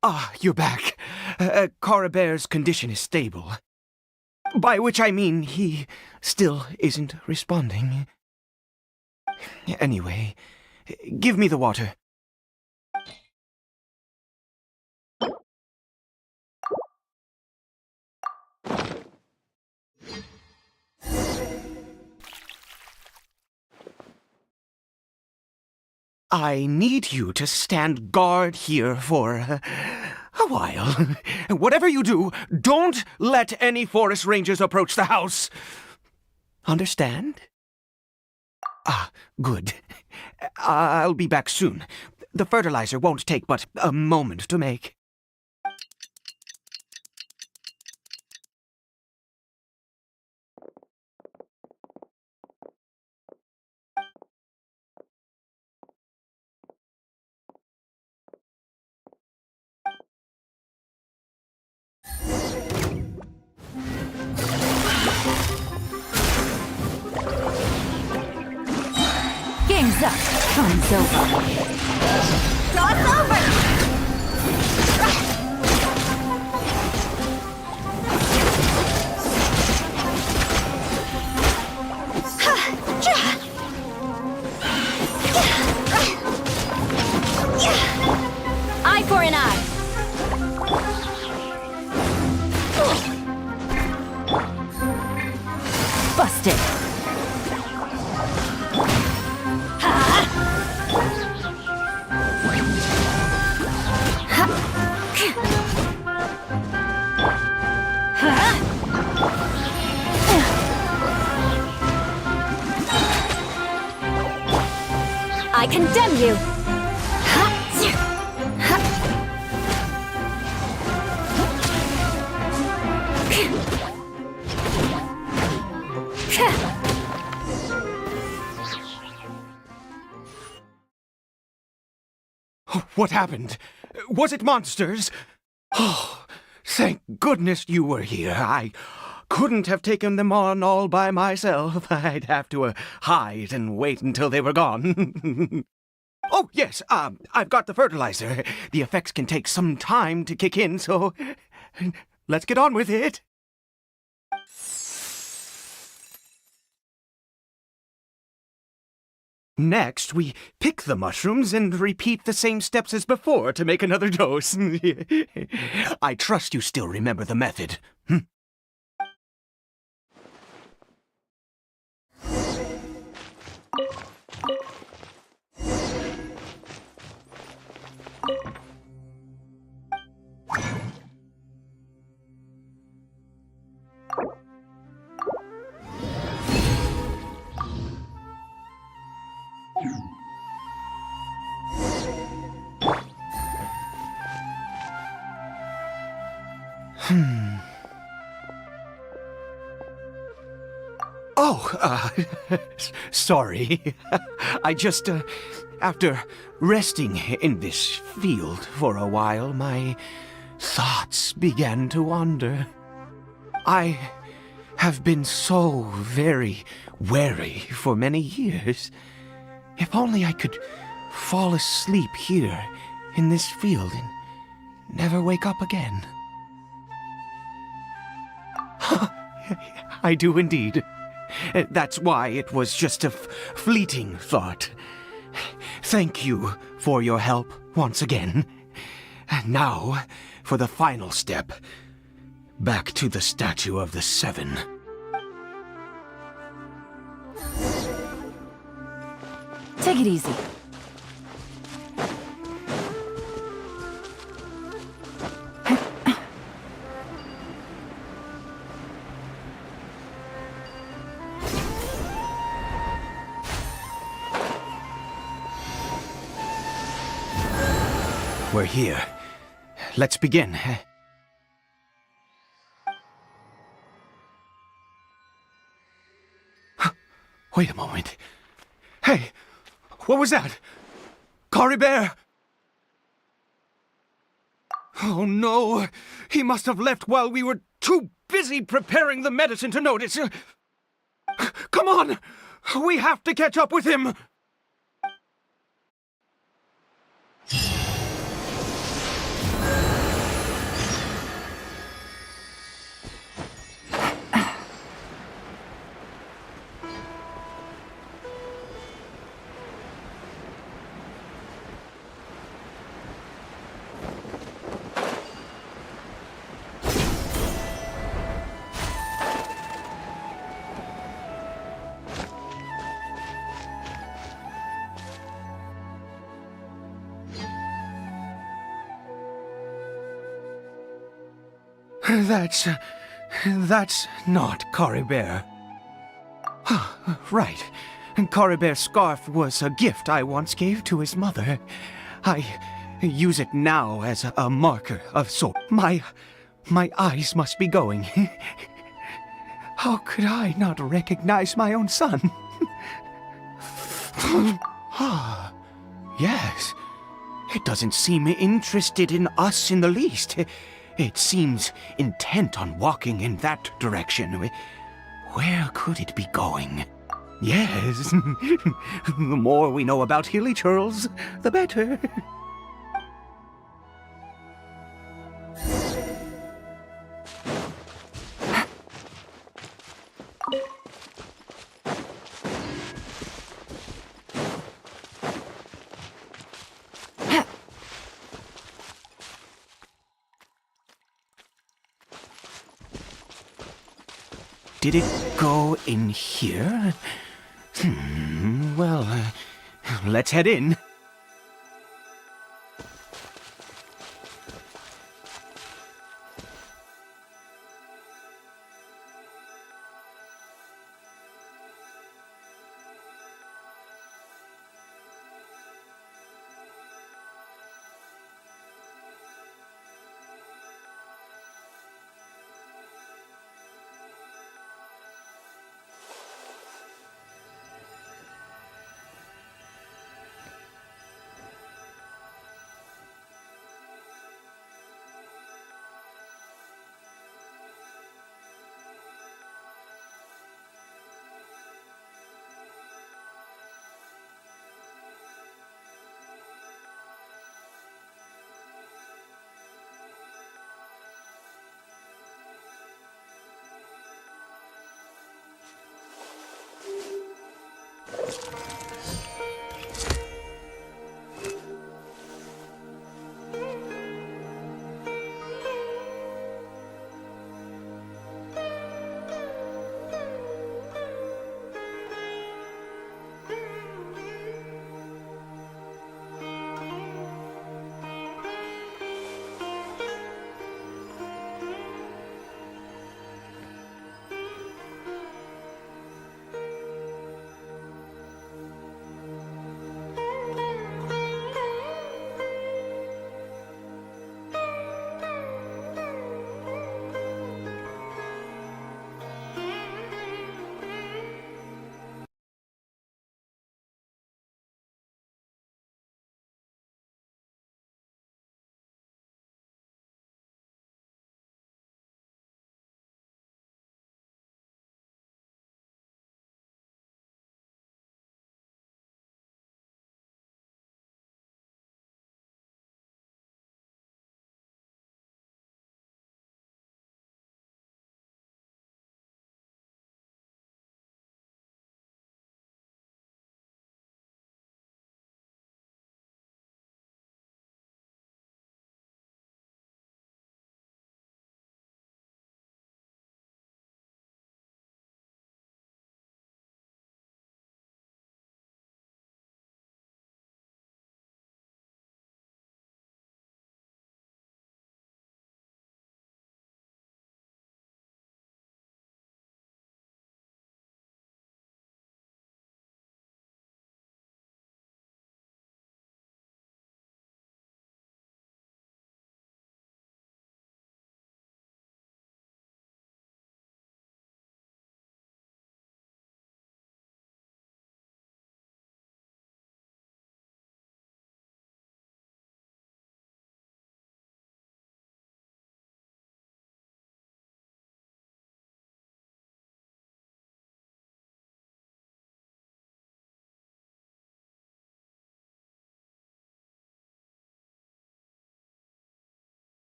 Speaker 4: Ah, you're back. Carabear's condition is stable. By which I mean he still isn't responding. Anyway, give me the water. I need you to stand guard here for a while. Whatever you do, don't let any forest rangers approach the house. Understand? Ah, good. I'll be back soon. The fertilizer won't take but a moment to make.
Speaker 2: Game's up. Fun's over.
Speaker 16: Cross over!
Speaker 2: Eye for an eye. Busted. I condemn you!
Speaker 4: What happened? Was it monsters? Oh, thank goodness you were here. I couldn't have taken them on all by myself. I'd have to hide and wait until they were gone. Oh, yes, I've got the fertilizer. The effects can take some time to kick in, so let's get on with it. Next, we pick the mushrooms and repeat the same steps as before to make another dose. I trust you still remember the method. Oh, sorry. I just, after resting in this field for a while, my thoughts began to wander. I have been so very wary for many years. If only I could fall asleep here in this field and never wake up again. I do indeed. That's why it was just a fleeting thought. Thank you for your help once again. And now, for the final step. Back to the Statue of the Seven.
Speaker 5: Take it easy.
Speaker 4: We're here. Let's begin. Wait a moment. Hey, what was that? Cory Bear! Oh no, he must have left while we were too busy preparing the medicine to notice. Come on, we have to catch up with him. That's not Cory Bear. Right. Cory Bear's scarf was a gift I once gave to his mother. I use it now as a marker of sorts. My eyes must be going. How could I not recognize my own son? Yes. It doesn't seem interested in us in the least. It seems intent on walking in that direction. Where could it be going? Yes. The more we know about Hilly Churls, the better. Did it go in here? Well, let's head in.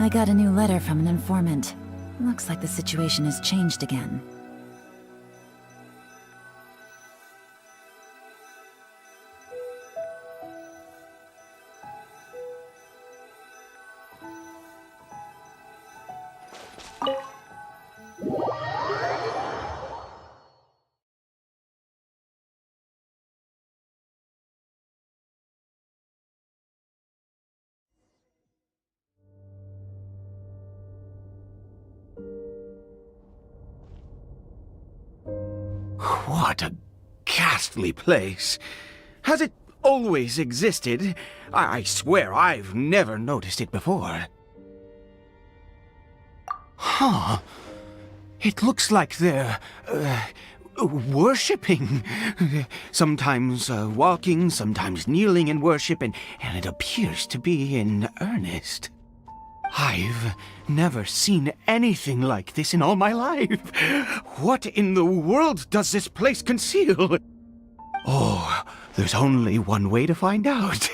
Speaker 5: I got a new letter from an informant. Looks like the situation has changed again.
Speaker 4: What a ghastly place. Has it always existed? I swear I've never noticed it before. Huh. It looks like they're, worshipping. Sometimes walking, sometimes kneeling in worship, and it appears to be in earnest. I've never seen anything like this in all my life. What in the world does this place conceal? Oh, there's only one way to find out.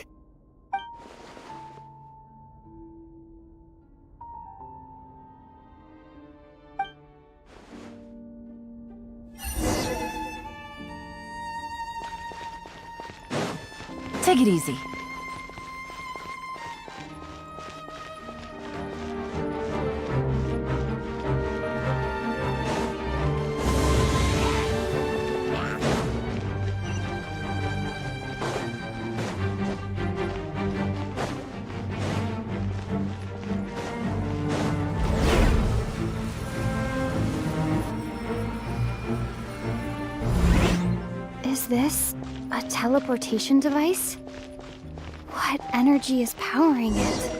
Speaker 5: Take it easy.
Speaker 10: Is this a teleportation device? What energy is powering it?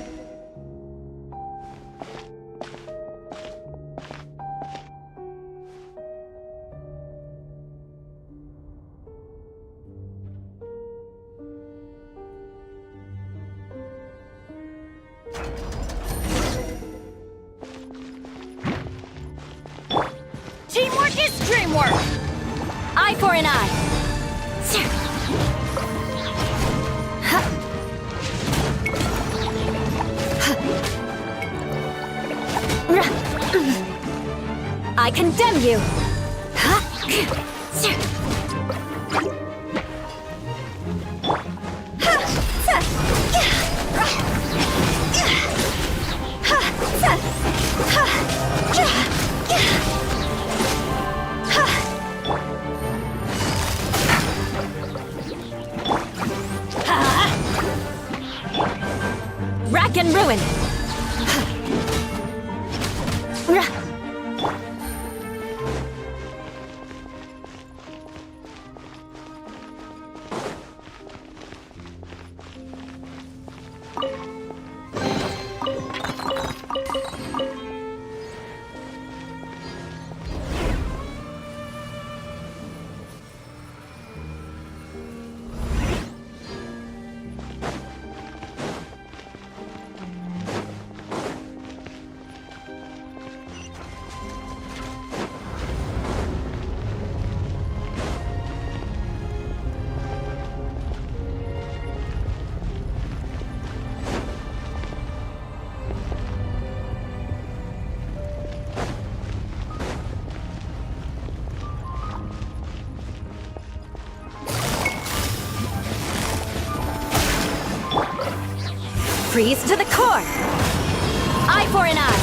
Speaker 2: Teamwork is dreamwork! Eye for an eye! I condemn you! Rack and ruin! Freeze to the core! Eye for an eye!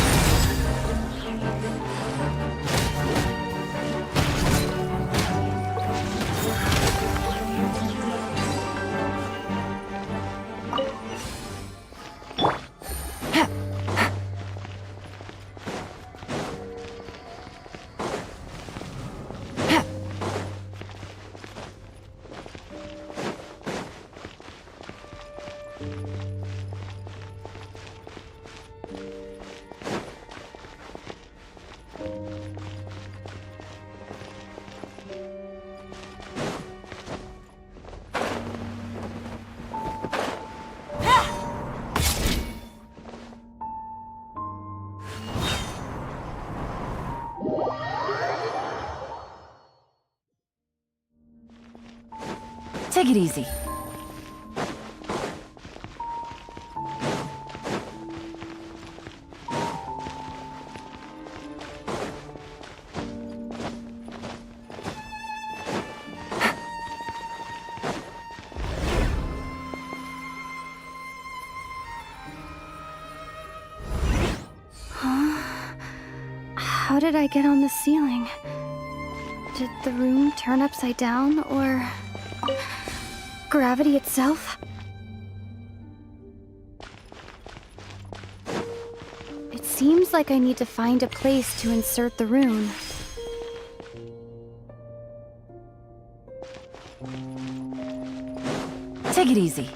Speaker 5: Take it easy.
Speaker 10: How did I get on the ceiling? Did the room turn upside down, or gravity itself? It seems like I need to find a place to insert the rune.
Speaker 5: Take it easy.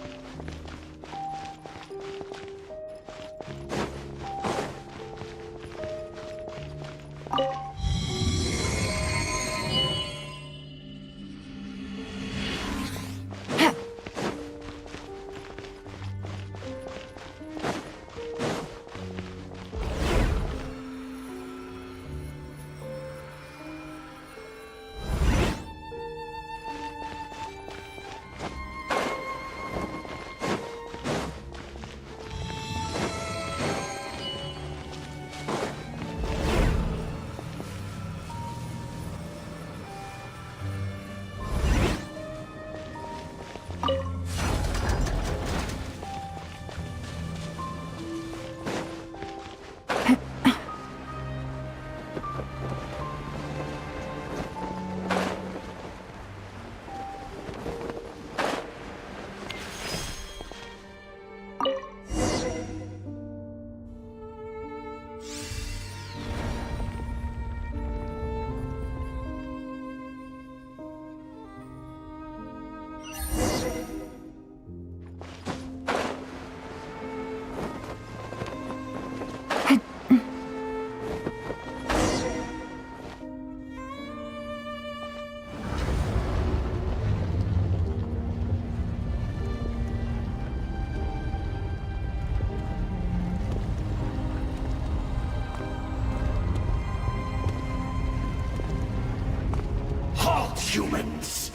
Speaker 11: Humans,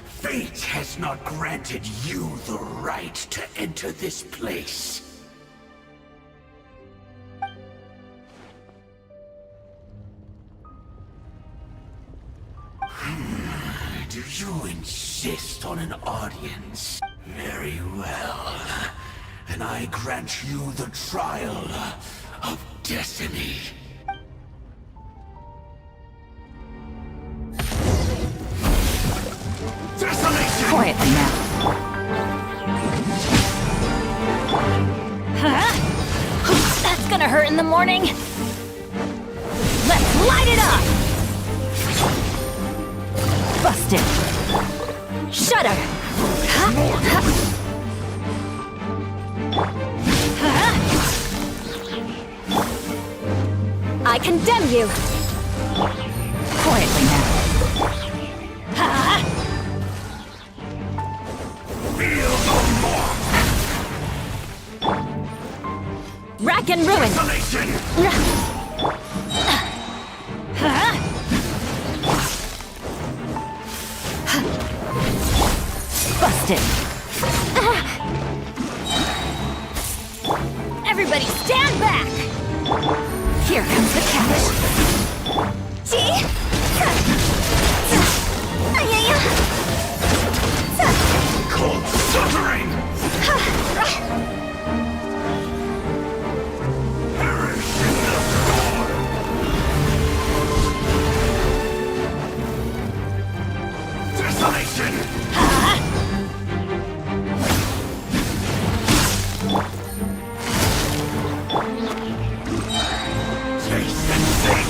Speaker 11: fate has not granted you the right to enter this place. Do you insist on an audience? Very well. Then I grant you the trial of destiny.
Speaker 5: Quietly now. Huh? That's gonna hurt in the morning. Let's light it up! Busted. Shudder. I condemn you. Quietly now. Rack and ruin! Busted! Everybody stand back! Here comes the catch! Gee!
Speaker 11: Cold suffering! Desolation! Taste and see!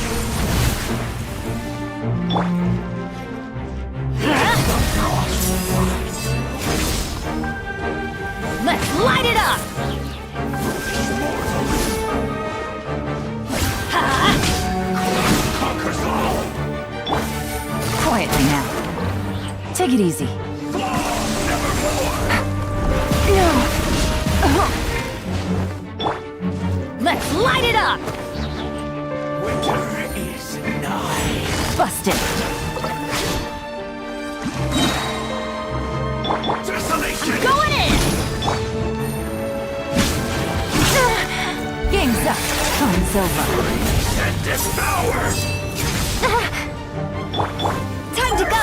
Speaker 5: Let's light it up!
Speaker 11: Conquers all!
Speaker 5: Quietly now. Take it easy. No! Let's light it up!
Speaker 11: Winter is nigh.
Speaker 5: Busted!
Speaker 11: Desolation!
Speaker 5: I'm going in! Game's up. Time's over.
Speaker 11: And devour!
Speaker 16: Time to go!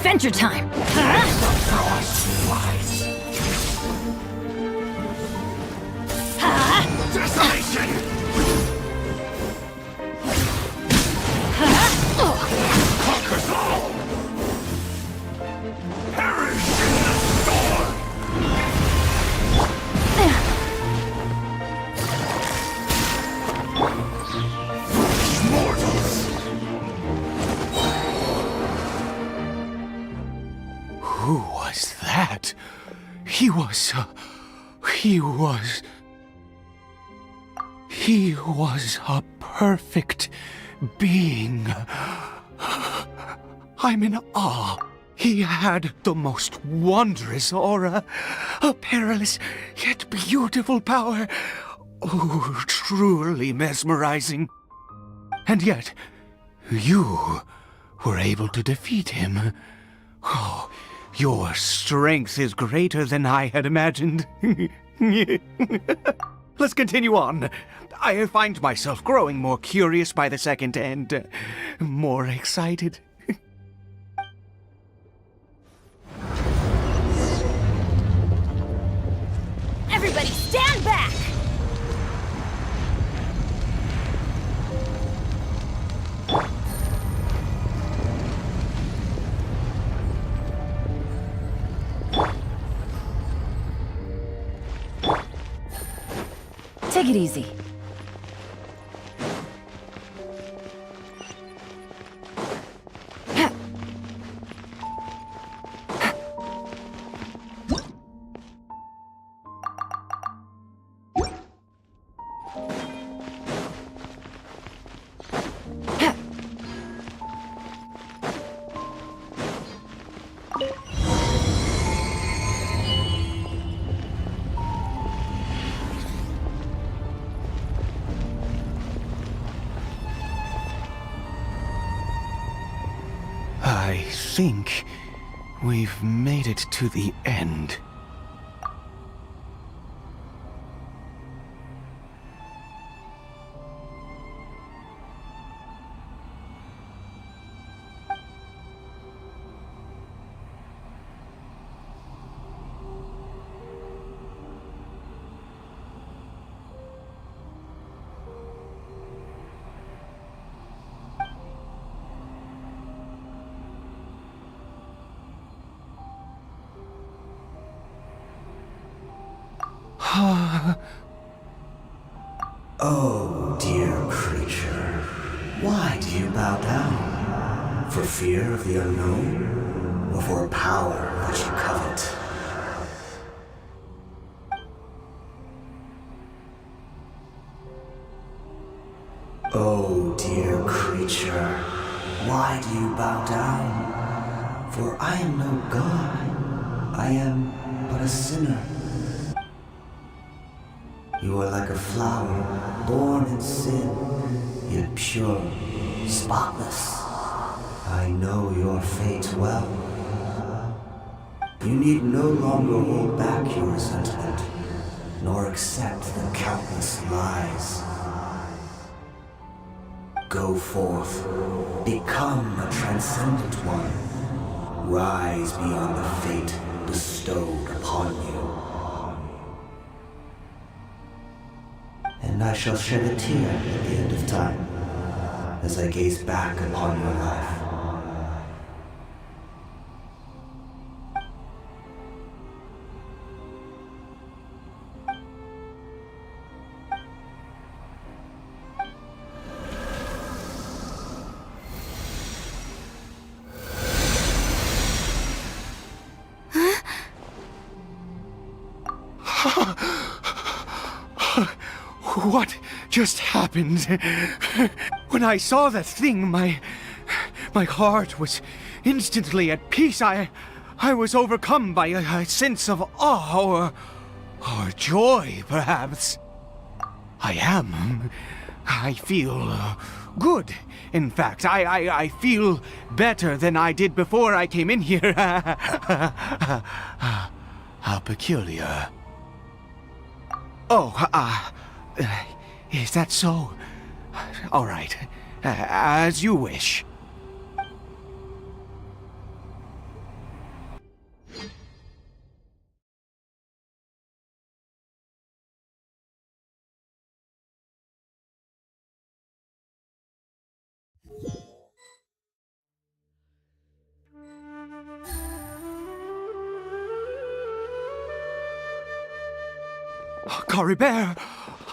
Speaker 2: Adventure time!
Speaker 17: Desolation! Conquers all! Perish in the storm! Mortals!
Speaker 4: Who was that? He was a perfect being. I'm in awe. He had the most wondrous aura, a perilous yet beautiful power. Oh, truly mesmerizing. And yet, you were able to defeat him. Oh, your strength is greater than I had imagined. Let's continue on. I find myself growing more curious by the second and more excited.
Speaker 2: Everybody stand back! Take it easy.
Speaker 4: I think we've made it to the end.
Speaker 11: Oh, dear creature, why do you bow down? For fear of the unknown? Or for a power that you covet? Oh, dear creature, why do you bow down? For I am no god. I am but a sinner. You are like a flower, born in sin, yet pure, spotless. I know your fate well. You need no longer hold back your resentment, nor accept the countless lies. Go forth, become a transcendent one. Rise beyond the fate bestowed upon you. And I shall shed a tear at the end of time, as I gaze back upon your life.
Speaker 4: What just happened? When I saw that thing, my heart was instantly at peace. I was overcome by a sense of awe or joy, perhaps. I feel good. In fact, I feel better than I did before I came in here. How peculiar. Oh, is that so? All right, as you wish. Cory Bear!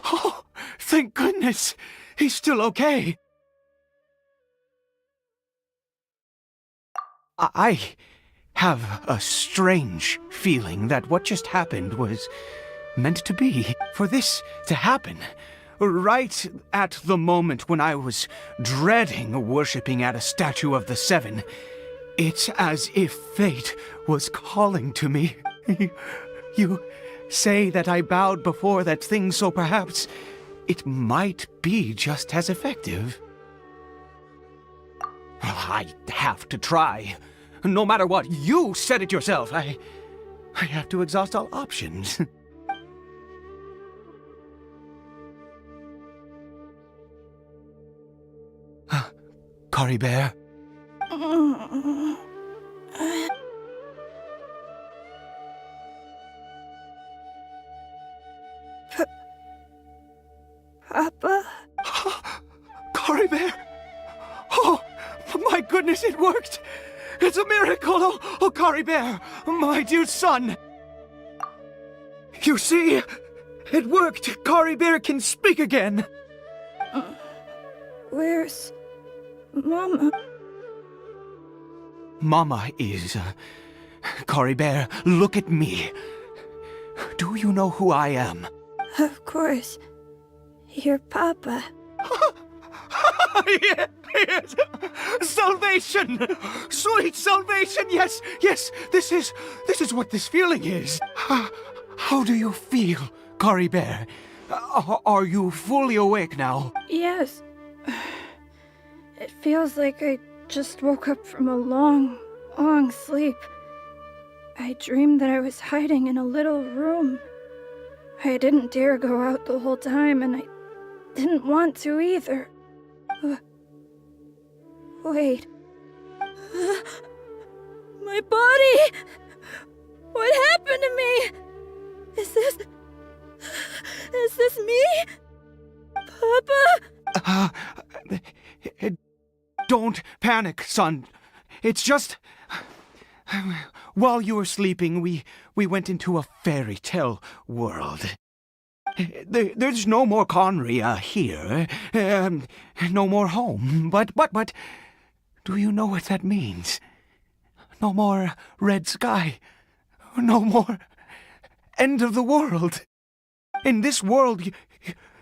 Speaker 4: Oh, thank goodness! He's still okay! I have a strange feeling that what just happened was meant to be. For this to happen, right at the moment when I was dreading worshipping at a statue of the Seven, it's as if fate was calling to me. You say that I bowed before that thing, so perhaps it might be just as effective. I have to try. No matter what, you said it yourself. I have to exhaust all options. Cory Bear?
Speaker 9: Papa?
Speaker 4: Cory Bear? Oh, my goodness, it worked! It's a miracle! Oh, Cory Bear, my dear son! You see? It worked! Cory Bear can speak again!
Speaker 9: Where's Mama?
Speaker 4: Mama is... Cory Bear, look at me. Do you know who I am?
Speaker 9: Of course. Your Papa.
Speaker 4: Yes! Salvation! Sweet salvation! Yes, yes! This is what this feeling is. How do you feel, Cory Bear? Are you fully awake now?
Speaker 9: Yes. It feels like I just woke up from a long, long sleep. I dreamed that I was hiding in a little room. I didn't dare go out the whole time, and I didn't want to either. Wait. My body! What happened to me? Is this me? Papa?
Speaker 4: Don't panic, son. It's just... While you were sleeping, we went into a fairy tale world. There's no more Conria here. No more home. But... Do you know what that means? No more red sky. No more end of the world. In this world,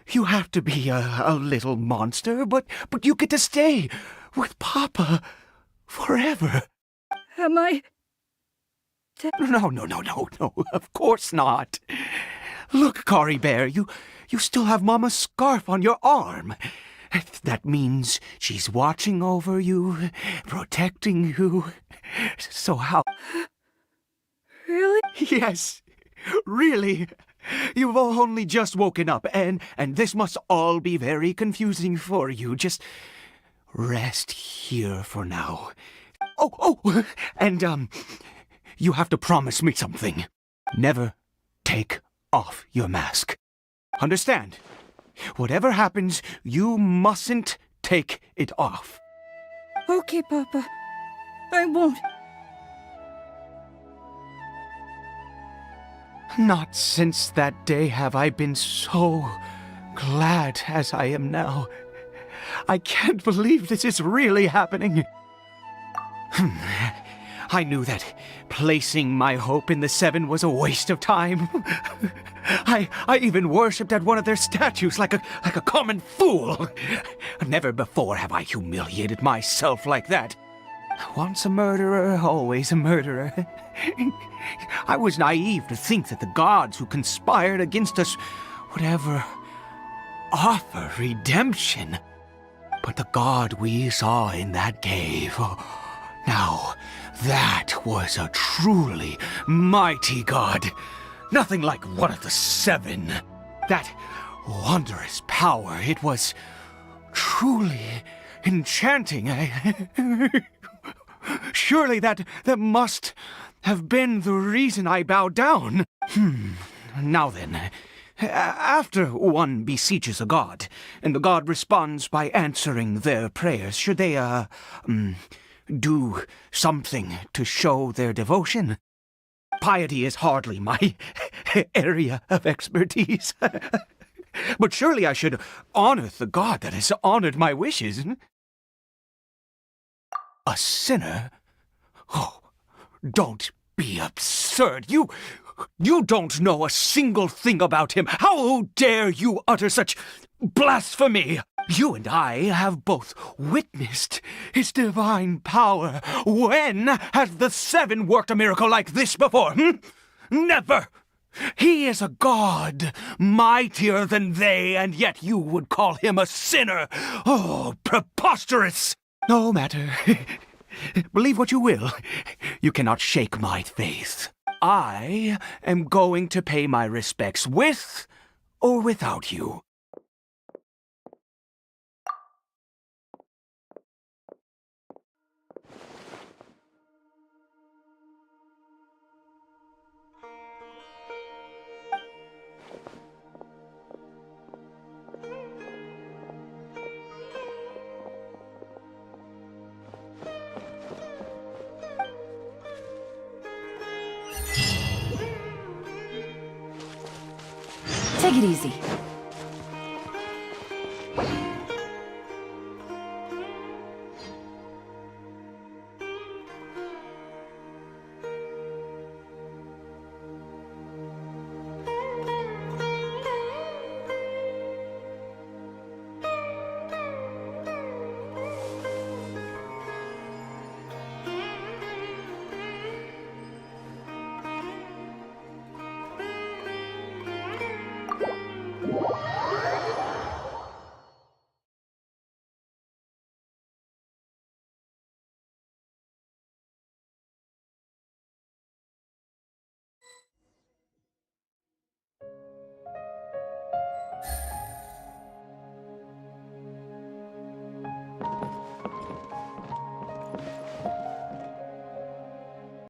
Speaker 4: you have to be a little monster, but you get to stay with Papa forever.
Speaker 9: Am I...
Speaker 4: No, of course not. Look, Cory Bear, you still have Mama's scarf on your arm. That means she's watching over you, protecting you. So how...
Speaker 9: Really?
Speaker 4: Yes, really. You've only just woken up, and this must all be very confusing for you. Just rest here for now. Oh, and, you have to promise me something. Never take off your mask. Understand? Whatever happens, you mustn't take it off.
Speaker 9: Okay, Papa. I won't.
Speaker 4: Not since that day have I been so glad as I am now. I can't believe this is really happening. I knew that placing my hope in the Seven was a waste of time. I even worshipped at one of their statues like a common fool. Never before have I humiliated myself like that. Once a murderer, always a murderer. I was naive to think that the gods who conspired against us would ever offer redemption. But the god we saw in that cave... Now, that was a truly mighty god. Nothing like one of the Seven. That wondrous power, it was truly enchanting. Surely that must have been the reason I bowed down. Now then, after one beseeches a god, and the god responds by answering their prayers, should they, do something to show their devotion? Piety is hardly my area of expertise. But surely I should honor the god that has honored my wishes. A sinner? Oh, don't be absurd. You don't know a single thing about him. How dare you utter such blasphemy? You and I have both witnessed his divine power. When has the Seven worked a miracle like this before? Never! He is a god, mightier than they, and yet you would call him a sinner. Oh, preposterous! No matter. Believe what you will. You cannot shake my faith. I am going to pay my respects with or without you.
Speaker 5: Take it easy.